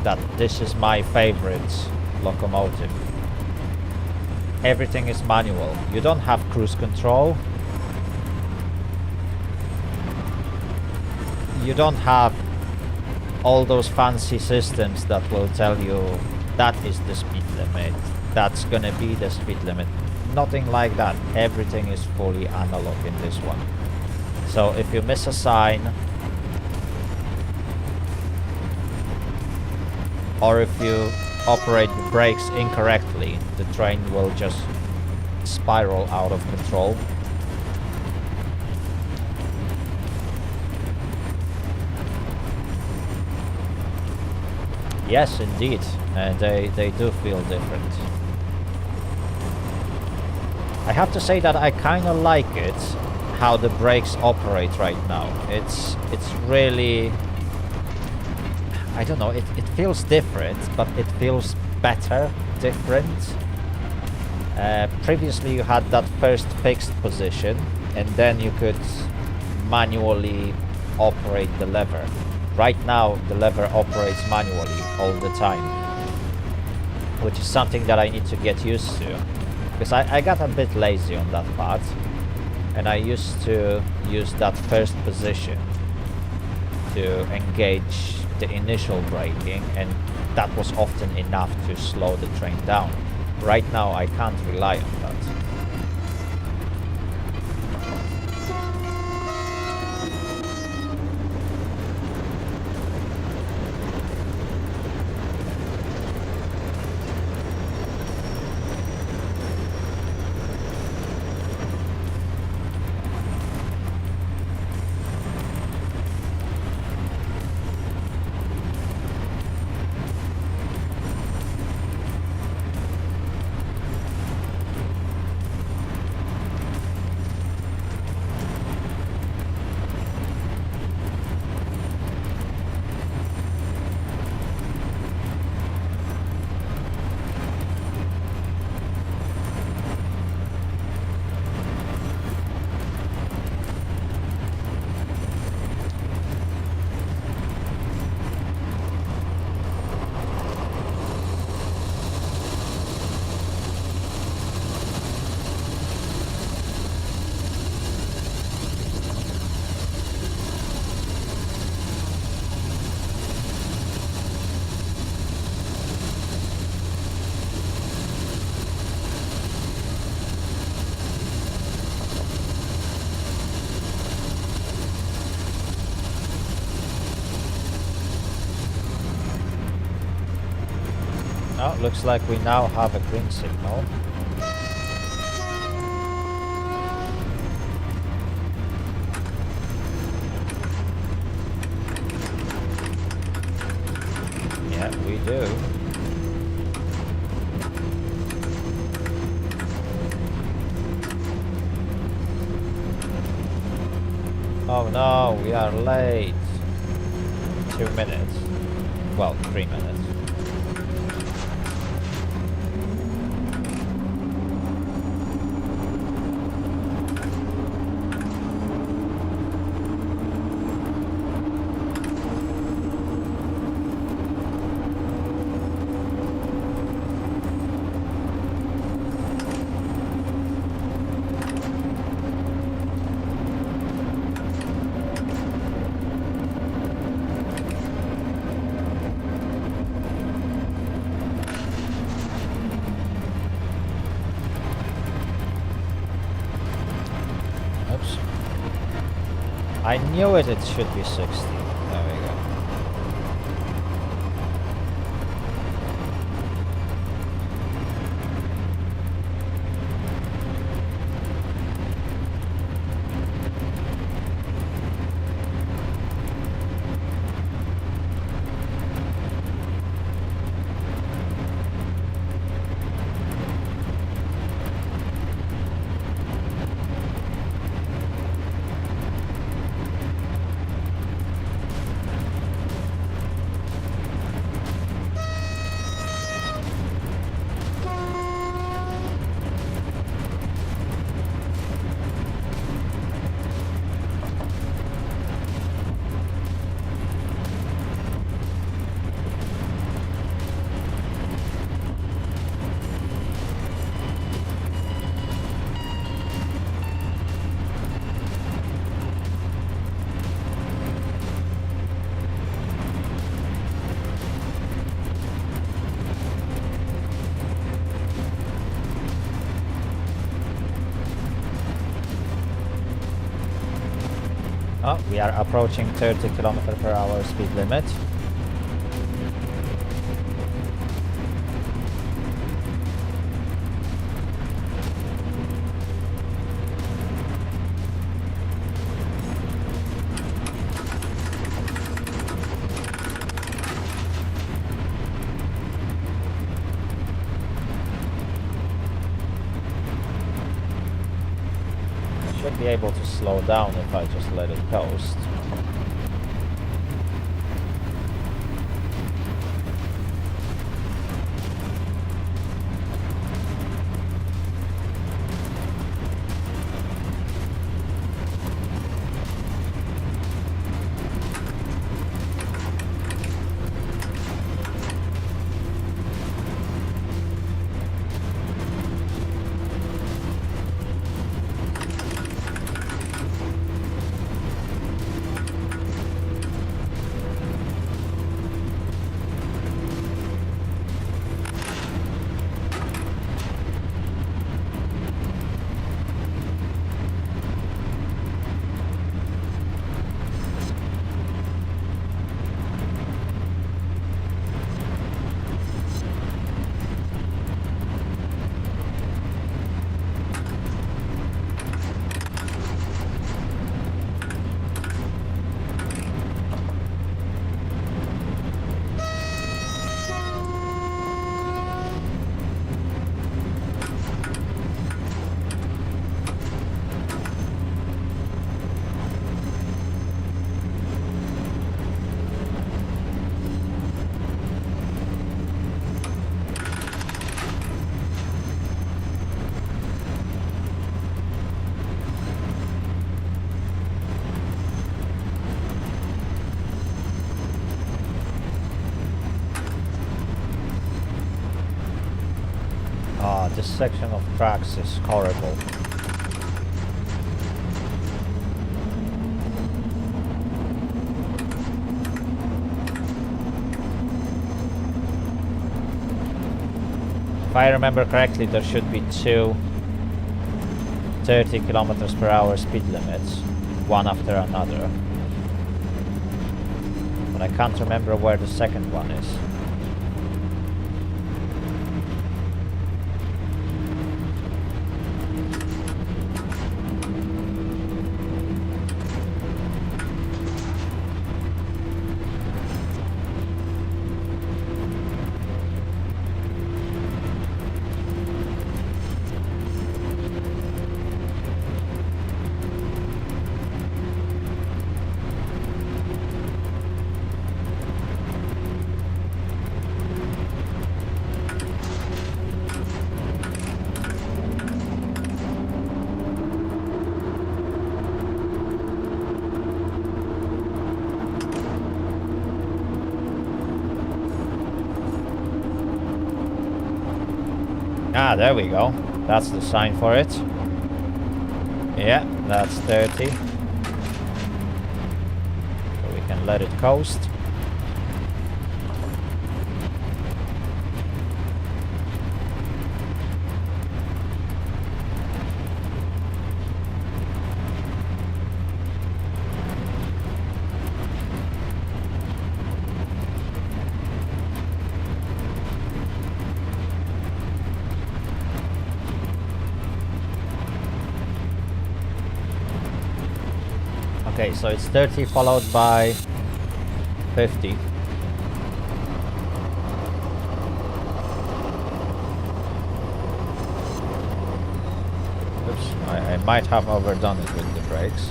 A: that this is my favorite locomotive. Everything is manual. You don't have cruise control. You don't have all those fancy systems that will tell you that is the speed limit, that's gonna be the speed limit. Nothing like that. Everything is fully analog in this one. So if you miss a sign, or if you operate the brakes incorrectly, the train will just spiral out of control. Yes, indeed, they do feel different. I have to say that I kind of like it, how the brakes operate right now. It's really, I don't know, it feels different, but it feels better, different. Previously you had that first fixed position, and then you could manually operate the lever. Right now the lever operates manually all the time, which is something that I need to get used to, because I got a bit lazy on that part. And I used to use that first position to engage the initial braking, and that was often enough to slow the train down. Right now I can't rely on that. Oh, looks like we now have a green signal. Yeah, we do. Oh no, we are late. 2 minutes. Well, 3 minutes. I knew it should be 60. There we go. Oh, we are approaching 30 km/h speed limit. Should be able to slow down if I just let it coast. This section of tracks is horrible. If I remember correctly, there should be two 30 km/h speed limits, one after another. But I can't remember where the second one is. Ah, there we go. That's the sign for it. Yeah, that's 30. So we can let it coast. Okay, so it's 30 followed by 50. Oops, I might have overdone it with the brakes.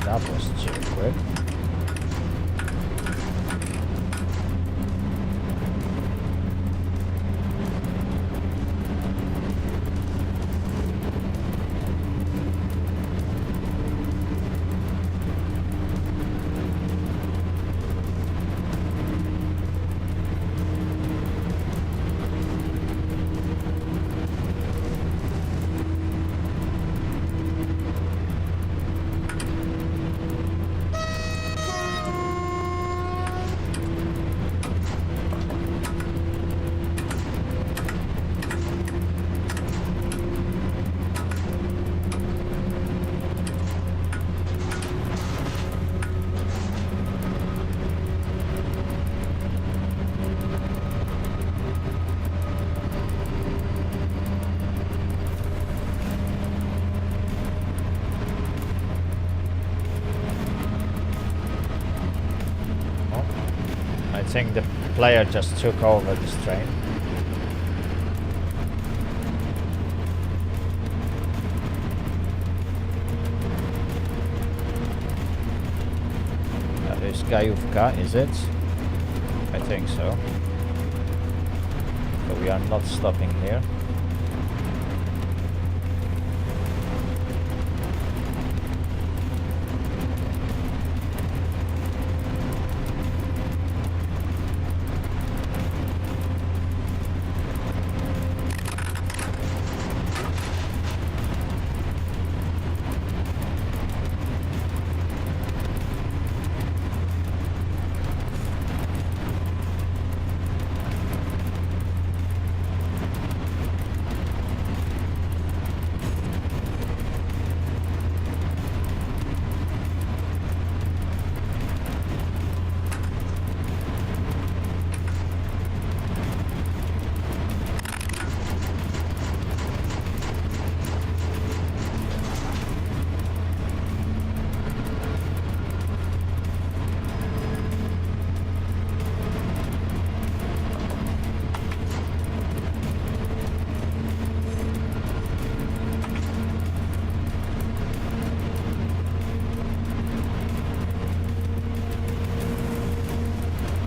A: That was too quick. I think the player just took over this train. That is Gajówka, is it? I think so. So we are not stopping here.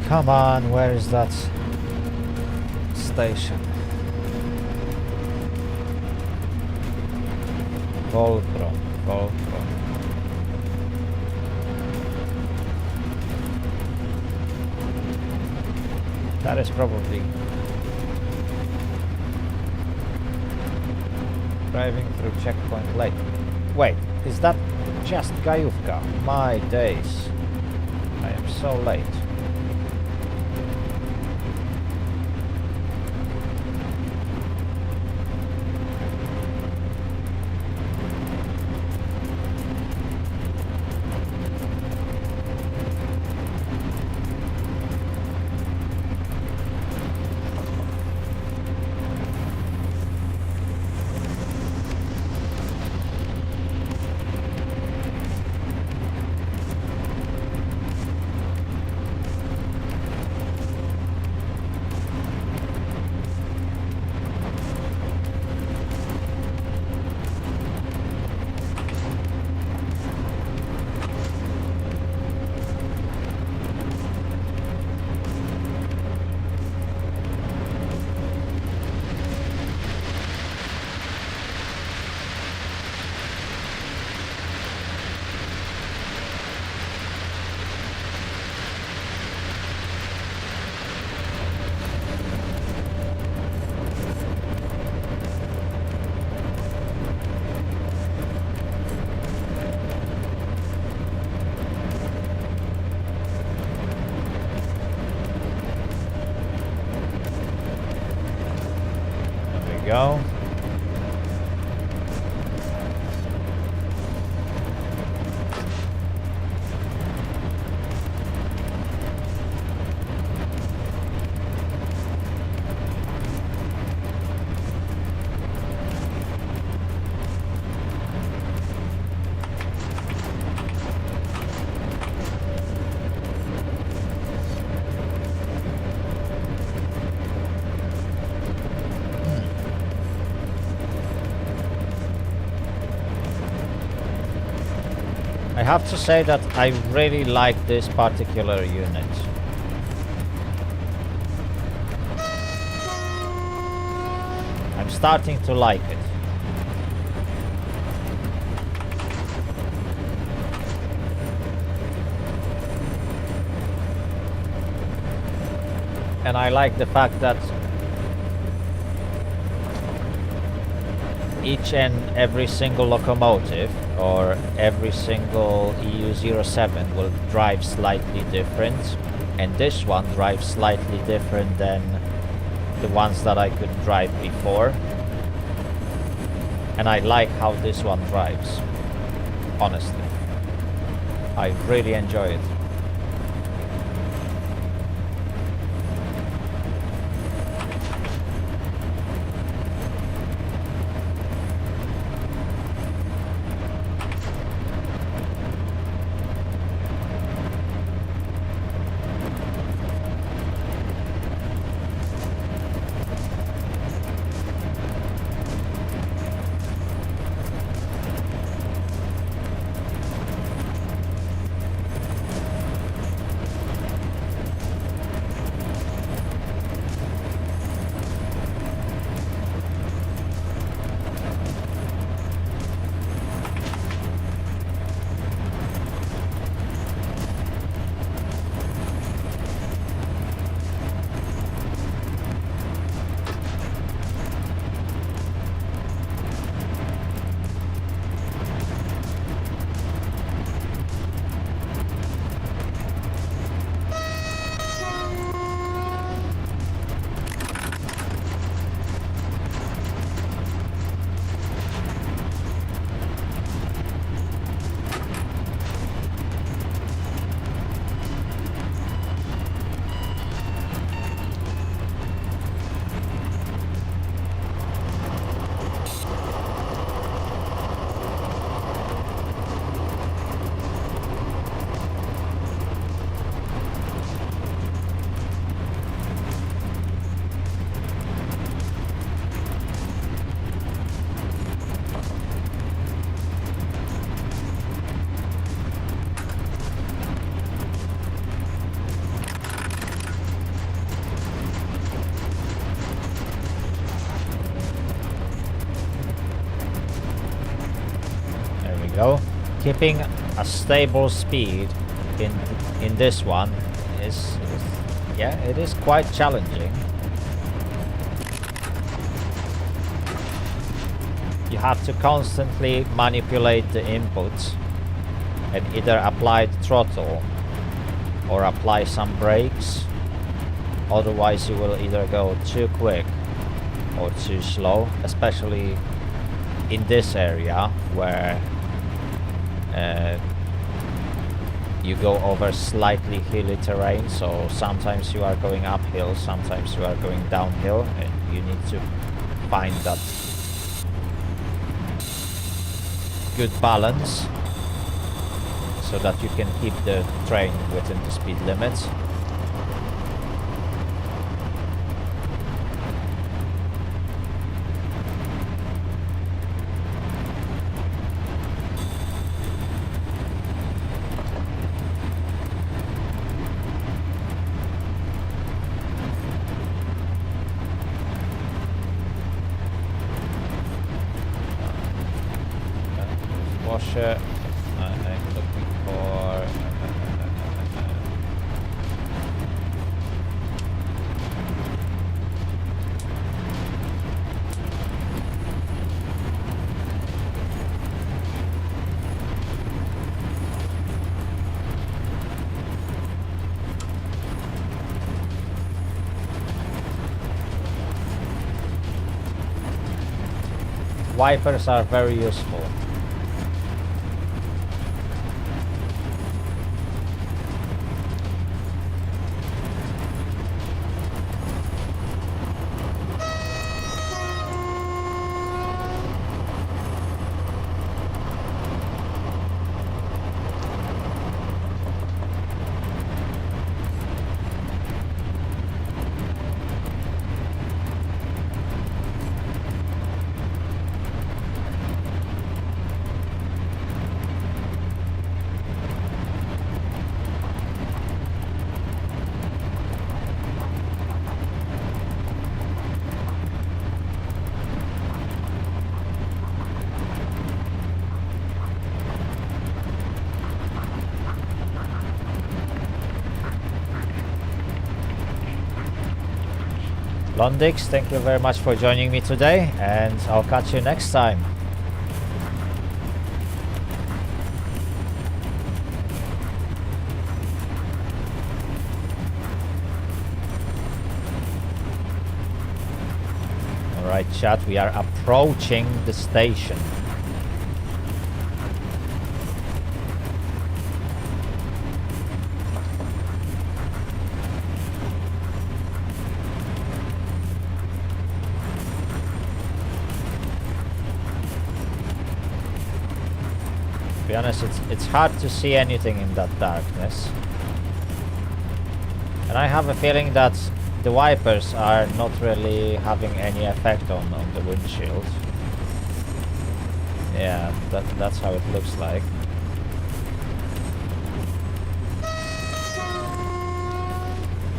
A: Come on, where is that station? Voltron. That is probably driving through Checkpoint Lake. Wait, is that just Gajówka? My days. I am so late. Go. I have to say that I really like this particular unit. I'm starting to like it. And I like the fact that each and every single locomotive or every single EU07 will drive slightly different, and this one drives slightly different than the ones that I could drive before, and I like how this one drives, honestly. I really enjoy it. keeping a stable speed in this one is yeah, it is quite challenging. You have to constantly manipulate the inputs and either apply the throttle or apply some brakes. Otherwise you will either go too quick or too slow, especially in this area where you go over slightly hilly terrain, so sometimes you are going uphill, sometimes you are going downhill, and you need to find that good balance so that you can keep the train within the speed limits. Washer. I'm looking for wipers are very useful. Londix, thank you very much for joining me today, and I'll catch you next time. Alright chat, we are approaching the station. To be honest, it's hard to see anything in that darkness. And I have a feeling that the wipers are not really having any effect on the windshield. Yeah, that's how it looks like.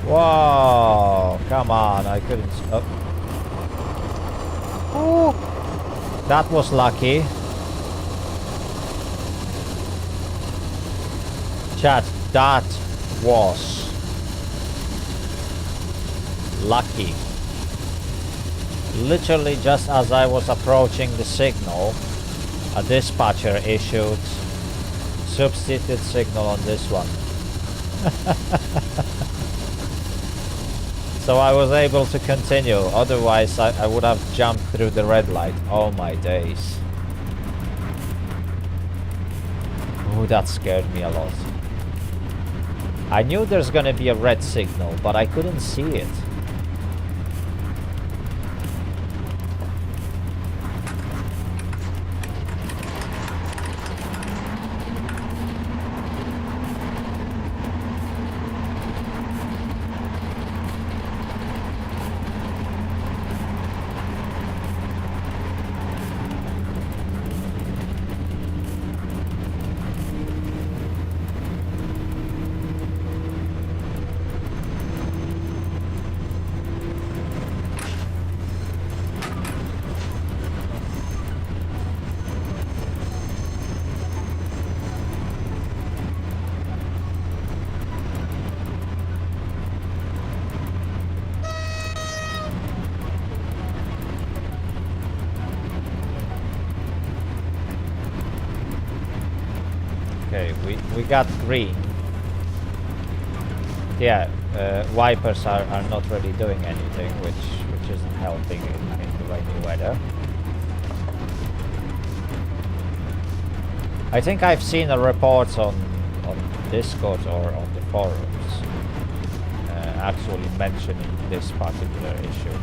A: Whoa, come on, I couldn't... Oh. That was lucky. Chat, that was lucky. Literally just as I was approaching the signal, a dispatcher issued substitute signal on this one. So I was able to continue, otherwise I would have jumped through the red light. Oh my days. Oh, that scared me a lot. I knew there's gonna be a red signal, but I couldn't see it. we got green. Yeah, wipers are not really doing anything, which isn't helping in the rainy weather. I think I've seen a report on Discord or on the forums actually mentioning this particular issue.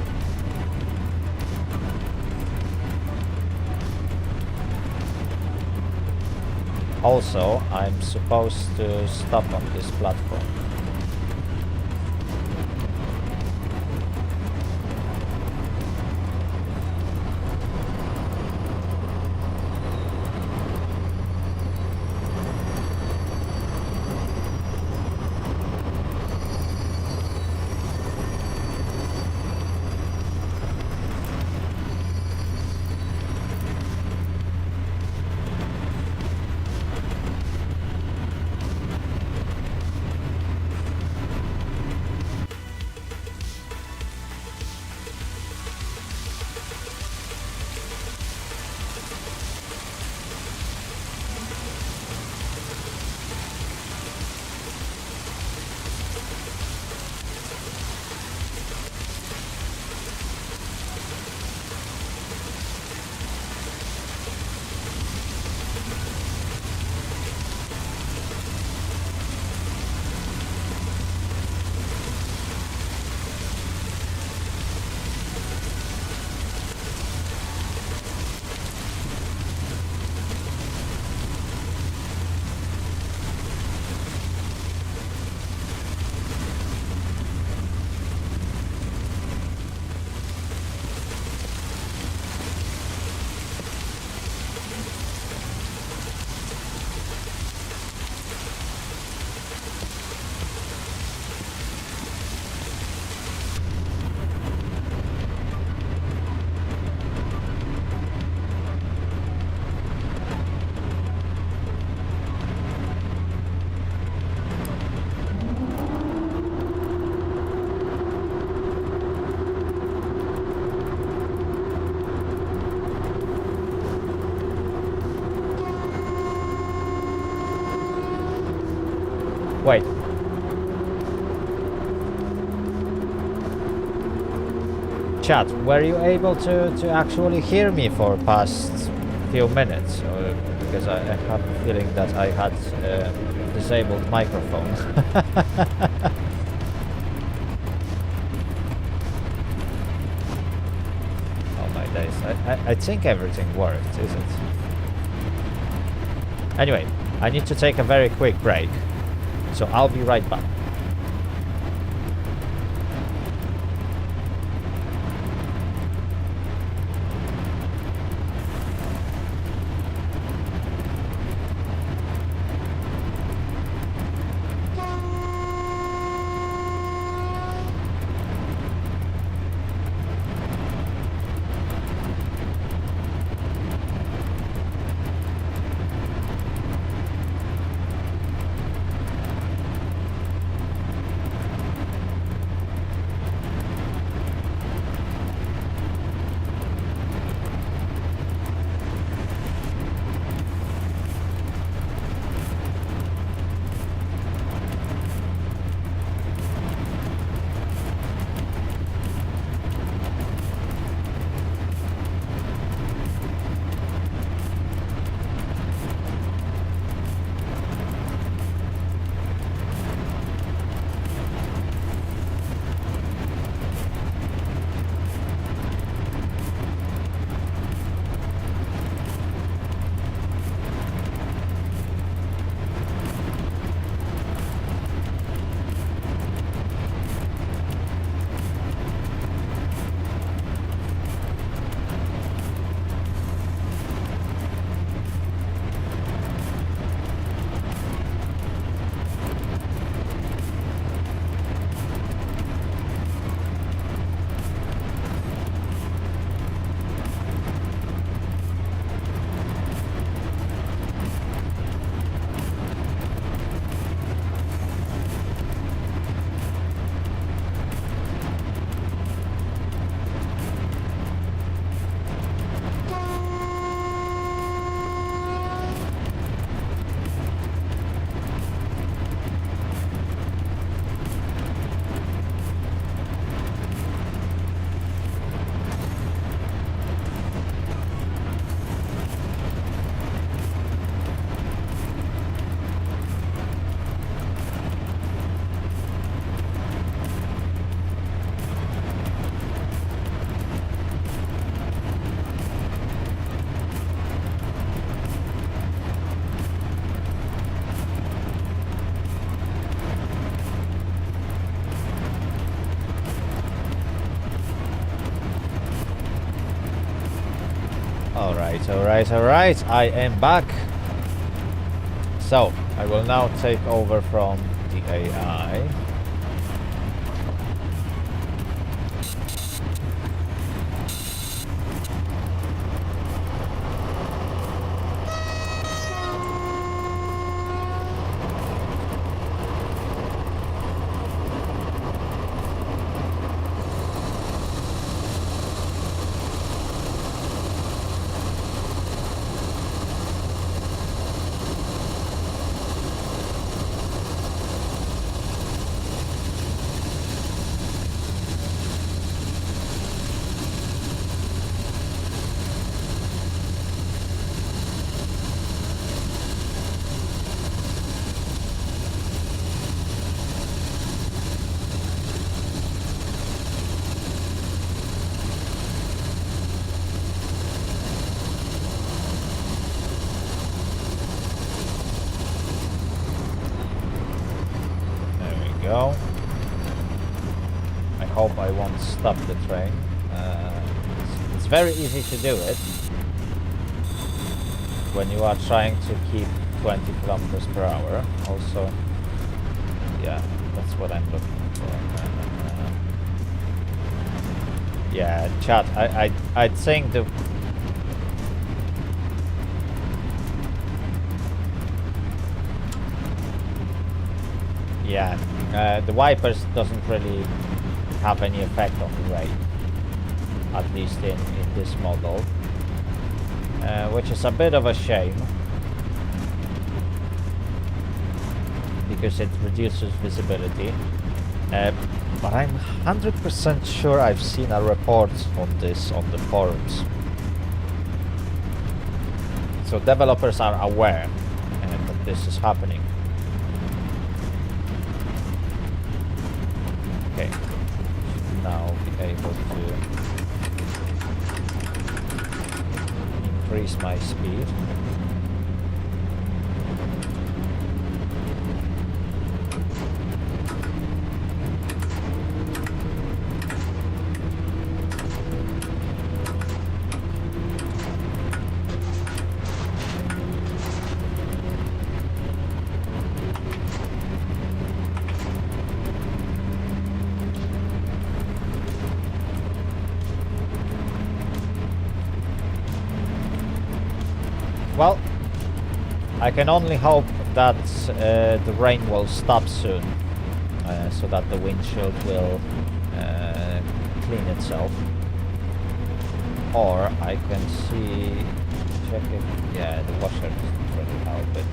A: Also, I'm supposed to stop on this platform. Wait. Chat, were you able to actually hear me for past few minutes? Or, because I have a feeling that I had disabled microphone. Oh my days. I think everything worked, is it? Anyway, I need to take a very quick break. So I'll be right back. Alright, I am back. So, I will now take over from the AI. Go. I hope I won't stop the train. It's very easy to do it when you are trying to keep 20 kilometers per hour. Also, yeah, that's what I'm looking for. Yeah, chat. I think the the wipers doesn't really have any effect on the rate, at least in this model, which is a bit of a shame because it reduces visibility. But I'm 100% sure I've seen a report on this on the forums, so developers are aware that this is happening. Okay, now be able to increase my speed. Well, I can only hope that the rain will stop soon, so that the windshield will clean itself. Or I can check if, yeah, the washer doesn't really help it.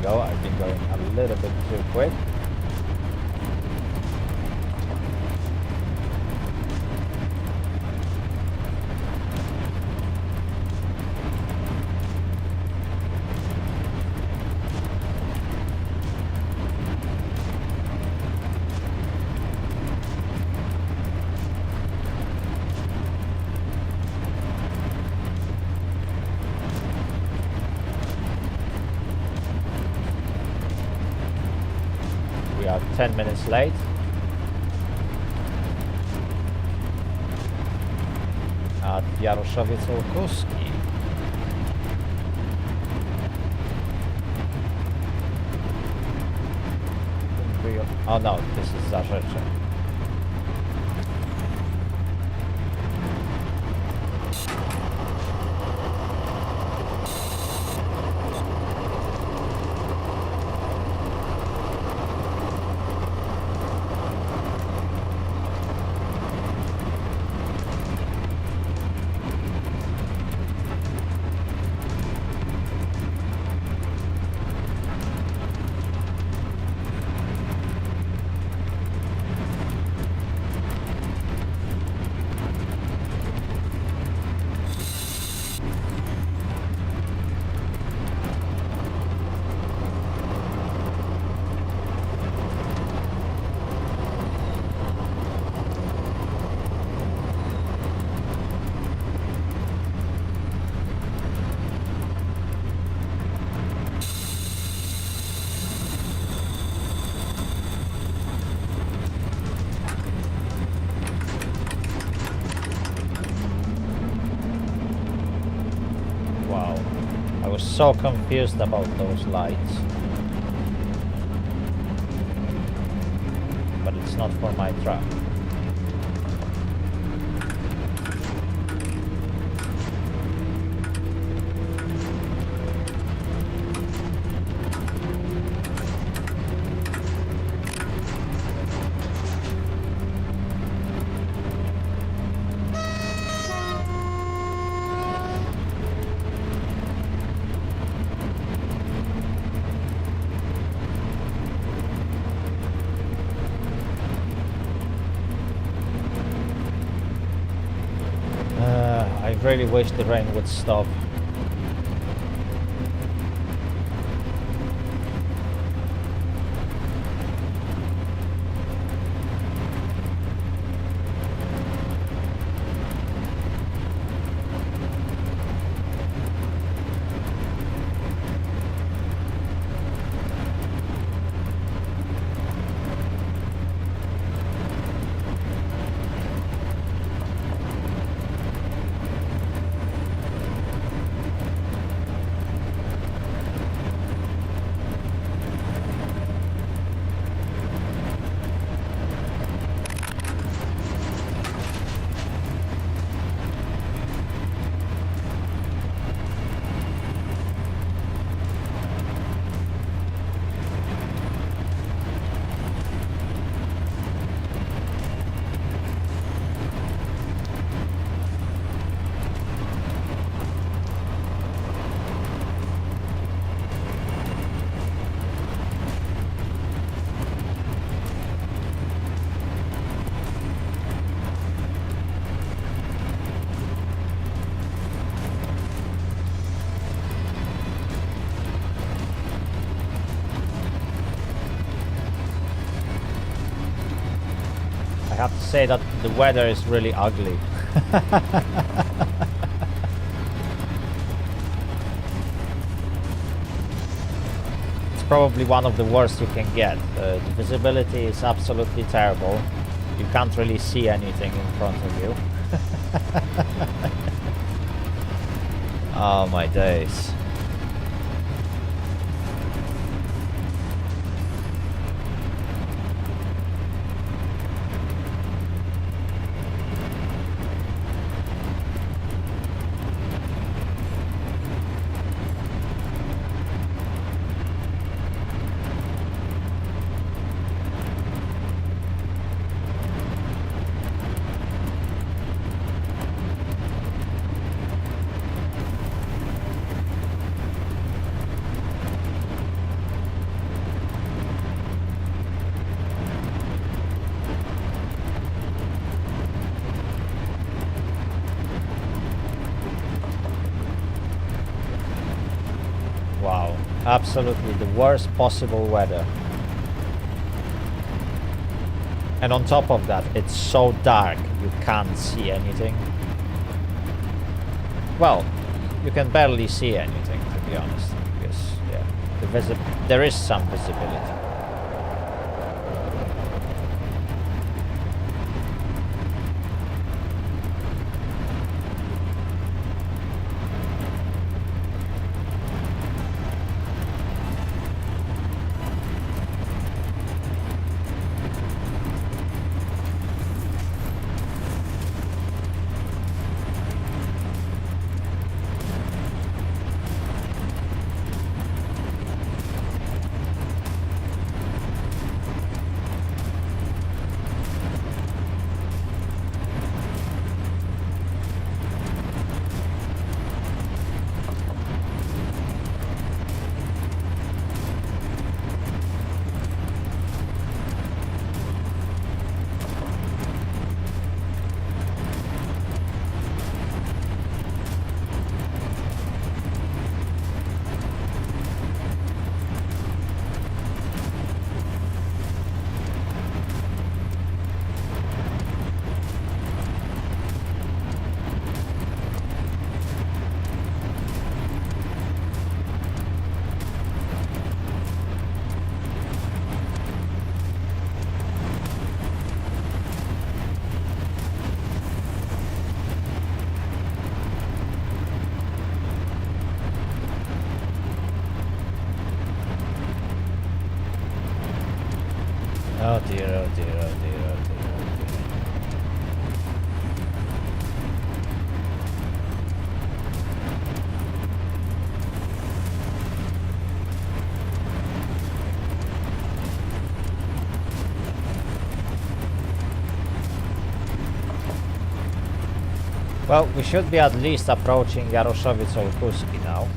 A: I've been going a little bit too quick. 10 minutes late. At Jaroszowiec Olkuski. Oh no, this is Zarzecze. I was so confused about those lights. But it's not for my truck. I really wish the rain would stop. I have to say that the weather is really ugly. It's probably one of the worst you can get. The visibility is absolutely terrible. You can't really see anything in front of you. Oh my days. Wow, absolutely the worst possible weather. And on top of that, it's so dark, you can't see anything. Well, you can barely see anything, to be honest, because yeah, there is some visibility. Well, we should be at least approaching Jaroszowiec-Olkuski now.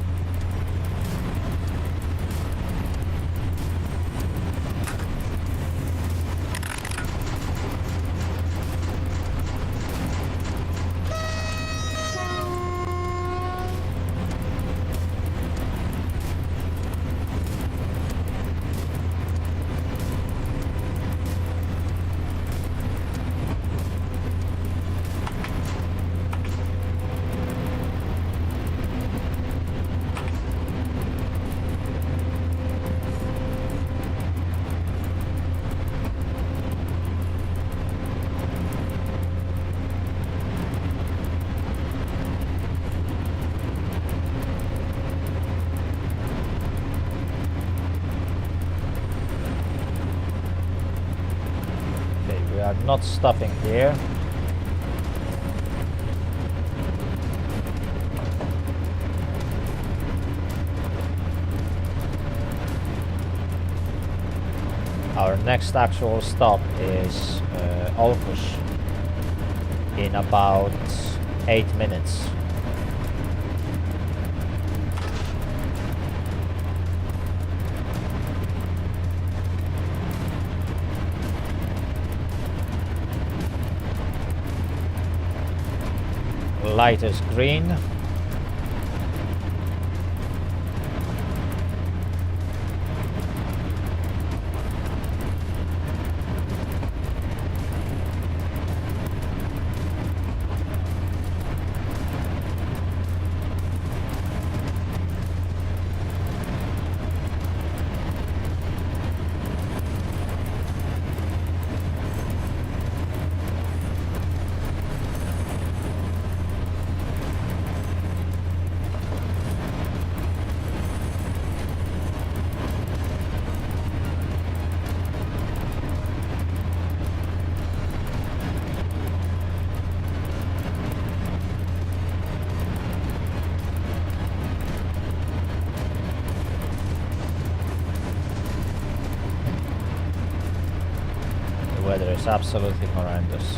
A: We are not stopping here. Our next actual stop is Olkusz in about 8 minutes. Light is green. The weather is absolutely horrendous.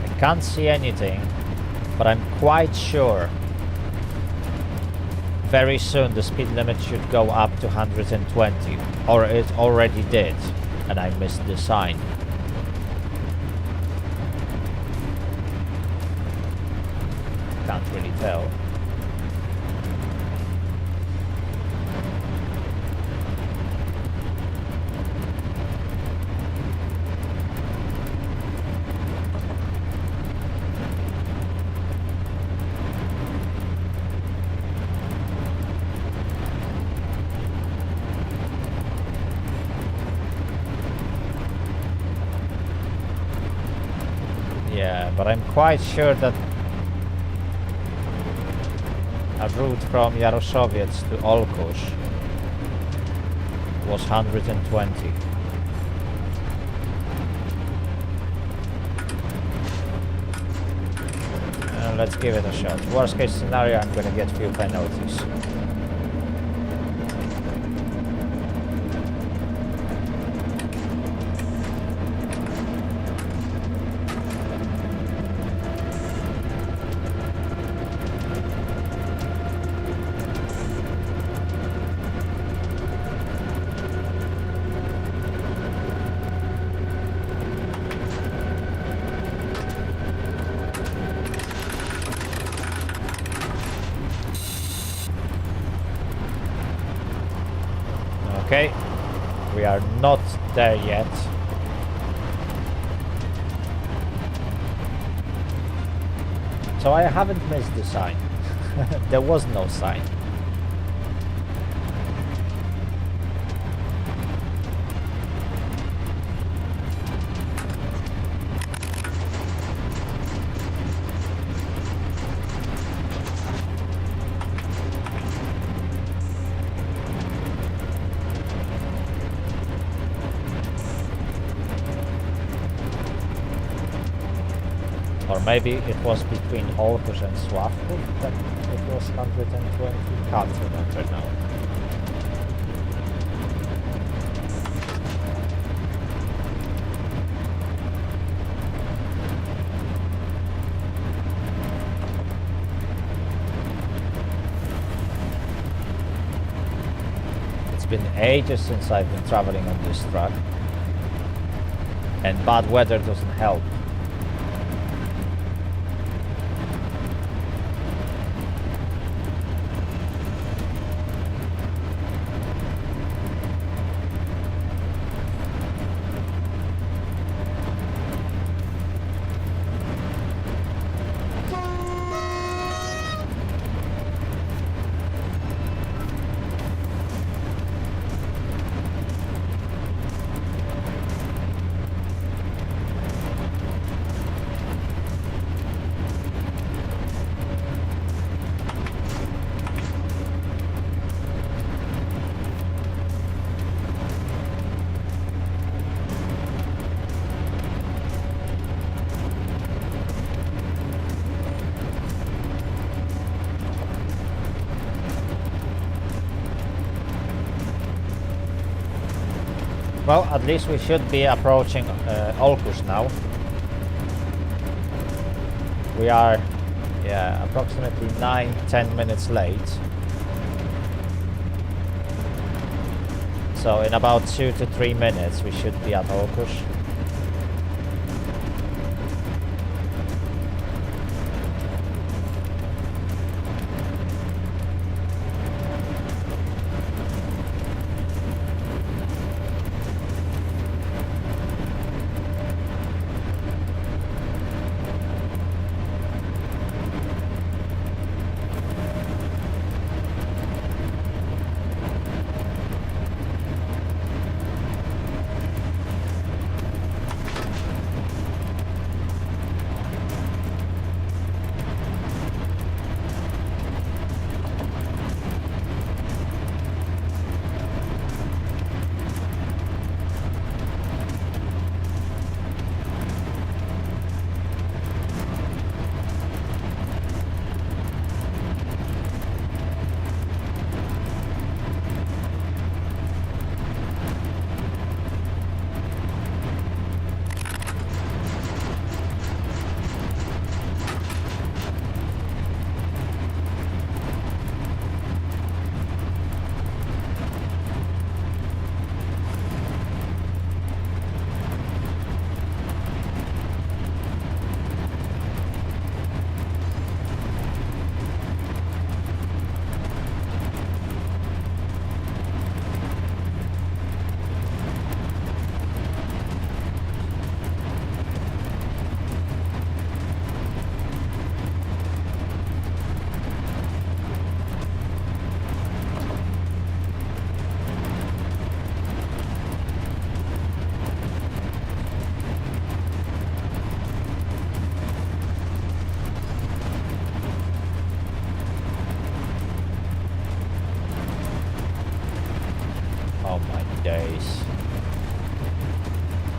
A: I can't see anything, but I'm quite sure very soon the speed limit should go up to 120, or it already did, and I missed the sign. Can't really tell. Yeah, but I'm quite sure that a route from Jaroszowiec to Olkusz was 120. Let's give it a shot. Worst case scenario, I'm gonna get few penalties. Okay, we are not there yet. So I haven't missed the sign. There was no sign. Or maybe it was between Olkusz and Sławków that it was 120. Can't remember now. been ages since I've been traveling on this track, and bad weather doesn't help. Well, at least we should be approaching Olkusz now. We are, yeah, approximately 9-10 minutes late. So in about 2 to 3 minutes we should be at Olkusz.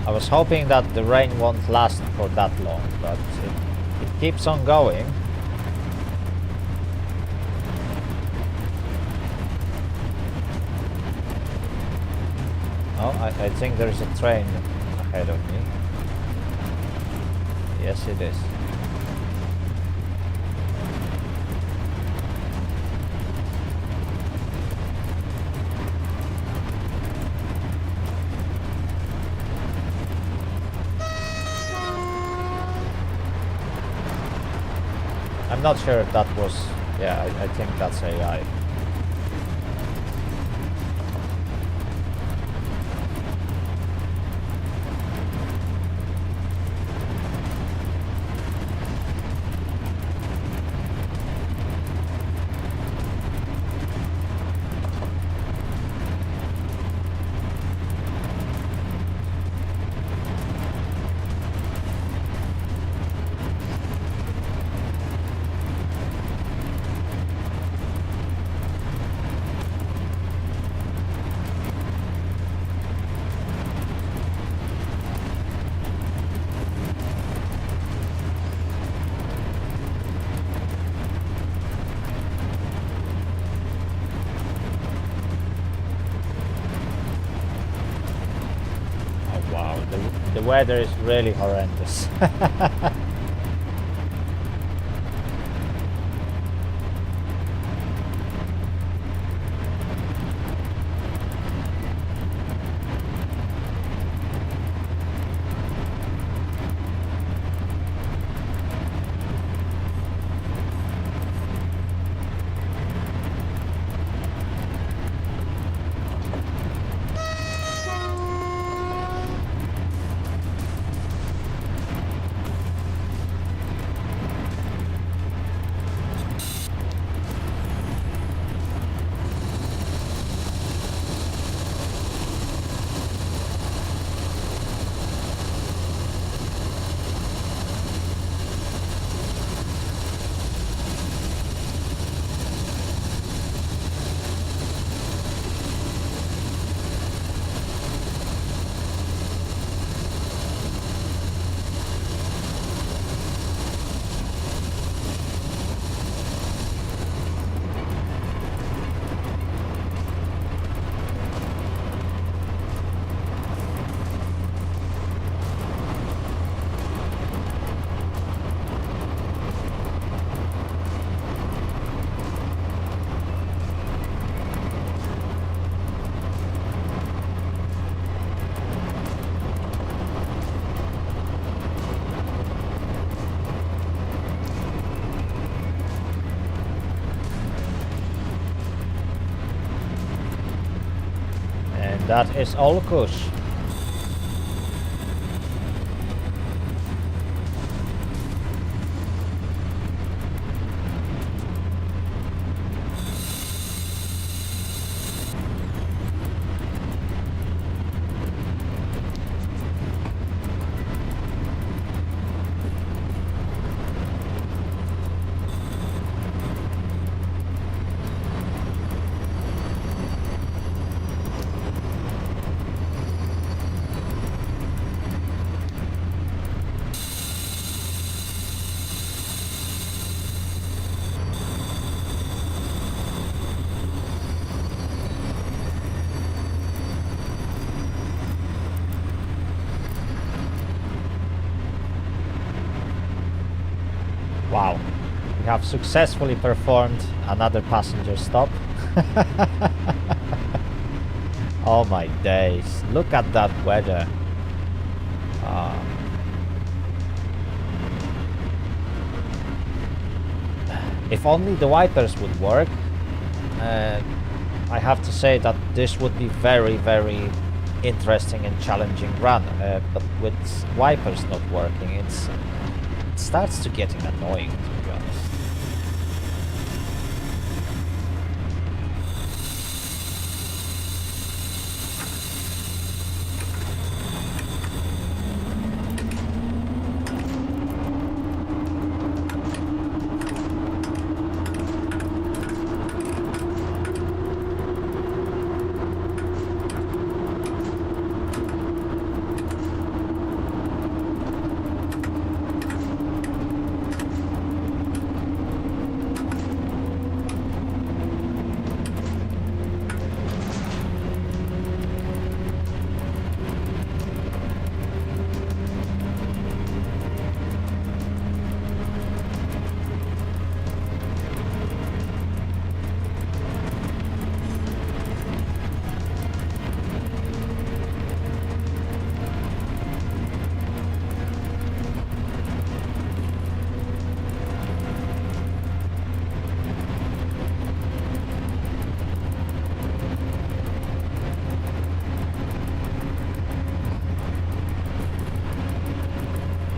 A: I was hoping that the rain won't last for that long, but it keeps on going. Oh, I think there's a train ahead of me. Yes, it is. I'm not sure if that was... yeah, I think that's AI. The weather is really horrendous. That is all kush. Wow, we have successfully performed another passenger stop. Oh my days, look at that weather. If only the wipers would work. I have to say that this would be very, very interesting and challenging run, but with wipers not working, it starts to getting annoying, to be honest.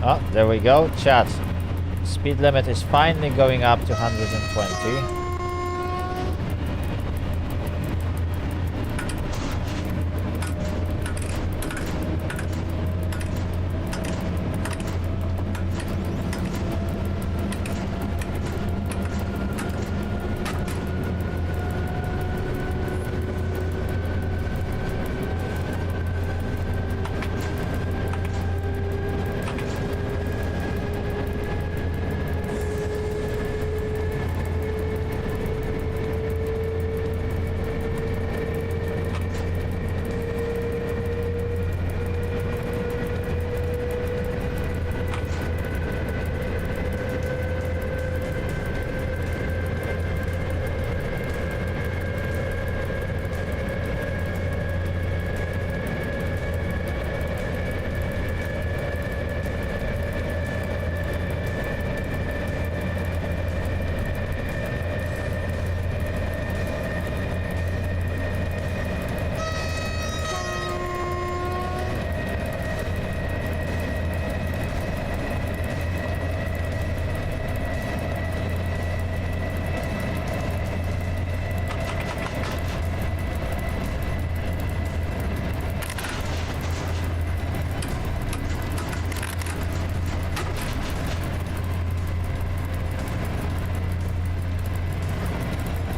A: Oh, there we go, chat. Speed limit is finally going up to 120.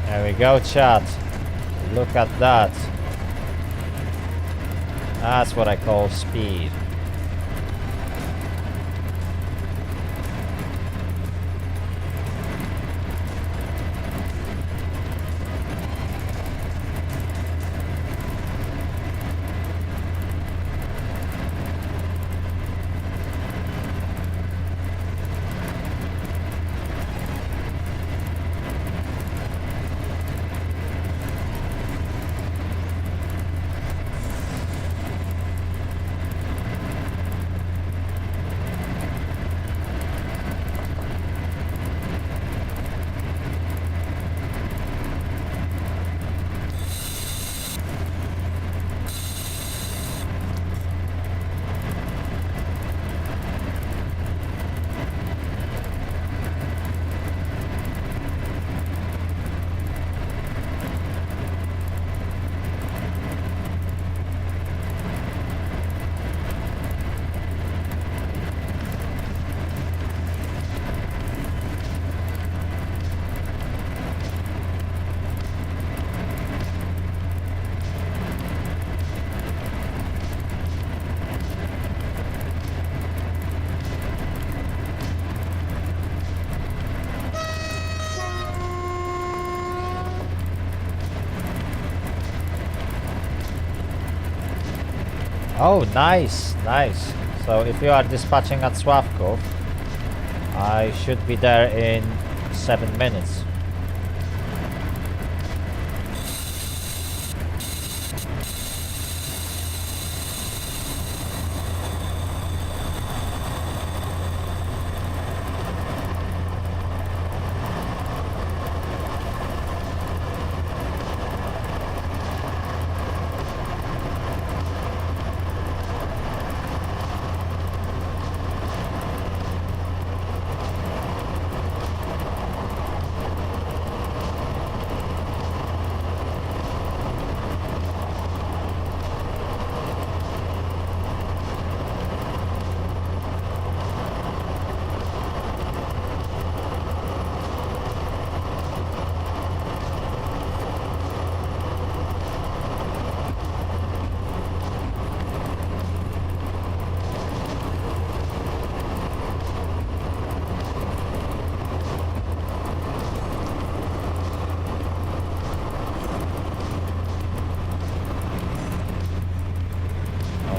A: There we go, chat. Look at that. That's what I call speed. Oh, nice, nice. So if you are dispatching at Sławków, I should be there in 7 minutes.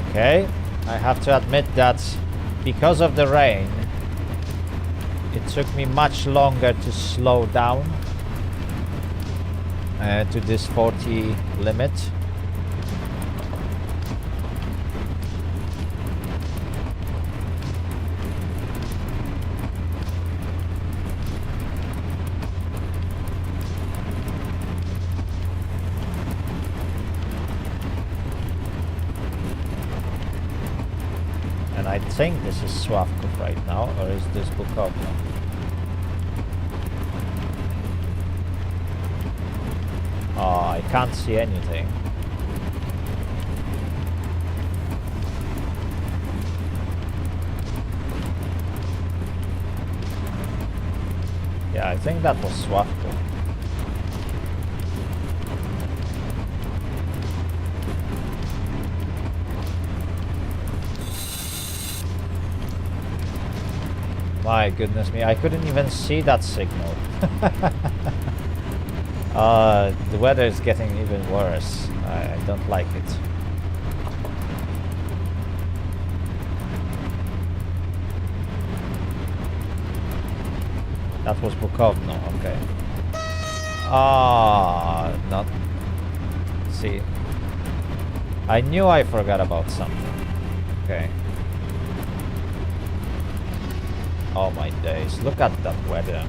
A: Okay, I have to admit that because of the rain, it took me much longer to slow down to this 40 limit. I think this is Sławków right now, or is this Bukowno? Oh, I can't see anything. Yeah, I think that was Sławków. My goodness me, I couldn't even see that signal. The weather is getting even worse. I don't like it. That was Bukowno, okay. Not... See. I knew I forgot about something. Okay. Oh my days, look at that weather.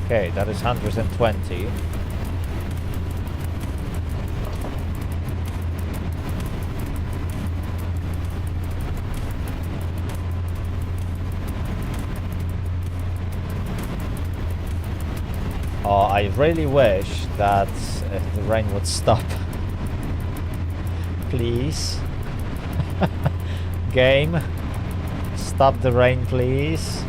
A: Okay, that is 120. Oh, I really wish that the rain would stop. Please. Game. Stop the rain, please.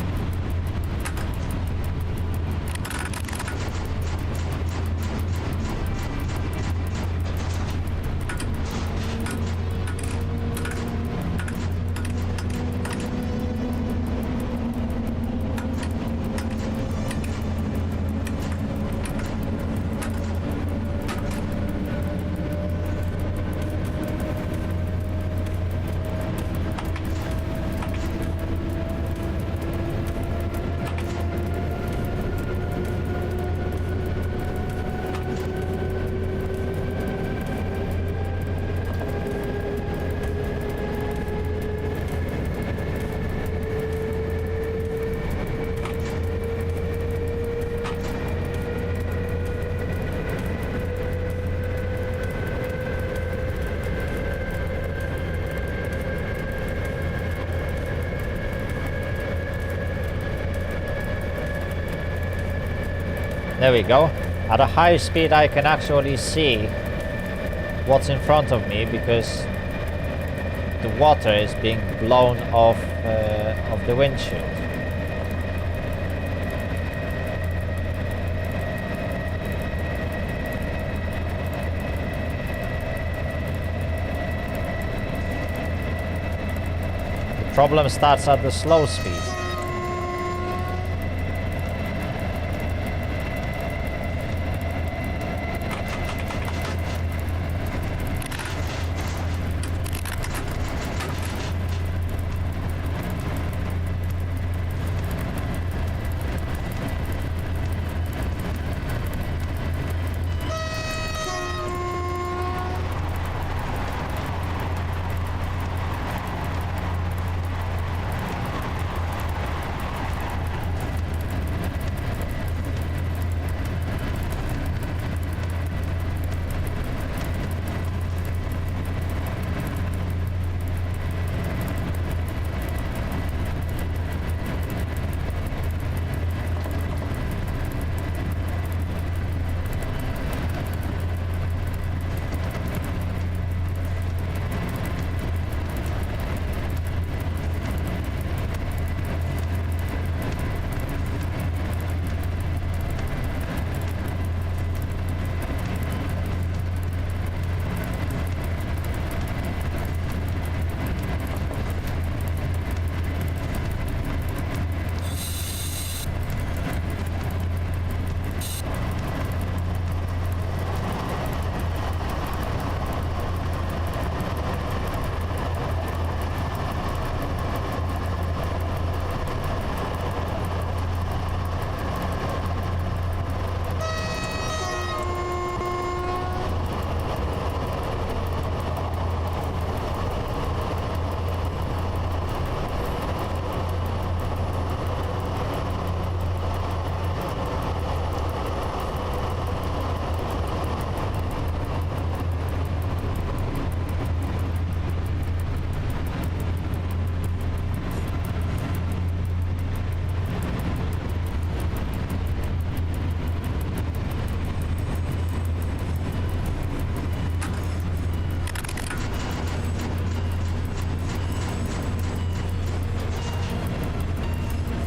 A: There we go. At a high speed I can actually see what's in front of me because the water is being blown off of the windshield. The problem starts at the slow speed.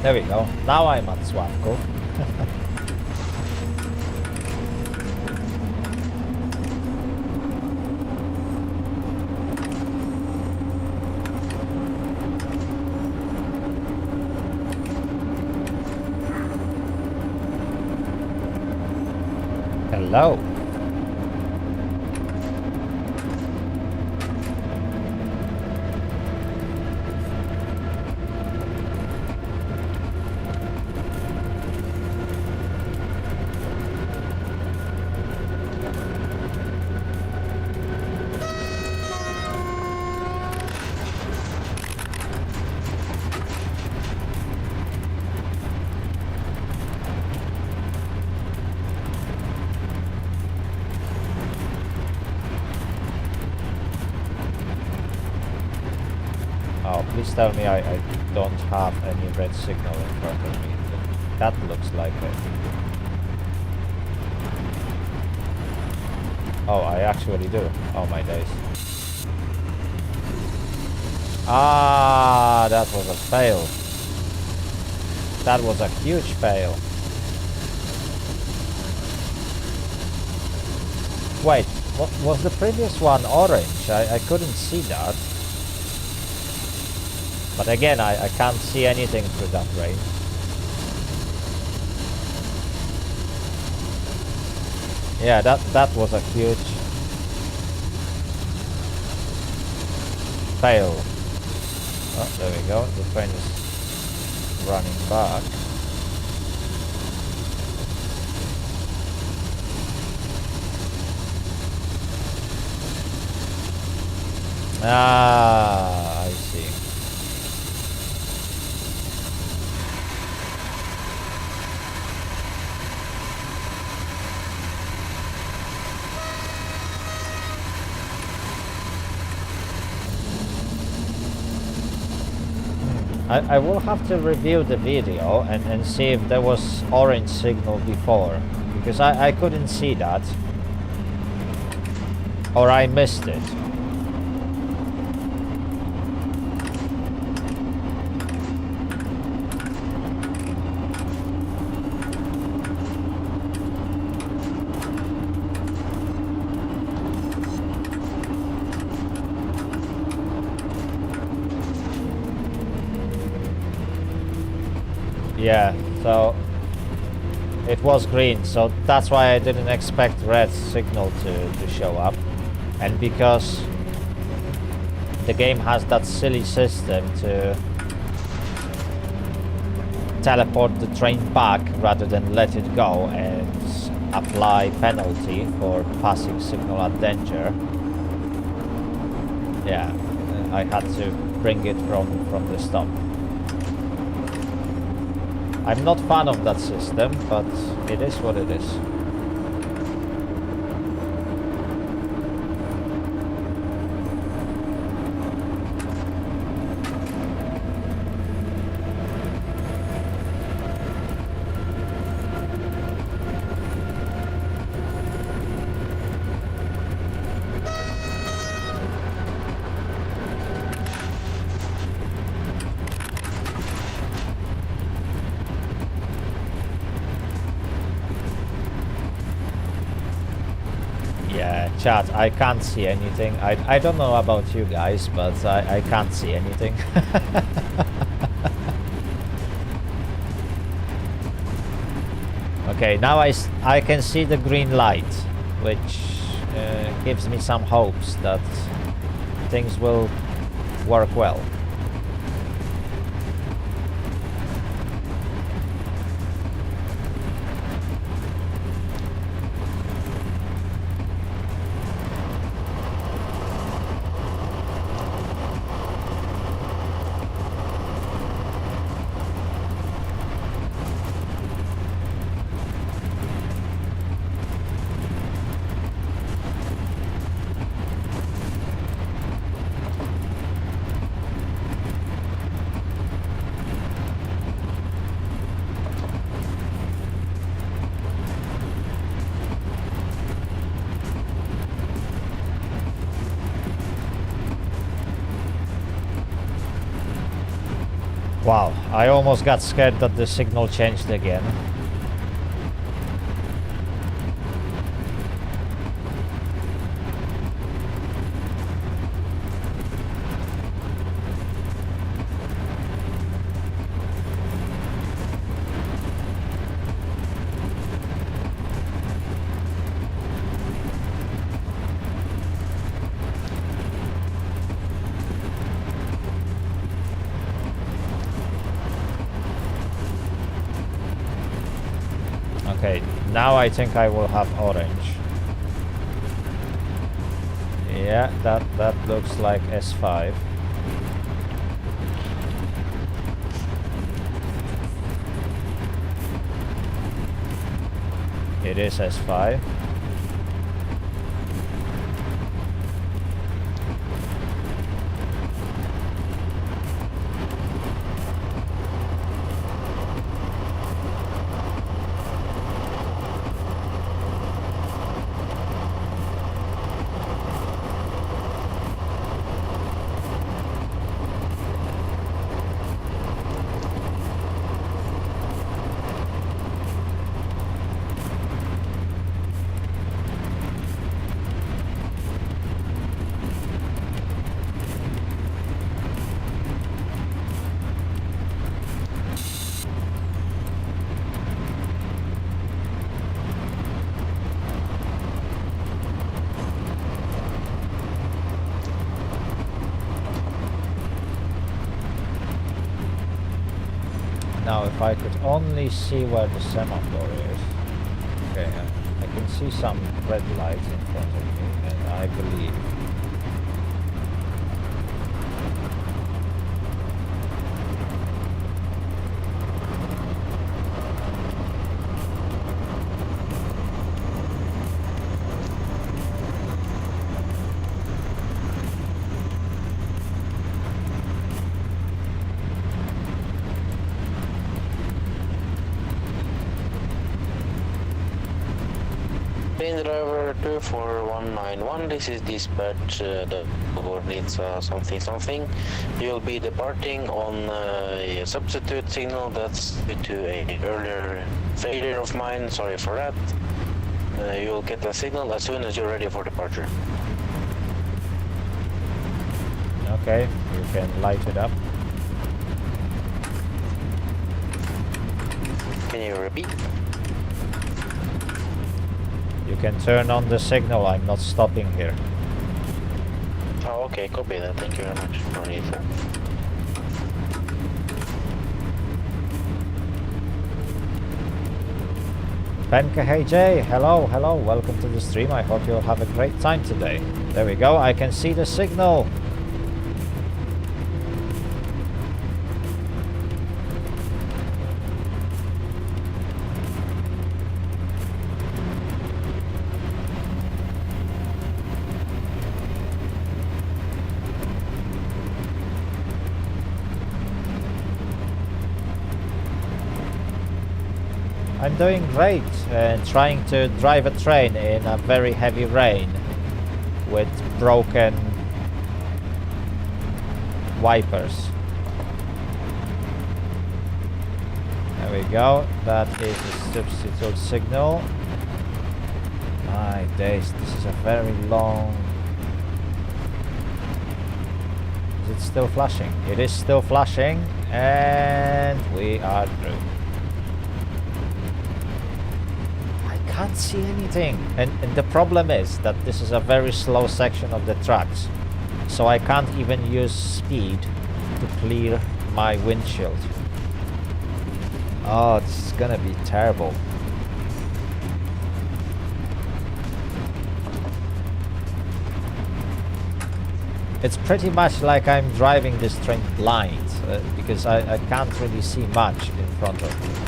A: There we go. Now I'm at Sławków. Hello. Oh, please tell me I don't have any red signal in front of me. That looks like it. Oh, I actually do. Oh my days. Ah, that was a fail. That was a huge fail. Wait, what was the previous one orange? I couldn't see that. But again, I can't see anything through that rain. Yeah, that was a huge fail. Oh, there we go. The train is running back. Ah, I see. I will have to review the video and see if there was orange signal before, because I couldn't see that. Or I missed it. Yeah, so it was green, so that's why I didn't expect red signal to show up. And because the game has that silly system to teleport the train back rather than let it go and apply penalty for passing signal at danger. Yeah, I had to bring it from the stop. I'm not fan of that system, but it is what it is. Chat, I can't see anything. I don't know about you guys, but I can't see anything. Okay, now I can see the green light, which gives me some hopes that things will work well. Wow, I almost got scared that the signal changed again. Okay, now I think I will have orange. Yeah, that looks like S5. It is S5. Now if I could only see where the semaphore is. Okay, I can see some red lights in front of me, and I believe
H: main driver 24191, this is dispatch, the board needs something. You'll be departing on a substitute signal that's due to an earlier failure of mine, sorry for that. You'll get a signal as soon as you're ready for departure.
A: Okay, you can light it up.
H: Can you repeat?
A: You can turn on the signal, I'm not stopping here.
H: Oh, okay, copy that. Thank you very much. No need for.
A: Penka, hey Jay, hello, welcome to the stream. I hope you'll have a great time today. There we go, I can see the signal. I'm doing great, trying to drive a train in a very heavy rain with broken wipers. There we go, that is the substitute signal. My days, this is a very long... Is it still flashing? It is still flashing, and we are through. Can't see anything, and the problem is that this is a very slow section of the tracks, so I can't even use speed to clear my windshield. Oh, this is gonna be terrible. It's pretty much like I'm driving this train blind, because I can't really see much in front of me.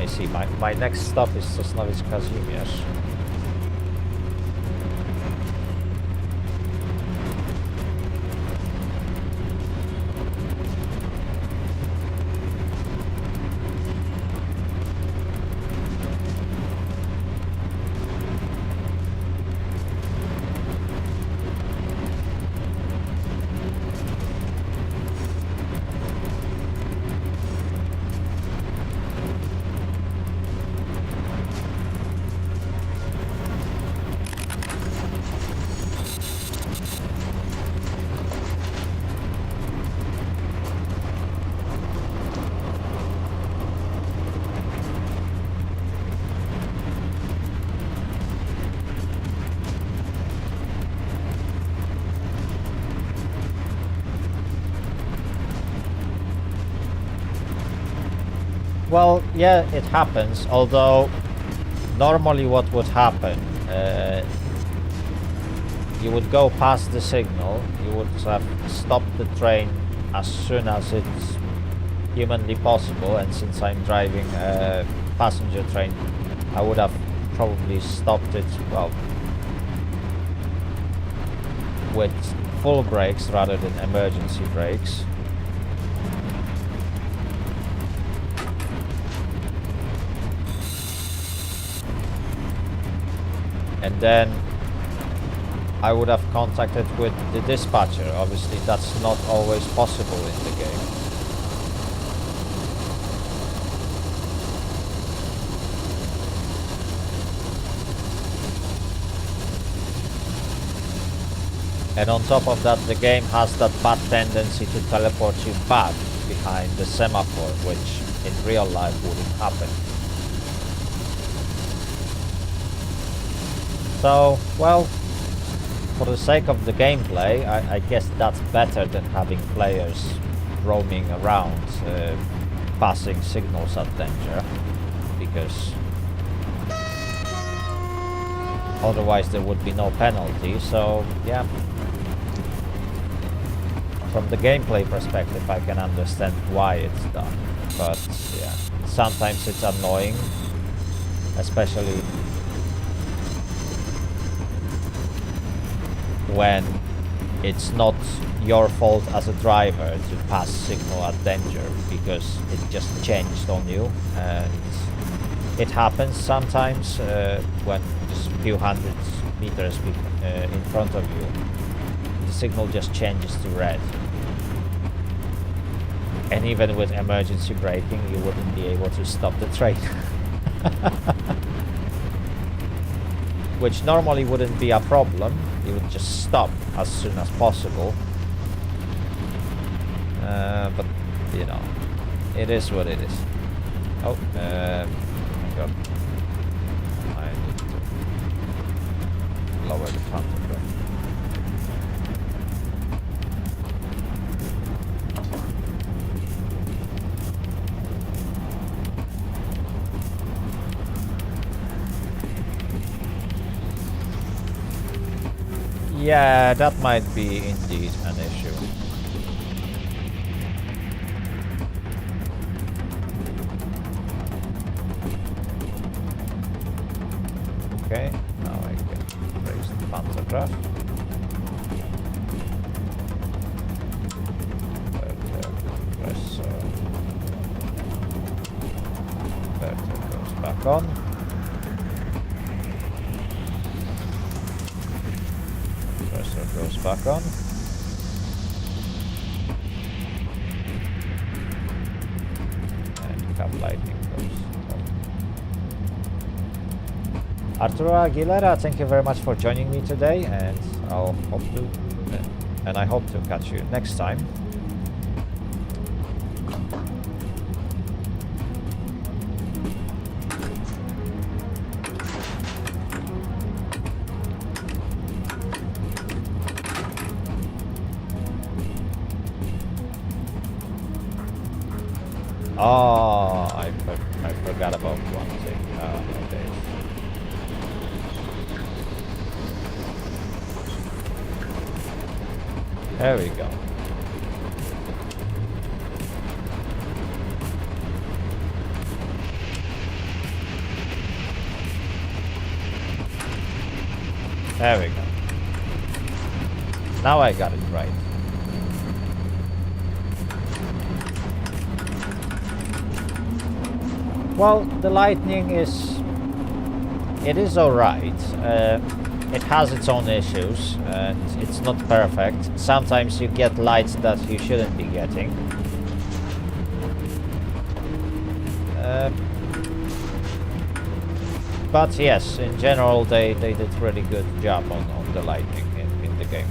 A: See, my next stop is Sosnowiec Kazimierz. Well, yeah, it happens, although normally what would happen, you would go past the signal, you would have stopped the train as soon as it's humanly possible, and since I'm driving a passenger train, I would have probably stopped it, well, with full brakes rather than emergency brakes. And then I would have contacted with the dispatcher. Obviously that's not always possible in the game. And on top of that, the game has that bad tendency to teleport you back behind the semaphore, which in real life wouldn't happen. So, well, for the sake of the gameplay, I guess that's better than having players roaming around, passing signals at danger, because otherwise there would be no penalty. So, yeah, from the gameplay perspective I can understand why it's done, but yeah, sometimes it's annoying, especially when it's not your fault as a driver to pass signal at danger because it just changed on you, and it happens sometimes when just a few hundred meters in front of you, the signal just changes to red. And even with emergency braking, you wouldn't be able to stop the train. Which normally wouldn't be a problem. You would just stop as soon as possible. But, you know, it is what it is. Oh, God. I need to lower the front of it. Yeah, that might be indeed an issue. Okay, now I can raise the pantograph. Compressor goes back on. Goes back on. And cap lighting goes on. Arturo Aguilera, thank you very much for joining me today, and I hope to catch you next time. Oh, I forgot about one thing. Okay. There we go. There we go. Now I got it right. Well, the lighting is alright. It has its own issues and it's not perfect. Sometimes you get lights that you shouldn't be getting. But yes, in general they did a really good job on the lighting in the game.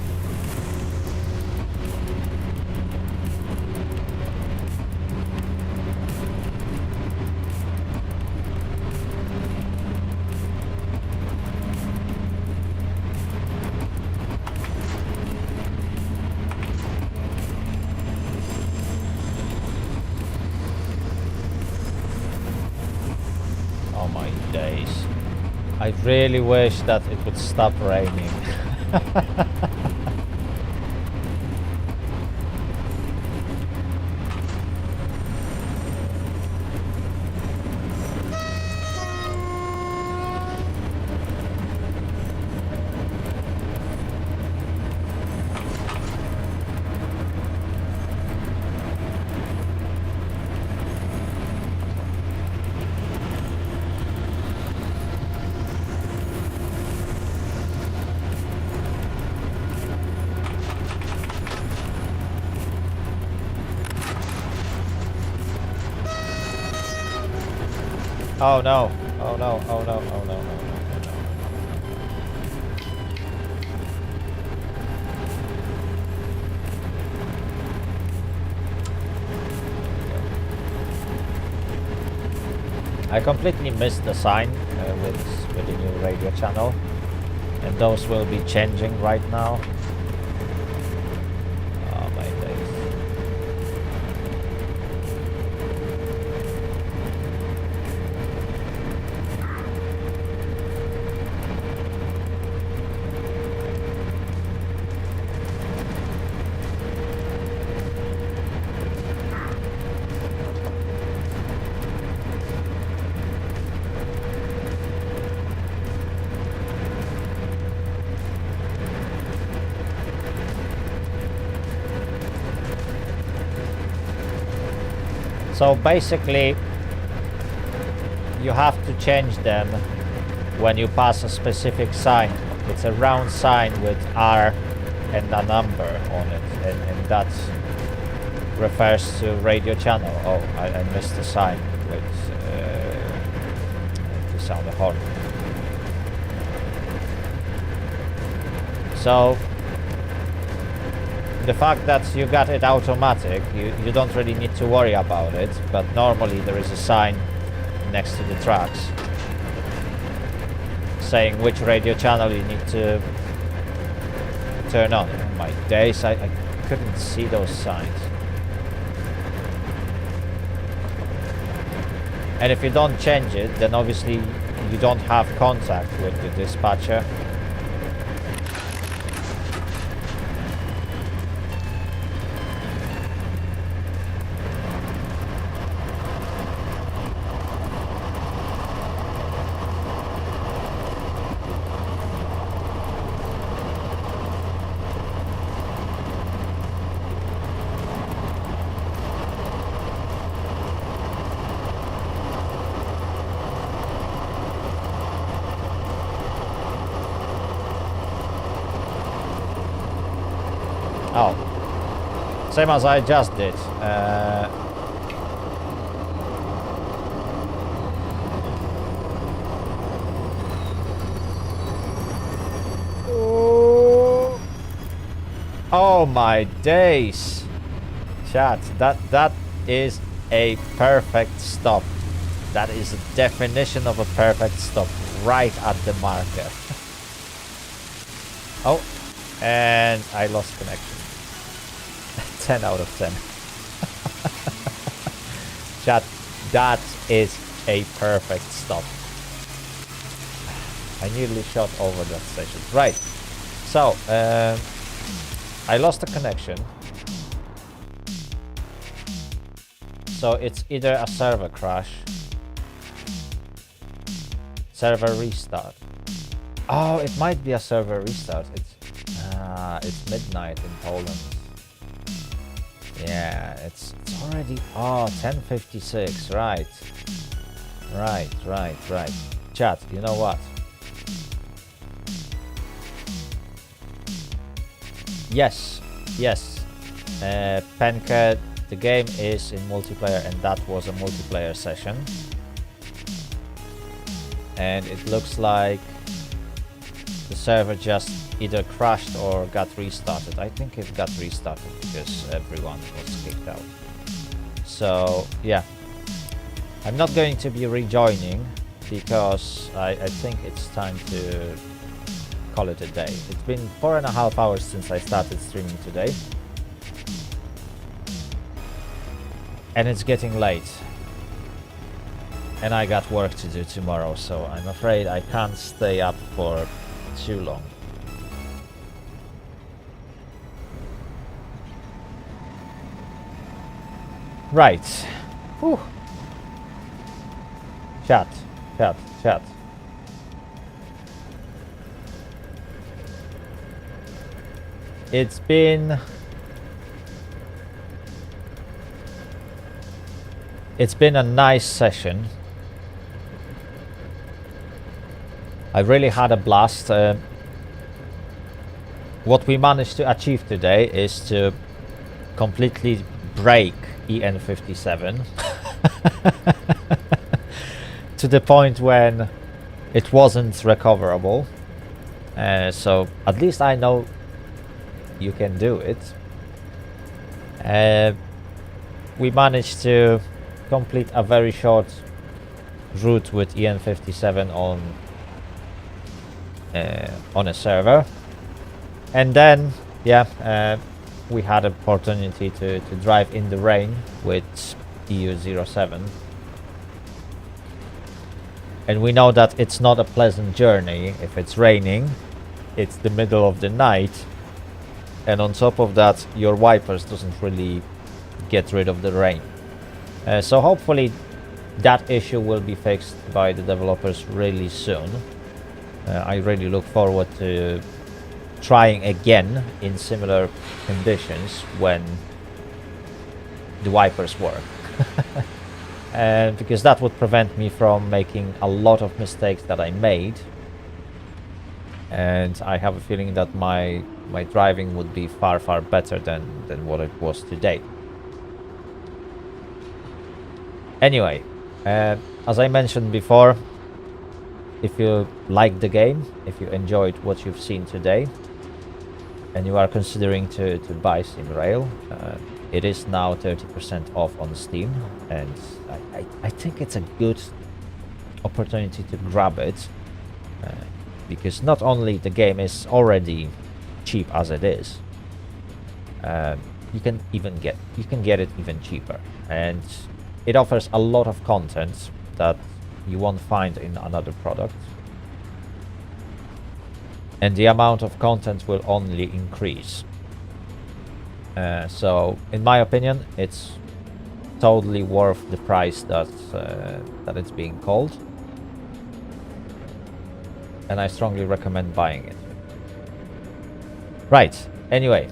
A: I really wish that it would stop raining. Oh no, oh no, oh no, oh no, oh no, oh no. I completely missed the sign with the new radio channel, and those will be changing right now. Oh my days. So basically, you have to change them when you pass a specific sign. It's a round sign with R and a number on it, and that refers to radio channel. Oh, I missed the sign with to sound a horn. So the fact that you got it automatic, you don't really need to worry about it, but normally there is a sign next to the tracks saying which radio channel you need to turn on. Oh my days, I couldn't see those signs. And if you don't change it, then obviously you don't have contact with the dispatcher. Oh, same as I just did. Oh my days, chat! That is a perfect stop. That is a definition of a perfect stop, right at the marker. Oh, and I lost connection. 10 out of 10. Chat, that is a perfect stop. I nearly shot over that station. Right. So, I lost the connection. So it's either a server crash, server restart. Oh, it might be a server restart. It's midnight in Poland. Yeah, it's already 10:56. Right. Chat, you know what? Yes. Penka, the game is in multiplayer, and that was a multiplayer session. And it looks like the server just either crashed or got restarted. I think it got restarted because everyone was kicked out. So yeah, I'm not going to be rejoining because I think it's time to call it a day. It's been 4.5 hours since I started streaming today, and it's getting late, and I got work to do tomorrow, so I'm afraid I can't stay up for too long. Right. Whew. Chat. It's been a nice session. I really had a blast. What we managed to achieve today is to completely break EN57 to the point when it wasn't recoverable. So at least I know you can do it. We managed to complete a very short route with EN57 on a server, and then we had an opportunity to drive in the rain with EU07, and we know that it's not a pleasant journey if it's raining. It's the middle of the night, and on top of that your wipers doesn't really get rid of the rain. So hopefully that issue will be fixed by the developers really soon. I really look forward to trying again in similar conditions when the wipers work. And because that would prevent me from making a lot of mistakes that I made. And I have a feeling that my driving would be far better than what it was today. Anyway, as I mentioned before, if you liked the game, if you enjoyed what you've seen today, and you are considering to buy Simrail, it is now 30% off on Steam, and I think it's a good opportunity to grab it, because not only the game is already cheap as it is, you can get it even cheaper, and it offers a lot of content that you won't find in another product, and the amount of content will only increase. So in my opinion, it's totally worth the price that it's being called, and I strongly recommend buying it. Right, anyway,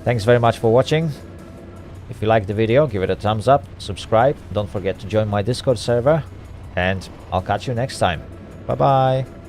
A: thanks very much for watching. If you liked the video, give it a thumbs up, subscribe, don't forget to join my Discord server, and I'll catch you next time. Bye bye.